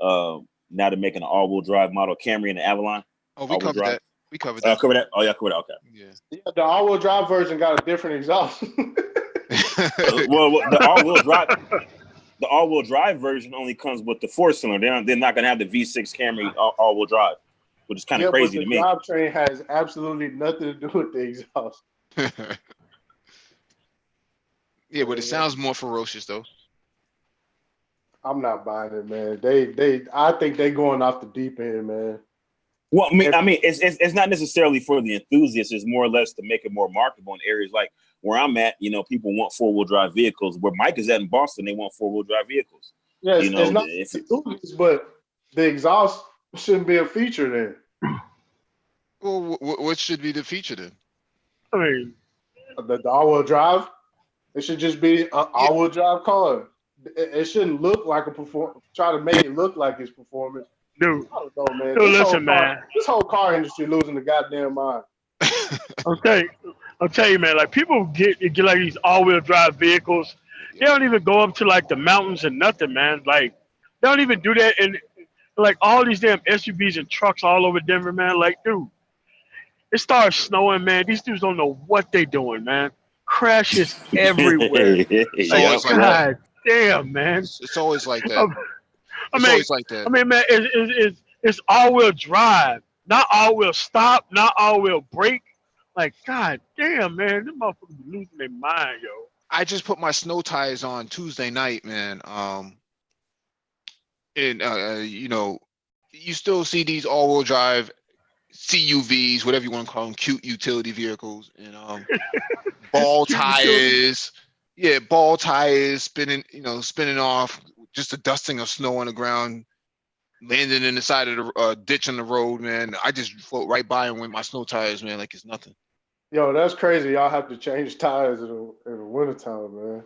Now they're making an all-wheel drive model Camry and the Avalon. Oh, we covered that. We covered that. Covered that. Oh, yeah, covered that. Okay. Yeah. The all-wheel drive version got a different exhaust. Well, the all-wheel drive version only comes with the 4-cylinder. They're not gonna have the V6 Camry all-wheel drive, which is kind of crazy to me. The drivetrain has absolutely nothing to do with the exhaust. Yeah, but it sounds more ferocious though. I'm not buying it, man. I think they going off the deep end, man. Well, I mean, it's not necessarily for the enthusiasts. It's more or less to make it more marketable in areas like where I'm at. You know, people want 4-wheel drive vehicles. Where Mike is at in Boston, they want 4-wheel drive vehicles. Yeah, it's not enthusiasts, but the exhaust shouldn't be a feature then. Well, what should be the feature then? I mean, the all-wheel drive. It should just be an all-wheel drive car. It shouldn't look like a performance. Try to make it look like it's performance. Dude, I don't know, man. Dude, listen, man. This whole car industry losing the goddamn mind. Okay, I'll tell you, man. Like people get like these all-wheel drive vehicles. They don't even go up to like the mountains and nothing, man. Like they don't even do that. And like all these damn SUVs and trucks all over Denver, man. Like, dude, it starts snowing, man. These dudes don't know what they doing, man. Crashes everywhere. Like, God damn, man. It's always like that. It's always like that. I mean, man, it's all-wheel drive, not all-wheel stop, not all-wheel brake. Like, God damn, man, this motherfuckers be losing their mind, yo. I just put my snow tires on Tuesday night, man. And you know, you still see these all-wheel drive CUVs, whatever you want to call them, cute utility vehicles, and ball tires. Yeah, ball tires spinning off, just a dusting of snow on the ground, landing in the side of the ditch on the road, man. I just float right by them with my snow tires, man, like it's nothing. Yo, that's crazy. Y'all have to change tires in the wintertime, man.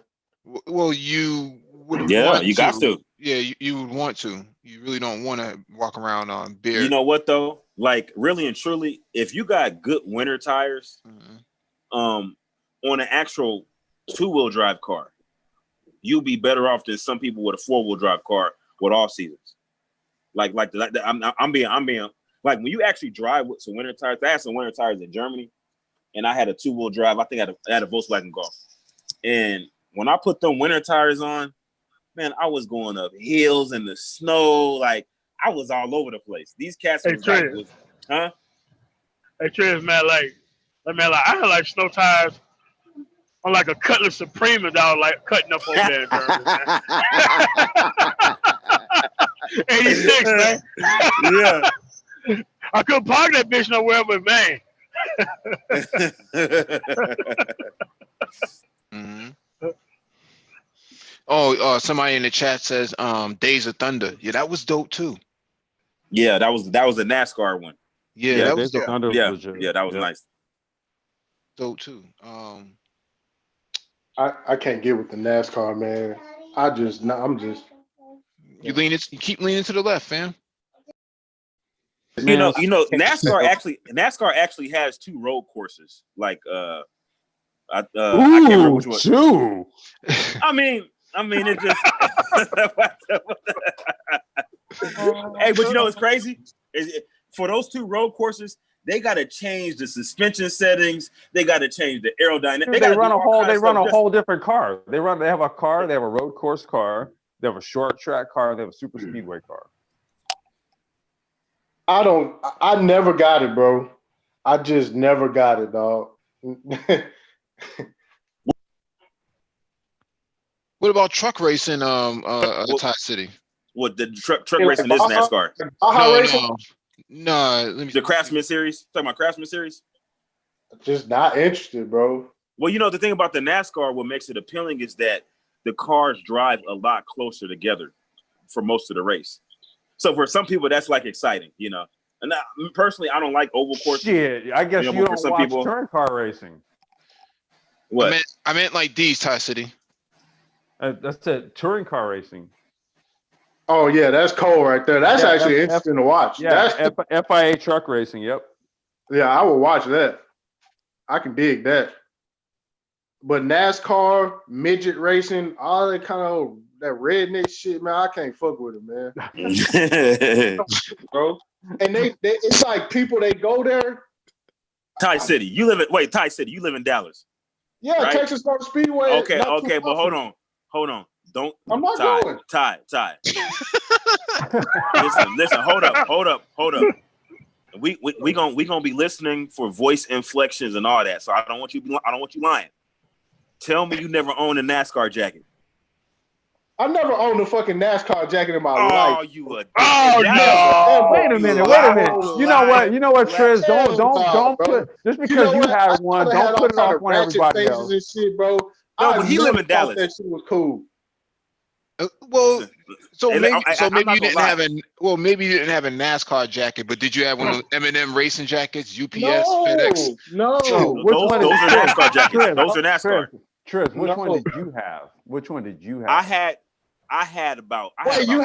Well, you would. Yeah, you got to. Yeah, you would want to. You really don't want to walk around on bare. You know what though? Like really and truly, if you got good winter tires, on an actual 2-wheel drive car, you'll be better off than some people with a 4-wheel drive car with all seasons. I'm being like when you actually drive with some winter tires. I had some winter tires in Germany, and I had a 2-wheel drive. I think I had a Volkswagen Golf, and when I put them winter tires on, man, I was going up hills in the snow. Like I was all over the place. These cats was like, huh? Hey, Trez, man, like I had like snow tires on like a Cutlass Supreme that I was like cutting up over there in Germany, man. 86, man. Yeah. I couldn't park that bitch nowhere, but man. Mm-hmm. Oh, somebody in the chat says Days of Thunder. Yeah, that was dope too. Yeah, that was a NASCAR one. Yeah, that was Days of Thunder was legit. Yeah, that was nice. Dope too. I can't get with the NASCAR, man. You keep leaning to the left, fam. You know, NASCAR actually has 2 road courses. Like I can't remember which one. 2. I mean, it just. Hey, but you know what's crazy? For those 2 road courses, they got to change the suspension settings. They got to change the aerodynamics. They run a whole different car. They have a car. They have a road course car. They have a short track car. They have a super speedway car. I never got it, bro. I just never got it, dog. What about truck racing? Tie City. What the truck racing is NASCAR? No. Let me. The Craftsman Series. Talking about Craftsman Series. Just not interested, bro. Well, you know the thing about the NASCAR, what makes it appealing is that the cars drive a lot closer together for most of the race. So for some people, that's like exciting, you know. And personally, I don't like oval courses. Shit, I guess you don't watch touring car racing. What? I meant like these, Tie City. That's it, touring car racing. Oh yeah, that's cool right there. That's actually interesting to watch. Yeah, that's FIA truck racing. Yep. Yeah, I will watch that. I can dig that. But NASCAR, midget racing, all that kind of that redneck shit, man, I can't fuck with it, man. Bro. And they it's like people they go there. Ty City, Ty City, you live in Dallas. Yeah, right? Texas Motor Speedway. Okay, but hold on. Don't I'm not going. Ty. listen, hold up. We gonna be listening for voice inflections and all that. So I don't want you lying. Tell me you never owned a NASCAR jacket. I never owned a fucking NASCAR jacket in my life. life. You a no. Wait a minute. You know what, Triz? Don't put just because you have one, don't put it off on everybody else. And shit, bro. No, but he live in Dallas. That shit was cool. Well, maybe you didn't have maybe you didn't have a NASCAR jacket, but did you have one of those M&M racing jackets, UPS, FedEx? No. Those are NASCAR jackets. Those are NASCAR. Triz, which one did you have? Which one did you have? I had about 15.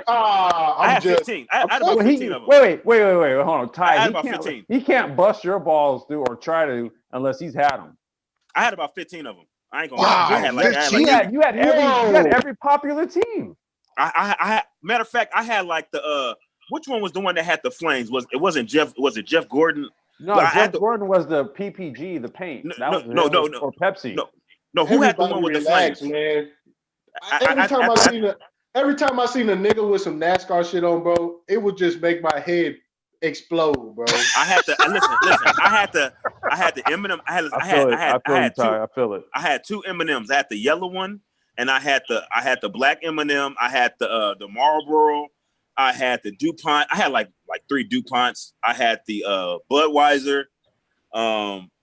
I had 15. I had about 15 of them. Wait, hold on. Ty, he can't bust your balls through or try to unless he's had them. I had about 15 of them. I ain't gonna lie. You had every popular team. I matter of fact, I had like the which one was the one that had the flames? Was it Jeff Gordon? No, Jeff Gordon was the PPG, the paint. No, or Pepsi. No, who had the one with the flames? Man. Every time I seen a nigga with some NASCAR shit on, bro, it would just make my head explode, bro. I had to listen. I had the M&M. I feel it. I had two M&Ms. I had the yellow one, and I had the black M&M. I had the Marlboro. I had the DuPont. I had like 3 DuPonts. I had the Budweiser,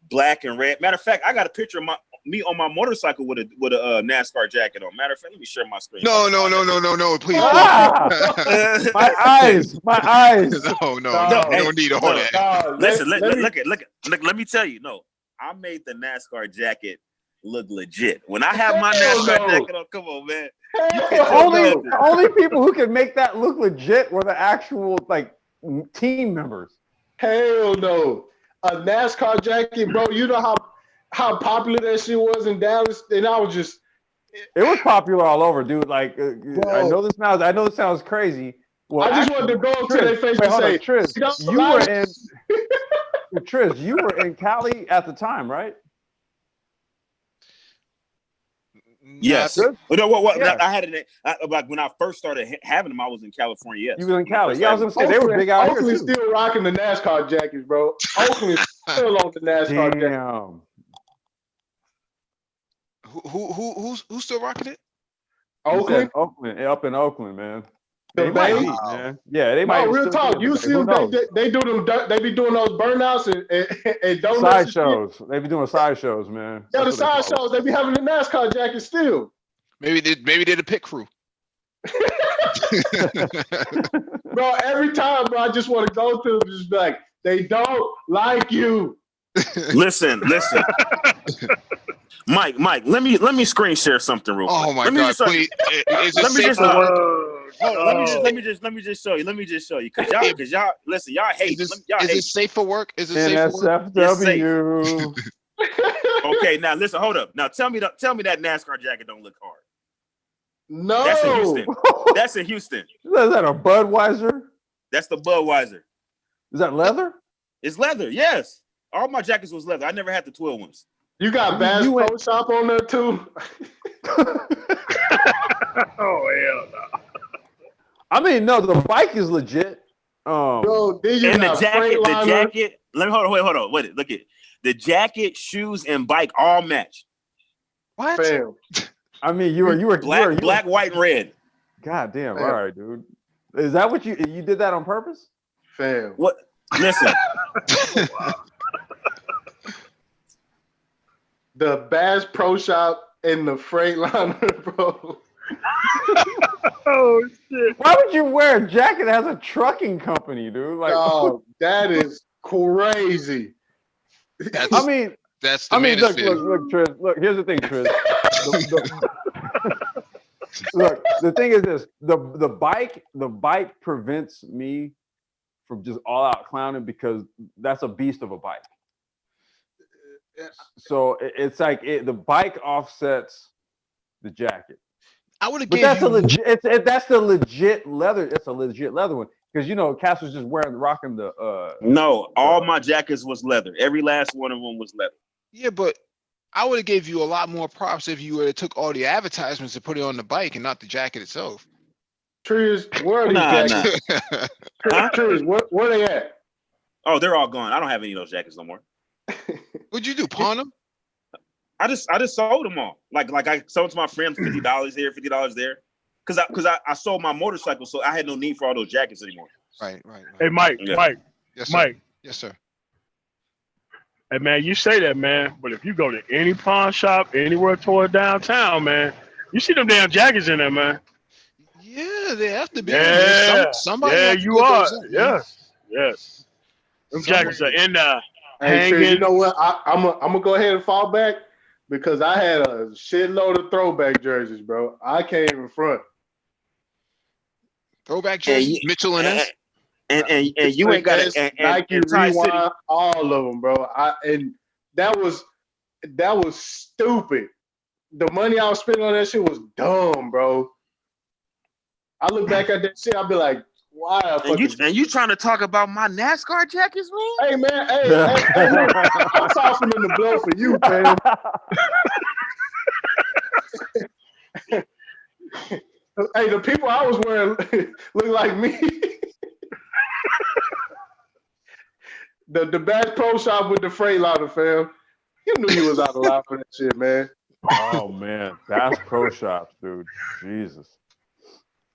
black and red. Matter of fact, I got a picture of me on my motorcycle with a NASCAR jacket on. Matter of fact, let me share my screen. No, please. My eyes. No, we don't need all that. Listen, let me tell you. No, I made the NASCAR jacket look legit. When I have my NASCAR jacket on, come on, man. The only people who can make that look legit were the actual team members. Hell no. A NASCAR jacket, bro. You know how popular that shit was in Dallas, and I was just. It was popular all over, dude. I know this sounds crazy. Well, I just wanted to go to their face and say, Triz, you were in Cali at the time, right? Yes. Yeah. I had it when I first started having them. I was in California. Yes. You was in Cali. Yeah, I was gonna say they were big out here too. Oakland's still rocking the NASCAR jackets, bro. Oakland's still on the NASCAR jackets. Who's still rocking it? Oakland, up in Oakland, man. They might be, man. Yeah, they might. No, real talk. You see them? They do them. They be doing those burnouts and donuts. Side shows. They be doing side shows, man. Yeah, the side shows. They be having the NASCAR jackets still. Maybe they're the pit crew. Bro, every time, bro, I just want to go to them, just be like, they don't like you. Listen. Mike, let me screen share something real quick. Oh my God! Please, let me just show you. Cause y'all listen. Y'all hate. Is it safe for work? Is it safe for work? NSFW. Okay, now listen. Hold up. Now tell me that NASCAR jacket don't look hard. No, that's in Houston. That's in Houston. Is that a Budweiser? That's the Budweiser. Is that leather? It's leather. Yes. All my jackets was leather. I never had the 12 ones. You got Bass Pro Shop on there too? Oh hell no! I mean, no, the bike is legit. Bro, then you got the jacket. Let me hold on. Wait, look at the jacket, shoes, and bike all match. What? Fam. I mean, you were black, white, and red. God damn! All right, dude. Is that what you did that on purpose? Fam. What? Listen. The Bass Pro Shop and the Freightliner, bro. Oh shit! Why would you wear a jacket that has a trucking company, dude? Oh, that is crazy. That's the look, Triz. Look, here's the thing, Triz. Look, the thing is this: the bike prevents me from just all out clowning because that's a beast of a bike. So it's like the bike offsets the jacket. I would have But gave that's you a legit. That's the legit leather. It's a legit leather one because Cass was just rocking the. No, all my jackets was leather. Every last one of them was leather. Yeah, but I would have gave you a lot more props if you would have took all the advertisements and put it on the bike and not the jacket itself. Trees, where are these Nah. jackets? Huh? Trees, where they at? Oh, they're all gone. I don't have any of those jackets no more. What'd you do? Pawn them? I just sold them all. Like I sold to my friends $50 here, $50 there. Cause I sold my motorcycle, so I had no need for all those jackets anymore. Right. Hey, Mike, Yeah. Mike, Yes, sir. Mike. Yes, sir. Hey, man, you say that, man, but if you go to any pawn shop anywhere toward downtown, man, you see them damn jackets in there, man. Yeah, they have to be. Yeah, Somebody yeah, has to you get are. those in, man. Yes. Them Somebody- jackets are in there. Hey, Tree, you Hanging. know what? I'm gonna go ahead and fall back because I had a shitload of throwback jerseys, bro. I can't even front. Throwback jerseys, Mitchell and S. And you ain't got it. Nike and Tie Rewind, City. all of them, bro. And that was stupid. The money I was spending on that shit was dumb, bro. I look back at that shit, I'll be like, why? And you trying to talk about my NASCAR jackets, man? Hey man, hey, look, I'm softening the blow for you, man. Hey, the people I was wearing look like me. the Bass Pro Shop with the Freightliner, fam. You knew you was out of line for that shit, man. Oh man, Bass Pro Shops, dude. Jesus.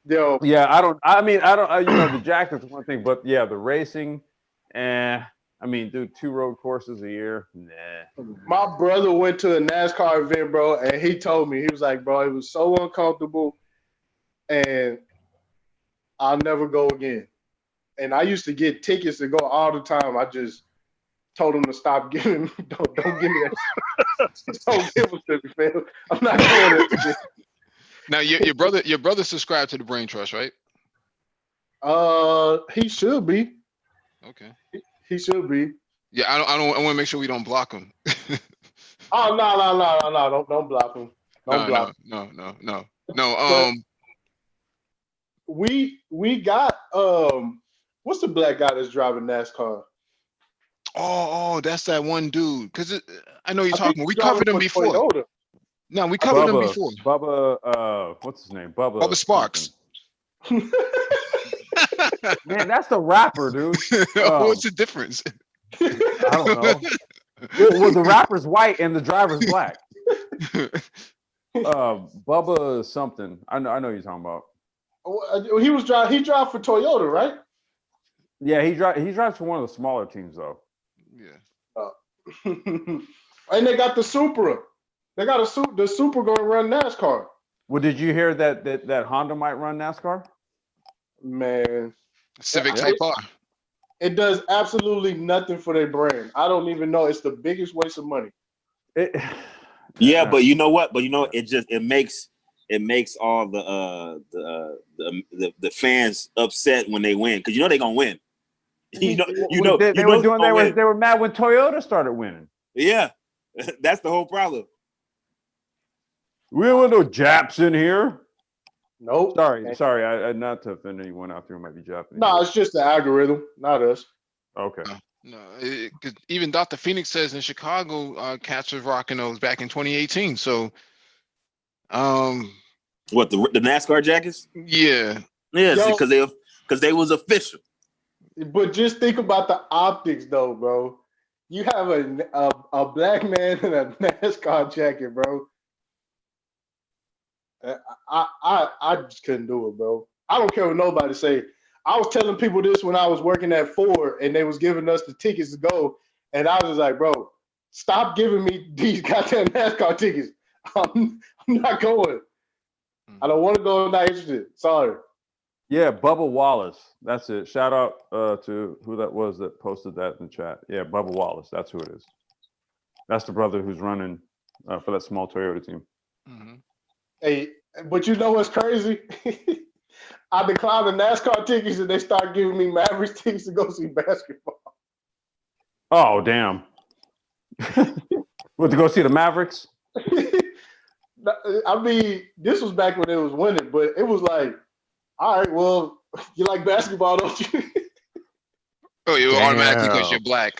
Yo, Yeah, I don't. The jacket's one thing, but yeah, the racing. I mean, dude, 2 road courses a year. Nah. my brother went to a NASCAR event, bro, and he told me, he was like, bro, it was so uncomfortable, and I'll never go again. And I used to get tickets to go all the time. I just told him to stop giving me, don't give me that shit. Don't give them to me, fam. I'm not doing that shit. Now, your brother subscribed to the Brain Trust, right? He should be. Okay. He should be. Yeah, I want to make sure we don't block him. Oh no! Don't block him. Don't block him. No. We got what's the black guy that's driving NASCAR? Oh, that's that one dude. Cause I know you're I think talking. he's We driving covered him for before. Toyota. No, we covered him before. Bubba, what's his name? Bubba Sparks. Man, that's the rapper, dude. What's the difference? I don't know. Well, the rapper's white and the driver's black. Bubba something. I know you're talking about. He drive for Toyota, right? Yeah, he drives for one of the smaller teams though. Yeah. And they got the Supra. They got the Supra going to run NASCAR. Well, did you hear that Honda might run NASCAR? Man, Civic Type R. it does absolutely nothing for their brand. I don't even know. It's the biggest waste of money. Yeah, but you know what? It makes all the fans upset when they win because they're gonna win. They were mad when Toyota started winning. Yeah, that's the whole problem. We don't want no Japs in here. Nope. Sorry. I not to offend anyone out there who might be Japanese. No, it's just the algorithm, not us. Okay. No, because even Dr. Phoenix says in Chicago, cats was rocking those back in 2018. So, what the NASCAR jackets? Yeah, because they was official. But just think about the optics, though, bro. You have a black man in a NASCAR jacket, bro. I just couldn't do it, bro. I don't care what nobody say. I was telling people this when I was working at Ford, and they was giving us the tickets to go, and I was like, bro, stop giving me these goddamn NASCAR tickets. I'm not going. I don't want to go. I'm not interested. Sorry. Yeah, Bubba Wallace. That's it. Shout out to who that was that posted that in the chat. Yeah, Bubba Wallace. That's who it is. That's the brother who's running for that small Toyota team. Mm-hmm. Hey, but you know what's crazy? I declined the NASCAR tickets and they start giving me Mavericks tickets to go see basketball. Oh, damn. What, to go see the Mavericks? I mean, this was back when it was winning, but it was like, all right, well, you like basketball, don't you? Oh, you Damn. automatically because you're black.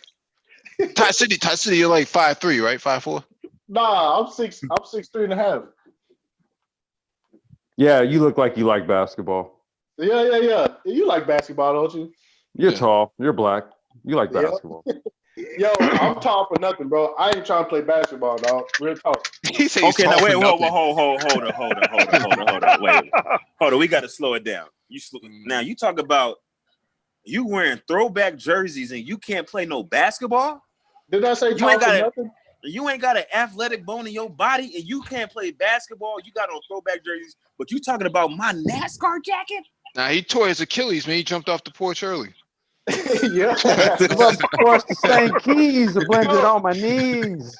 Ty City, you're like 5'3", right? 5'4". Nah, I'm 6'3.5". Yeah, you look like you like basketball. Yeah. You like basketball, don't you? You're Yeah. tall. You're black. You like Yeah. basketball. Yo, I'm tall for nothing, bro. I ain't trying to play basketball, dog. Real talk. He said he's Okay, tall now wait, for hold nothing. on. Wait, hold on. We got to slow it down. Now you talk about you wearing throwback jerseys and you can't play no basketball. Did I say tall for nothing? You ain't got an athletic bone in your body and you can't play basketball. You got on throwback jerseys, but you talking about my NASCAR jacket? Nah, he tore his Achilles, man. He jumped off the porch early. Yeah. Of course, the same keys are blended on my knees.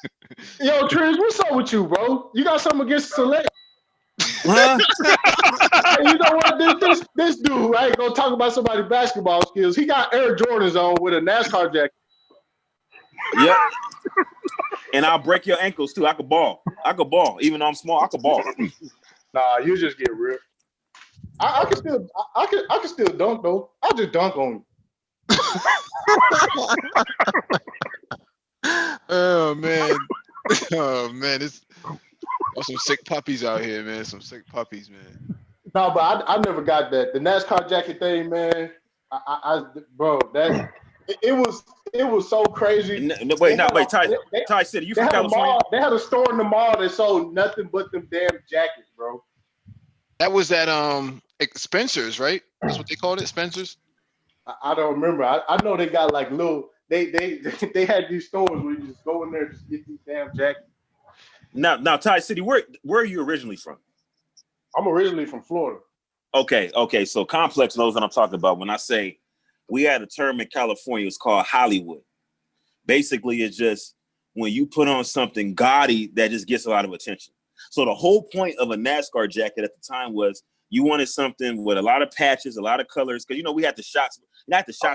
Yo, Trish, what's up with you, bro? You got something against Select? Huh? Hey, you know what? This dude, right, gonna talk about somebody's basketball skills. He got Air Jordans on with a NASCAR jacket. Yep. And I'll break your ankles too. I could ball. Even though I'm small, I could ball. Nah, you just get ripped. I can still dunk though. I'll just dunk on you. Oh man, there's some sick puppies out here, man. Some sick puppies, man. No, but I never got that. The NASCAR jacket thing, man. Bro, that it was so crazy. Wait. Ty City, you from California? They had a store in the mall that sold nothing but them damn jackets, bro. That was that Spencer's, right? That's what they called it, Spencer's. I don't remember. I know they got like little. They had these stores where you just go in there and just get these damn jackets. Now, Ty City, where are you originally from? I'm originally from Florida. Okay. So Complex knows what I'm talking about when I say we had a term in California. It's called Hollywood. Basically, it's just when you put on something gaudy that just gets a lot of attention. So the whole point of a NASCAR jacket at the time was you wanted something with a lot of patches, a lot of colors, because we had the Shots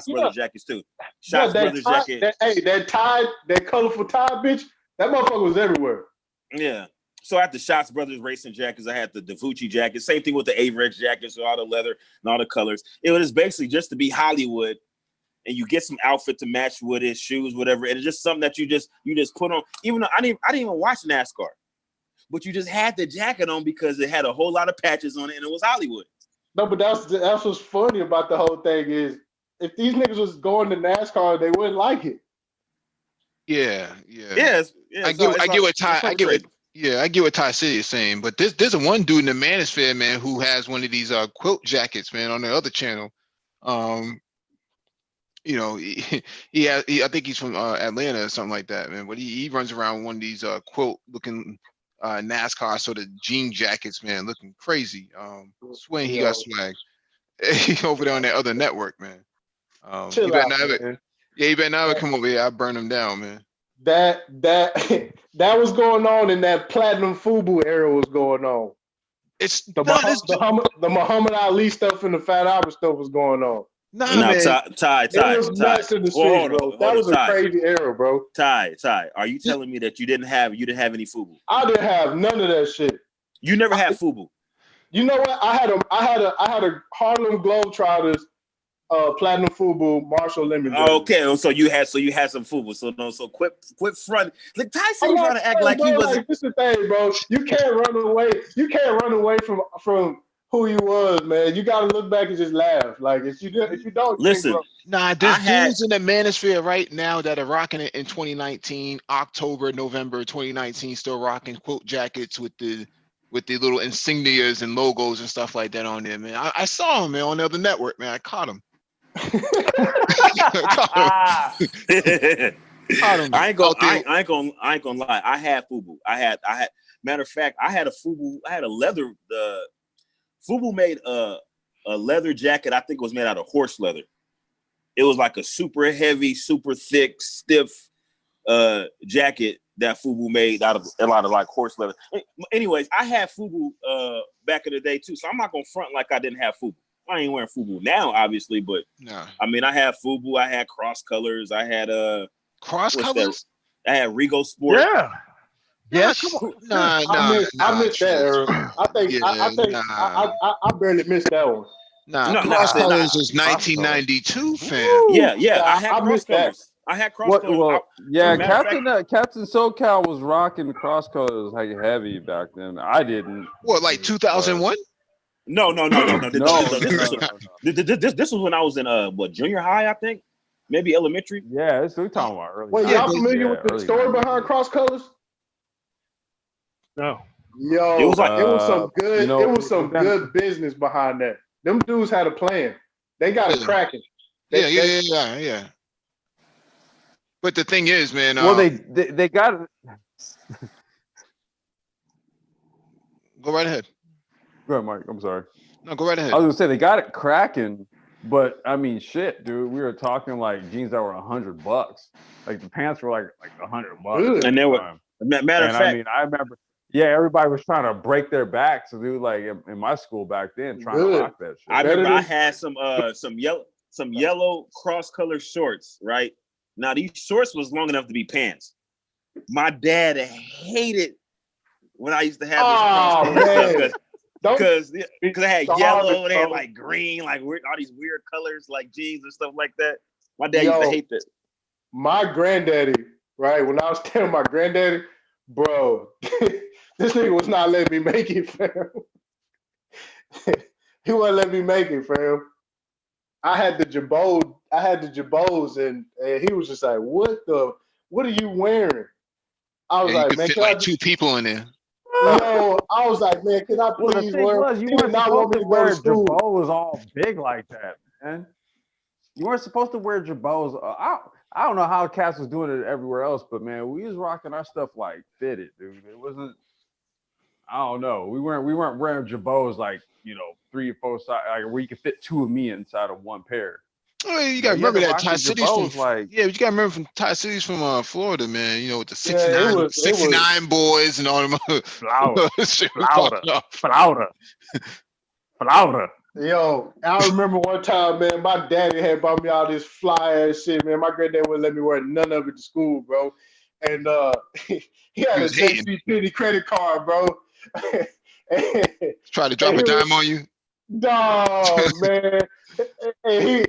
Brothers jackets too. Shots Brothers jacket. That colorful tie, bitch. That motherfucker was everywhere. Yeah. So I had the Shots Brothers racing jackets. I had the Davucci jacket. Same thing with the Averex jackets with all the leather and all the colors. It was basically just to be Hollywood, and you get some outfit to match with it, shoes, whatever. And it's just something that you just put on. Even though I didn't even watch NASCAR, but you just had the jacket on because it had a whole lot of patches on it, and it was Hollywood. No, but that's what's funny about the whole thing is if these niggas was going to NASCAR, they wouldn't like it. Yeah. I get what Ty City is saying, but there's a one dude in the Manosphere, man, who has one of these quilt jackets, man, on the other channel. I think he's from Atlanta or something like that, man. But he runs around one of these quilt looking NASCAR sort of jean jackets, man, looking crazy. Swing, he got swag. Over there on that other network, man. Chill out, man. Yeah, you better not come over here. I burn him down, man. That was going on in that Platinum Fubu era was going on. It's the Muhammad Ali stuff and the Fat Albert stuff was going on. Ty, was nuts in the streets, bro. That was a crazy era, bro. Ty, are you telling me that you didn't have any Fubu? I didn't have none of that shit. You never had Fubu. You know what? I had a Harlem Globetrotters Platinum Fubu Marshall Lemon. Okay, so you had some Fubu. So quit front. Like Tyson trying to act like he was. Like, this is the thing, bro. You can't run away. You can't run away from who you was, man. You gotta look back and just laugh. Like if you don't listen. There's dudes in the Manosphere right now that are rocking it in 2019, October, November 2019, still rocking quilt jackets with the little insignias and logos and stuff like that on there, man. I saw him, man, on the other network, man. I caught him. I ain't gonna lie. I had Fubu. I had matter of fact, I had a Fubu. I had a leather. Fubu made a leather jacket. I think it was made out of horse leather. It was like a super heavy, super thick, stiff jacket that Fubu made out of a lot of like horse leather. Anyways, I had Fubu back in the day too, so I'm not gonna front like I didn't have Fubu. I ain't wearing Fubu now, obviously, but I mean, I had Fubu. I had Cross Colors. I had Cross Colors. I had Rego Sport. Yeah. Yes. Nah, I missed that Chase. era. I think Yeah, I barely missed that one. No, Cross I colors was 1992, fam. yeah. Yeah, I had I cross missed that. colors. I had cross What? colors. Well, yeah, matter of fact, Captain SoCal was rocking cross colors like heavy back then. I didn't. What, like 2001? no. This was when I was in junior high, I think, maybe elementary. Yeah, this we talking about early. Wait, Yeah, y'all but- familiar with the early story 90s. behind cross colors? No. Yo, It was like- it was some good. you know, it was some then- good business behind that. Them dudes had a plan. They got it Yeah. cracking. Yeah. But the thing is, man. Well, they got it. Go right ahead. Go ahead, Mike. I'm sorry. No, go right ahead. I was gonna say they got it cracking, but I mean, shit, dude. We were talking like jeans that were $100. Like the pants were like $100. Good. And they were matter of And fact. I mean, I remember. Yeah, everybody was trying to break their backs. So dude, like in my school back then, trying Good. to rock that shit. I Better remember I than- had some yellow cross color shorts, right? Now these shorts was long enough to be pants. My dad hated when I used to have this cross color man. stuff Don't because I had Sorry, yellow and they had bro. like green, like weird, all these weird colors like jeans and stuff like that. My dad used to Yo. hate that. my granddaddy, right? When I was telling my granddaddy, bro, this nigga was not letting me make it, fam. He wouldn't let me make it, fam. I had the jabos, and he was just like, what are you wearing? I was Yeah, you like, could man, fit can like I two people in there. Yo, I was like, man, can I Well, the please thing wear? was, you He weren't did not want supposed me to to go wear to school. jabos all big like that, man. You weren't supposed to wear jabos. I don't know how Cass was doing it everywhere else, but man, we was rocking our stuff like fitted, dude. It wasn't. I don't know. We weren't wearing jabos like 3 or 4 size, like where you could fit two of me inside of one pair. Oh, you Yeah, gotta you had remember to that rock Ty your City's jabos, from like- yeah, but you gotta remember from Ty City's from Florida, man. You know, with the Yeah, it 69 was- boys and all them. Florida, Shit was Florida, fucked up. Florida. Yo, I remember one time, man, my daddy had bought me all this fly ass shit, man. My granddad wouldn't let me wear none of it to school, bro. And he had He a was hating. JC Penney credit card, bro. Try to drop a dime on you. Dog, man. And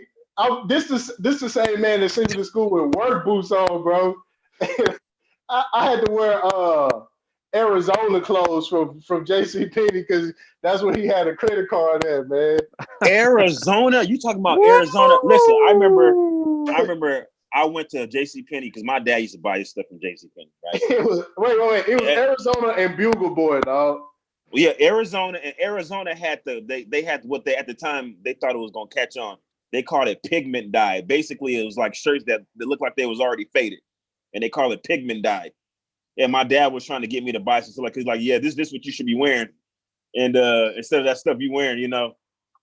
this the same man that sent me to school with work boots on, bro. I had to wear Arizona clothes from JC Penney because that's what he had a credit card at, man. Arizona, you talking about Arizona? Listen, I remember I went to JCPenney because my dad used to buy his stuff from JCPenney, right? It was It was Arizona and Bugle Boy, dog. Yeah, Arizona had they had what they at the time they thought it was gonna catch on. They called it pigment dye. Basically, it was like shirts that looked like they was already faded, and they call it pigment dye. And my dad was trying to get me to buy some stuff. He's like, yeah, this what you should be wearing, and instead of that stuff you wearing,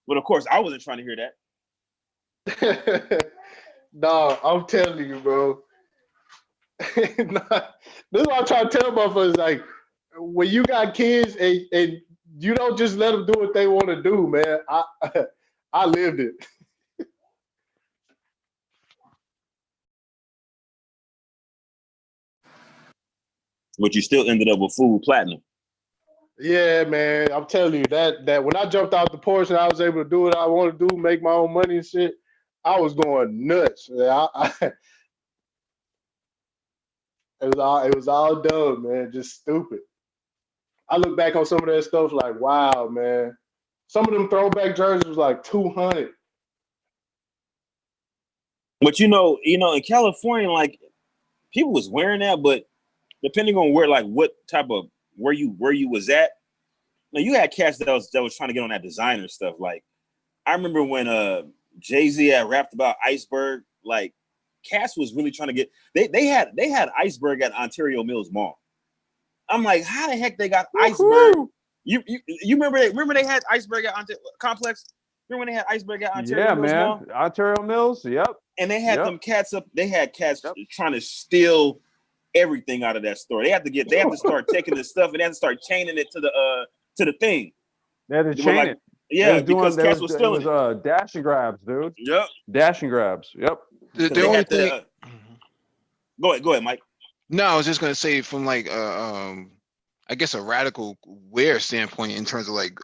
But of course, I wasn't trying to hear that. Dog, I'm telling you, bro. This is what I'm trying to tell motherfuckers. Like, when you got kids and you don't just let them do what they want to do, man. I lived it. But you still ended up with full platinum. Yeah, man. I'm telling you that when I jumped out the Porsche and I was able to do what I want to do, make my own money and shit, I was going nuts. It was all dumb, man. Just stupid. I look back on some of that stuff like, wow, man. Some of them throwback jerseys was like 200. But in California, like people was wearing that, but depending on what type of where you was at, now you had cats that was trying to get on that designer stuff. Like I remember when Jay-Z had rapped about Iceberg, like Cass was really trying to get they had Iceberg at Ontario Mills Mall. I'm like, how the heck they got Iceberg? You remember they had Iceberg at Complex? Remember when they had Iceberg at Ontario Mills Mall? Ontario Mills, yep. And they had them cats up. They had cats trying to steal everything out of that store. They have to start taking the stuff and they have to start chaining it to the thing. They had to chain it. Yeah, because cats was stealing it. Was dash and grabs, dude. Yep. Dash and grabs. Yep. The only thing. Go ahead, Mike. No, I was just gonna say from like I guess a radical wear standpoint in terms of like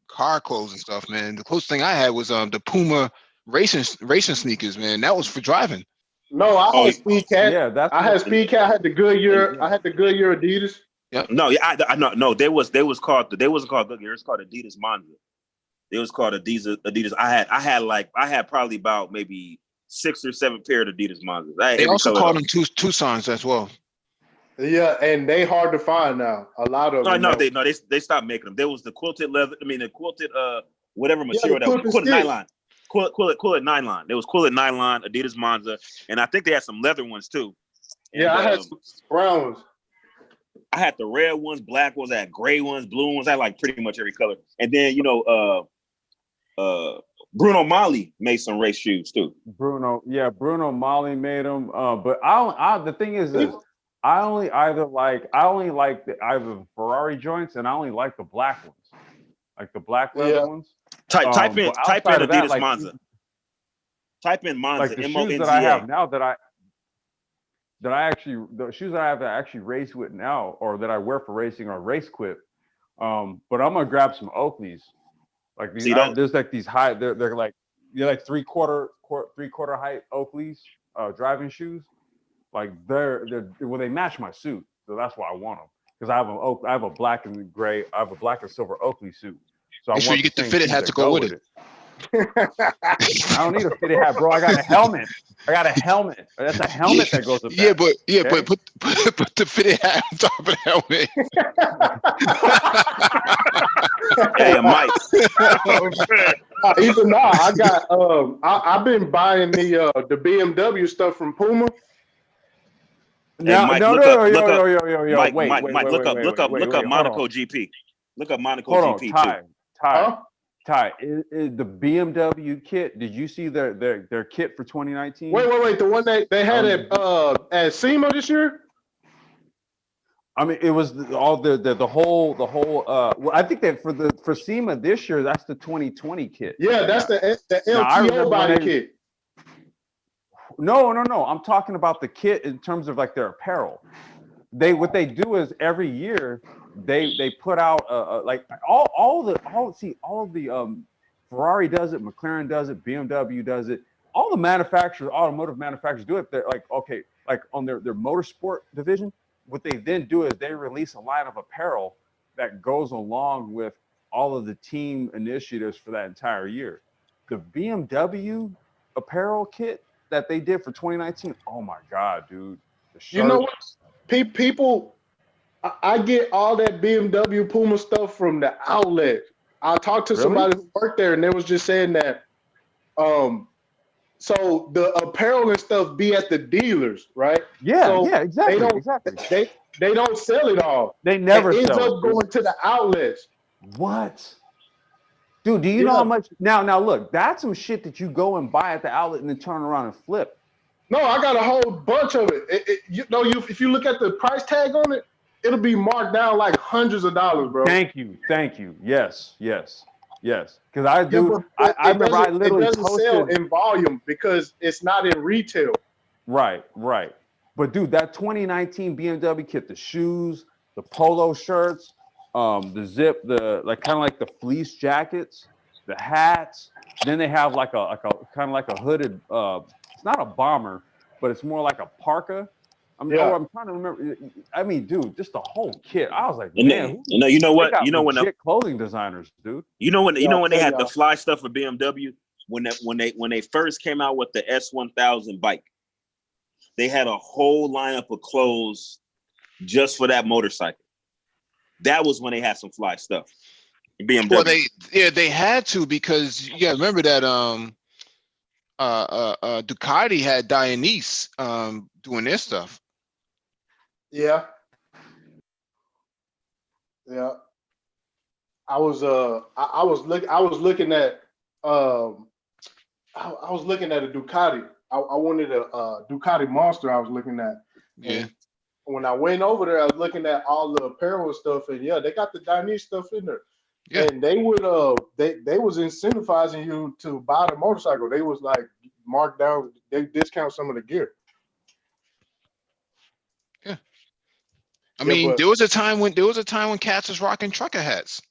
car clothes and stuff, man. The closest thing I had was the Puma racing sneakers, man. That was for driving. No, I Oh had Speed Cat. Yeah, that's I had Speed Cat. I had the Goodyear. yeah. I had the Goodyear Adidas. no, yeah, I no. They wasn't called Good Gear. It's called Adidas Monza. It was called Adidas. I had probably about maybe 6 or 7 pair of Adidas Monzas. I had They every also color. called them Tucson's as well. Yeah, and they hard to find now. A lot of them. They stopped making them. There was the quilted leather. I mean, the quilted whatever Yeah, material the that was quilted quilted stick. nylon. Quilted nylon. There was quilted nylon, Adidas Monza, and I think they had some leather ones too. And, Yeah, I had some brown ones. I had the red ones, black ones, I had gray ones, blue ones. I had like pretty much every color. And then Bruno Mali made some race shoes too. Bruno Mali made them. But the thing is this. I only like either Ferrari joints, and I only like the black ones, like the black leather ones. Type in Adidas that, Monza. Type in Monza. Like the shoes that I have now the shoes that I have to actually race with now, or that I wear for racing, are race quip. But I'm gonna grab some Oakleys. Like these, there's like these high. They're like three quarter height Oakleys driving shoes. Like they match my suit, so that's why I want them, because I have a black and gray, I have a black and silver Oakley suit. So Make sure you get the fitted hat to go with it. I don't need a fitted hat, bro. I got a helmet. That's a helmet that goes with that. But put the fitted hat on top of the helmet. Hey, Mike. Even now, I got I've been buying the BMW stuff from Puma. No, Mike, no, Mike, look up Monaco GP. Look up Monaco GP too. Ty, is the BMW kit? Did you see their kit for 2019? Wait. The one they had at SEMA this year. I mean, it was all the whole. Well, I think that for SEMA this year, that's the 2020 kit. Yeah, that's the LTO body kit. No. I'm talking about the kit in terms of like their apparel. What they do is every year they put out like all of the Ferrari does it, McLaren does it, BMW does it. All the automotive manufacturers do it. They're like, okay, like on their motorsport division, what they then do is they release a line of apparel that goes along with all of the team initiatives for that entire year. The BMW apparel kit that they did for 2019, oh my God, dude. You know what? People, I get all that BMW Puma stuff from the outlet. I talked to somebody who worked there, and they was just saying that so the apparel and stuff be at the dealers, right? Yeah, so exactly. They don't sell it all. They never it ends sell up going to the outlets. What? Dude, do you know how much? Now look, that's some shit that you go and buy at the outlet and then turn around and flip. No, I got a whole bunch of it. If you look at the price tag on it, it'll be marked down like hundreds of dollars, bro. Thank you. Yes. Because I do. I remember I literally it doesn't sell in volume because it's not in retail. Right. But dude, that 2019 BMW kit, the shoes, the polo shirts, the zip, kind of like the fleece jackets, the hats. Then they have like a kind of like a hooded. It's not a bomber, but it's more like a parka. I'm trying to remember. I mean, dude, just the whole kit. I was like, man, you know what? You know when clothing designers, dude. You know when they had the fly stuff for BMW when they first came out with the S1000 bike, they had a whole lineup of clothes just for that motorcycle. That was when they had some fly stuff. BMW. Well, they had to, because you gotta remember that Ducati had Dionyse doing their stuff. Yeah. I was looking at a Ducati. I wanted a Ducati Monster. I was looking at. Yeah. And when I went over there, I was looking at all the apparel stuff, and they got the Dionyse stuff in there. Yeah. And they would they was incentivizing you to buy the motorcycle. They was like marked down. They discount some of the gear. I Yeah, mean, but- there was a time when cats was rocking trucker hats.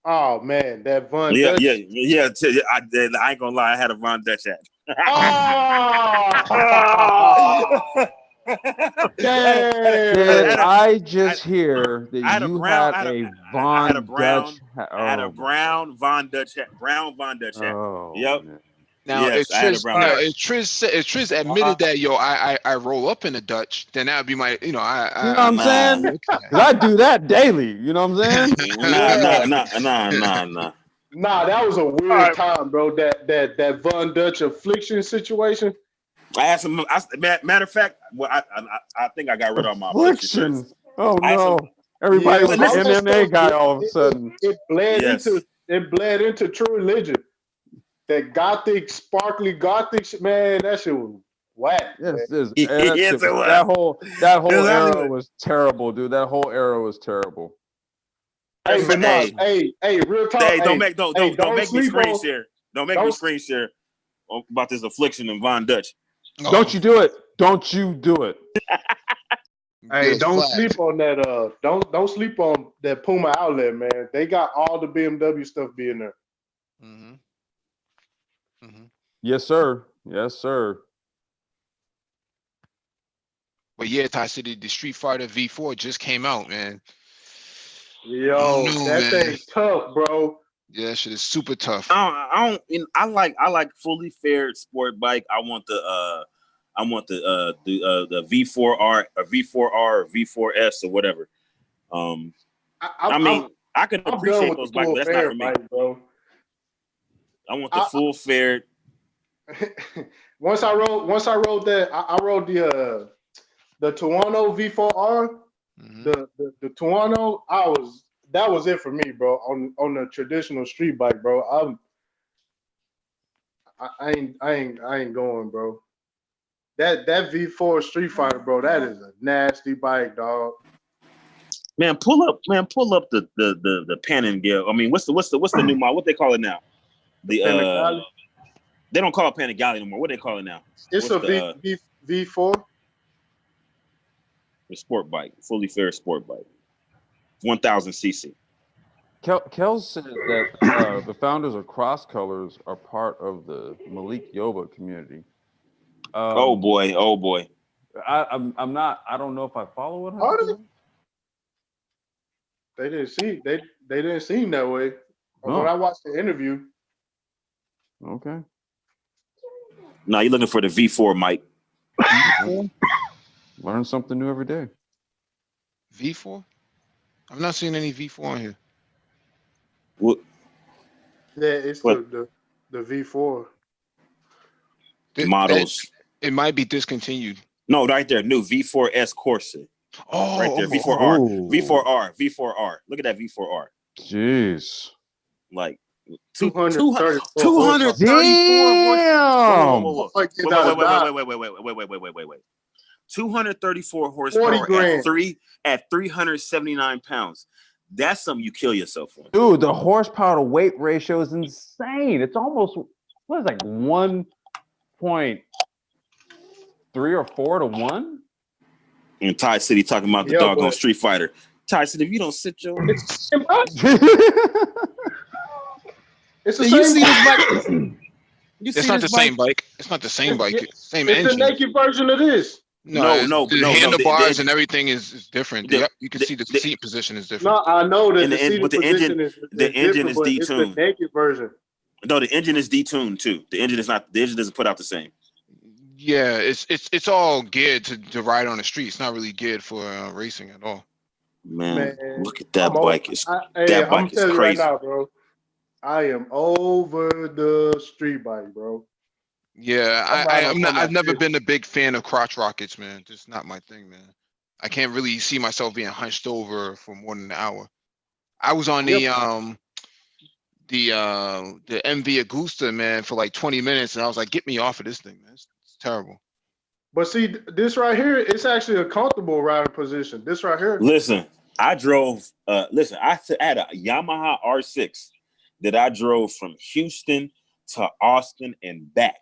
Oh man, that Von Yeah, Dutch. yeah. I ain't gonna lie, I had a Von Dutch hat. Oh, Did damn. I just hear that I had a you brown. had a I had a Von brown. Dutch hat? I had a Oh, brown Von Dutch hat. Brown Von Dutch hat. oh, Yep. man. Now, Yes, I had a brown. if Triz admitted that, yo, I roll up in a Dutch, then that would be my, You know what I'm Nah. saying? okay. 'Cause I do that daily. You know what I'm saying? Nah. Nah, that was a weird right. time, bro. That Von Dutch affliction situation. I asked him. Matter of fact, well, I think I got rid of my affliction. Affliction. Oh I no! actually- Everybody Yeah, was all an that MMA stuff, guy all of a sudden. It bled Yes. into true religion. That gothic, sparkly gothic shit, man, that shit was whack. Yes, man. Yes, it was. that whole Yes, I era was. was terrible, dude. That whole era was terrible. Hey, but no, Hey. hey, real talk. Hey, don't hey, make don't hey, don't, don't make me sleep screen on- share. Don't make me don't- screen share about this affliction and Von Dutch. Don't you do it? Don't you do it? Hey, don't sleep on that. Don't sleep on that Puma outlet, man. They got all the BMW stuff being there. Mm-hmm. Mm-hmm. Yes, sir. Yes, sir. But yeah, Ty City, the Street Fighter V4 just came out, man. Yo, No, that man. thing's tough, bro. Yeah, that shit is super tough. I like fully fared sport bike. I want the V4R or V4R or V4S or whatever. I mean, I can I'm done appreciate with those the bikes, full but that's not fair for me. bike, bro. I want the full fared. Once I rode that, I rode the Tuono V4R, Mhm. the Tuono. That was it for me, bro. On the traditional street bike, bro. I ain't going, bro. That V4 Street Fighter, bro. That is a nasty bike, dog. Man, pull up the Panigale. I mean, what's the new model? What they call it now? Panigale? They don't call it Panigale anymore. What they call it now? It's What's a V4. The sport bike, fully fair sport bike, 1,000 cc. Kel said that the founders of Cross Colors are part of the Malik Yoba community. Oh boy. I'm not. I don't know if I follow it. Are they? They didn't seem that way. Oh. When I watched the interview. Okay. No, you're looking for the V4, Mike. Learn something new every day. V4? I'm not seeing any V4 on here. What? Yeah, it's the V4. Models. It might be discontinued. No, right there, new V4S Corsa. Oh, Right there, V4R, oh. V4R. Look at that V4R. Jeez. Like 234 234 Damn. horsepower. Wait. 234 horsepower at 379 pounds. That's something you kill yourself on. Dude, the horsepower to weight ratio is insane. It's almost what is it, like 1.3 or 4 to 1? And Ty City talking about the Yeah, doggone but- Street Fighter. Ty City, if you don't sit your It's the you same see bike. this bike? It's not the same bike. It's not the same bike. It's the same It's the engine. naked version of this. The no, handlebars the- and everything is different. You can see the seat position is different. No, I know that And the the en- seating but the position engine- is the engine different, is but it's the detuned. naked version. No, the engine is detuned too. The engine doesn't put out the same. Yeah, it's all geared to ride on the street. It's not really geared for racing at all. Man, Man, look at that I'm bike. That bike I'm is telling you right crazy. now, bro. I am over the street bike, bro. Yeah, I'm riding on my I've never shit. been a big fan of crotch rockets, man. Just not my thing, man. I can't really see myself being hunched over for more than an hour. I was on the MV Agusta, man, for like 20 minutes, and I was like, get me off of this thing, man. It's terrible. But see, this right here, it's actually a comfortable riding position. This right here. Listen, I drove. I had a Yamaha R6 that I drove from Houston to Austin and back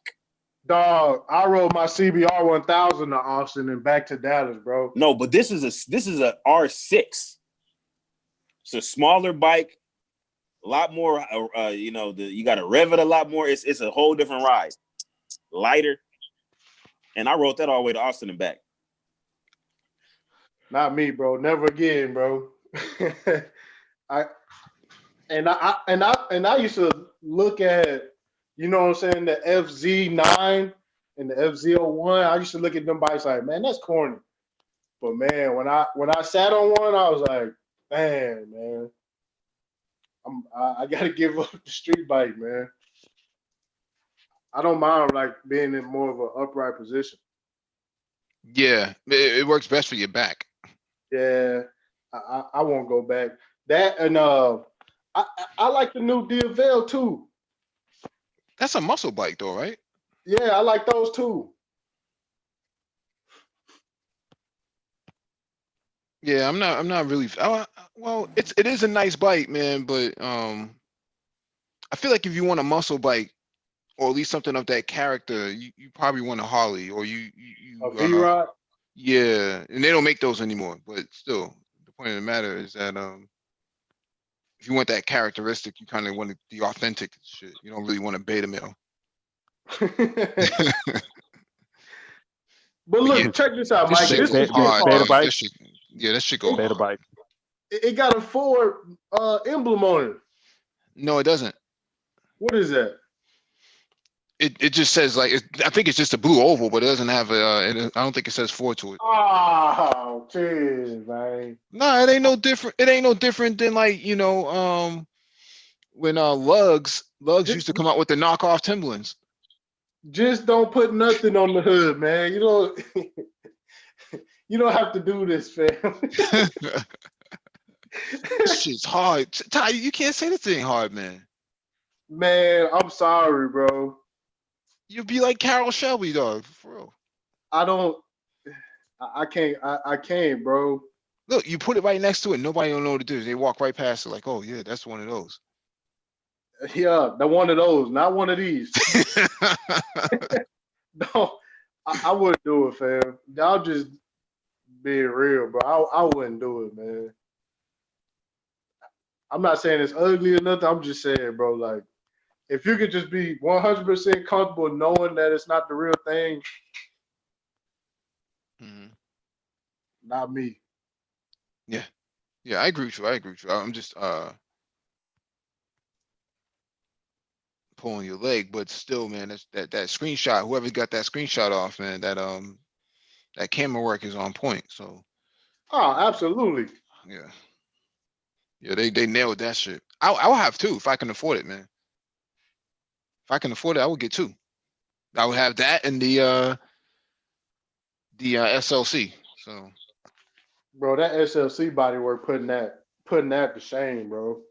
Dog, I rode my CBR 1000 to Austin and back to Dallas, bro. No, but this is a R6. It's a smaller bike, a lot more. You got to rev it a lot more. It's a whole different ride, lighter. And I rode that all the way to Austin and back. Not me, bro. Never again, bro. I used to look at, you know what I'm saying, the FZ9 and the FZ01. I used to look at them bikes like, man, that's corny. But man, when I sat on one, I was like, man, I gotta give up the street bike, man. I don't mind like being in more of an upright position. Yeah, it works best for your back. Yeah, I won't go back. That and I like the new DeVille too. That's a muscle bike though, right? Yeah, I like those too. Yeah, I'm not really. Well, it is a nice bike, man, but I feel like if you want a muscle bike or at least something of that character, you probably want a Harley or A V-Rod. yeah, and they don't make those anymore. But still, the point of the matter is that if you want that characteristic, you kind of want the authentic shit. You don't really want a beta male. But look, yeah, check this out, this Mike. shit This go is hard. beta Dog. bike? This shit, yeah, that shit go Beta hard. bike. it got a Ford emblem on it. No, it doesn't. What is that? It just says like I think it's just a blue oval, but it doesn't have I don't think it says Ford to it. Oh, jeez, man. No, it ain't no different. It ain't no different than like when Lugs used to come out with the knockoff Timberlands. Just don't put nothing on the hood, man. You don't have to do this, fam. This shit's hard. Ty, you can't say this ain't hard, man. Man, I'm sorry, bro. You'll be like Carol Shelby, dog, for real. I can't, bro. Look, you put it right next to it. Nobody don't know what to do. They walk right past it, like, oh yeah, that's one of those. Yeah, the one of those, not one of these. No, I wouldn't do it, fam. Y'all just being real, bro. I wouldn't do it, man. I'm not saying it's ugly or nothing. I'm just saying, bro, like, if you could just be 100% comfortable knowing that it's not the real thing, not me. Yeah, I agree with you. I'm just pulling your leg, but still, man, that's that screenshot. Whoever got that screenshot off, man, that camera work is on point. So Oh, absolutely. yeah, they nailed that shit. I'll have two if I can afford it, man. If I can afford it, I would get two. I would have that and the SLC. So, Bro, that SLC bodywork putting that to shame, bro.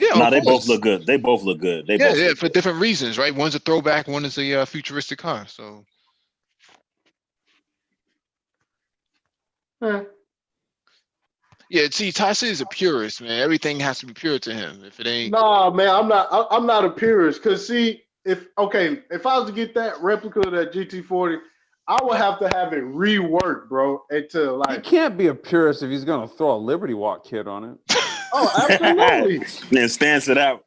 yeah, No, of they both course. look good. They both look good. They Yeah, both yeah, look for good. different reasons, right? One's a throwback, one is a futuristic car. So, yeah. See, Ty City is a purist, man. Everything has to be pure to him. If it ain't, Nah, man, I'm not a purist. Cause see, if I was to get that replica of that GT40, I would have to have it reworked, bro. Until He like, can't be a purist if he's gonna throw a Liberty Walk kit on it. oh, absolutely. Then stance it out.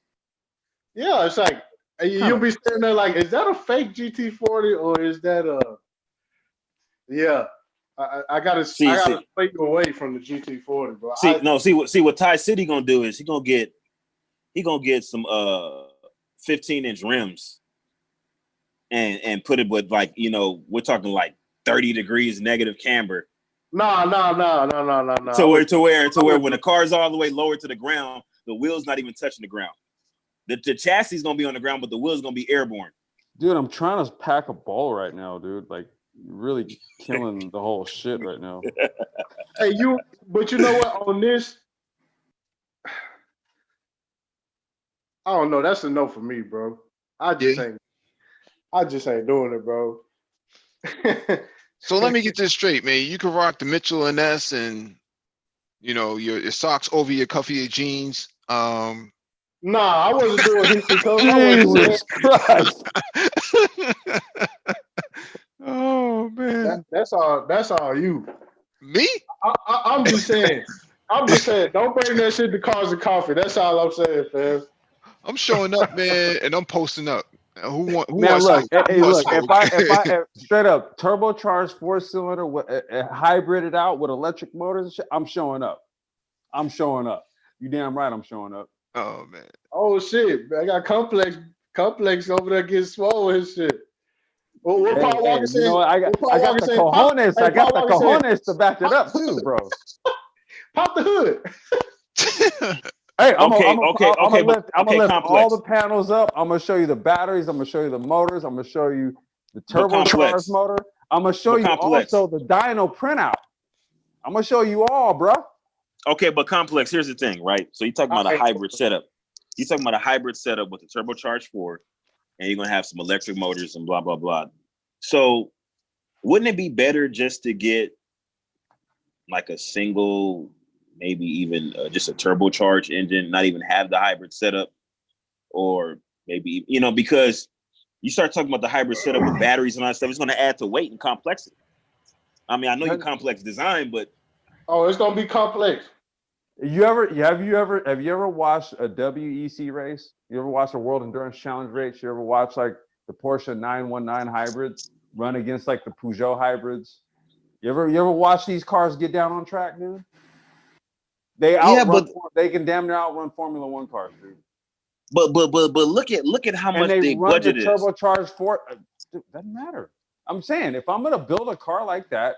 Yeah, it's like you'll be standing there like, is that a fake GT40 or is that a? Yeah, I gotta slate you away from the GT40, bro. See what Ty City gonna do is he gonna get some 15-inch rims and put it with, like, we're talking like 30 degrees negative camber. No. To where when the car's all the way lower to the ground, the wheel's not even touching the ground. The chassis is gonna be on the ground, but the wheel's gonna be airborne. Dude, I'm trying to pack a ball right now, dude. Like, really killing the whole shit right now. Hey, but you know what? On this, I don't know. That's a no for me, bro. I just ain't doing it, bro. so let me get this straight, man. You can rock the Mitchell and S and your socks over your cuffy jeans. No, Nah, I wasn't doing history, coach. I wasn't doing Jesus Christ. Oh that. man, That's all you. me? I'm just saying. I'm just saying. Don't bring that shit to cars and coffee. That's all I'm saying, fam. I'm showing up, man, and I'm posting up. Who Man, wants look, smoke? hey, Who wants look. smoke? If straight up turbocharged 4-cylinder with hybrided out with electric motors and shit, I'm showing up. I'm showing up. You damn right, I'm showing up. Oh man, Oh shit, I got complex over there getting swole and shit. Well, what Hey, Paul hey, Walker you know saying? what? What I Paul got Walker the saying? Pop, cojones. hey, I got Paul the Walker saying, cojones to back it pop, up too, bro. pop the hood. Hey, I'm Okay, gonna lift all complex. the panels up. I'm gonna show you the batteries. I'm gonna show you the motors. I'm gonna show you the But turbocharged complex. motor. I'm gonna show But you complex. also the dyno printout. I'm gonna show you all, bro. Okay, but complex. Here's the thing, right? So you're talking about a hybrid setup. You're talking about a hybrid setup with a turbocharged 4, and you're gonna have some electric motors and blah blah blah. So wouldn't it be better just to get like a single, maybe even just a turbocharged engine, not even have the hybrid setup, or maybe because you start talking about the hybrid setup with batteries and all that stuff, it's going to add to weight and complexity. I mean, I know you're complex design, but It's gonna be complex. Have you ever watched a WEC race? You ever watched a World Endurance Challenge race? You ever watch like the Porsche 919 hybrids run against like the Peugeot hybrids? You ever watch these cars get down on track, dude? They can damn near outrun Formula One cars, dude. But look at how much they the run the budget is. turbocharged for. Dude, doesn't matter. I'm saying if I'm gonna build a car like that,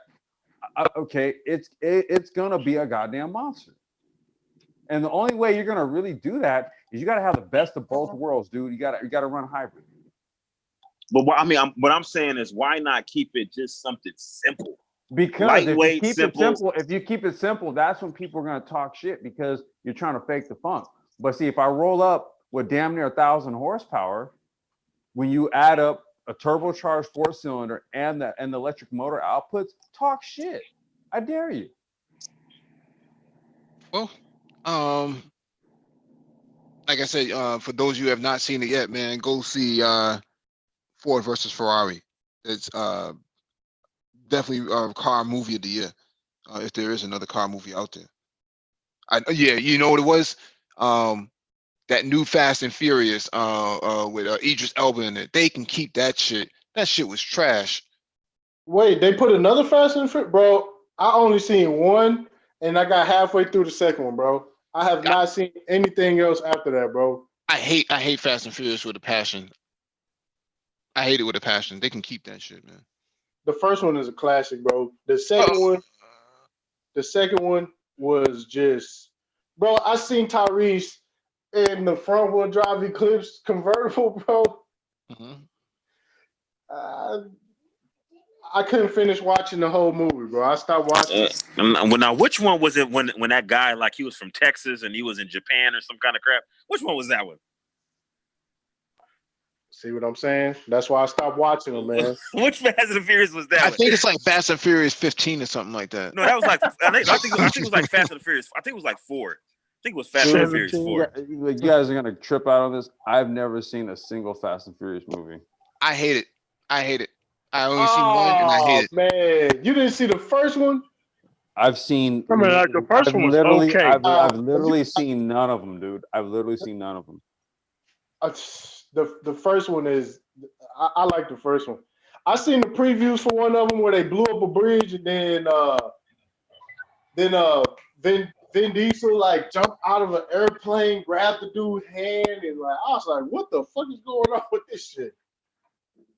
it's gonna be a goddamn monster. And the only way you're gonna really do that is you gotta have the best of both worlds, dude. You gotta run hybrid. But what I'm saying is, why not keep it just something simple? Because lightweight, if you keep it simple, that's when people are gonna talk shit because you're trying to fake the funk. But see, if I roll up with damn near 1,000 horsepower, when you add up a turbocharged 4-cylinder and the electric motor outputs, talk shit. I dare you. well, like I said, for those of you who have not seen it yet, man, go see Ford versus Ferrari. It's definitely a car movie of the year, if there is another car movie out there. Yeah, you know what it was? That new Fast and Furious with Idris Elba in it. They can keep that shit. That shit was trash. Wait, they put another Fast and Furious, bro. I only seen one, and I got halfway through the second one, bro. I have not seen anything else after that, bro. I hate Fast and Furious with a passion. I hate it with a passion. They can keep that shit, man. The first one is a classic, bro. The second one was just, bro. I seen Tyrese in the front wheel drive Eclipse convertible, bro. Mm-hmm. I couldn't finish watching the whole movie, bro. I stopped watching. Well, now which one was it when that guy, like, he was from Texas and he was in Japan or some kind of crap? Which one was that one? See what I'm saying? That's why I stopped watching them, man. Which Fast and Furious was that? I think it's like Fast and Furious 15 or something like that. No, that was like I think it was like Fast and Furious. I think it was like 4. I think it was Fast and Furious 4. You guys are gonna trip out on this. I've never seen a single Fast and Furious movie. I hate it. I only seen one and I hate it. Man, you didn't see the first one? I've seen. I mean, like the first one was okay. I've literally seen none of them, dude. I've literally seen none of them. The first one is, I like the first one. I seen the previews for one of them where they blew up a bridge and then Vin Diesel like jumped out of an airplane, grabbed the dude's hand, and like I was like, what the fuck is going on with this shit?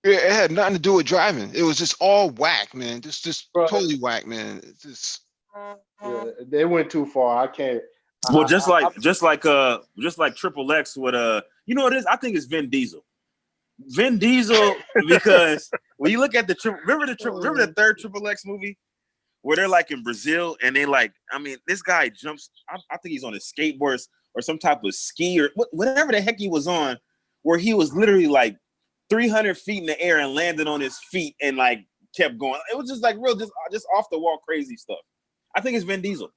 Yeah, it had nothing to do with driving. It was just all whack, man. Just totally whack, man. It's just they went too far. I can't. Well, just like Triple X with you know what it is? I think it's Vin Diesel. Vin Diesel, because when you look at remember the third Triple X movie where they're like in Brazil and they like, I mean, this guy jumps. I think he's on a skateboard or some type of ski or whatever the heck he was on, where he was literally like 300 feet in the air and landed on his feet and like kept going. It was just like real, just off the wall crazy stuff. I think it's Vin Diesel.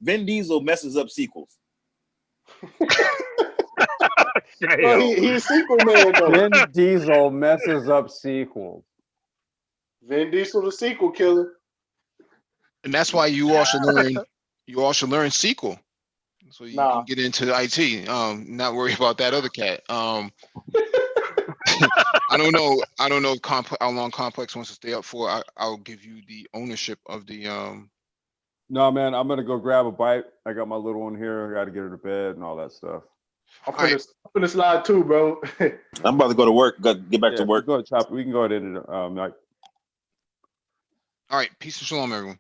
Vin Diesel messes up sequels. Bro, he's sequel man though. Vin Diesel messes up sequels. Vin Diesel, the sequel killer. And that's why you all should learn. You all should learn SQL, so you Nah. can get into IT. Not worry about that other cat. I don't know if how long Complex wants to stay up for. I'll give you the ownership of the No, man, I'm gonna go grab a bite. I got my little one here. I got to get her to bed and all that stuff. I'm finna slide too, bro. I'm about to go to work. Get back to work. We can go ahead and All right, peace and shalom, everyone.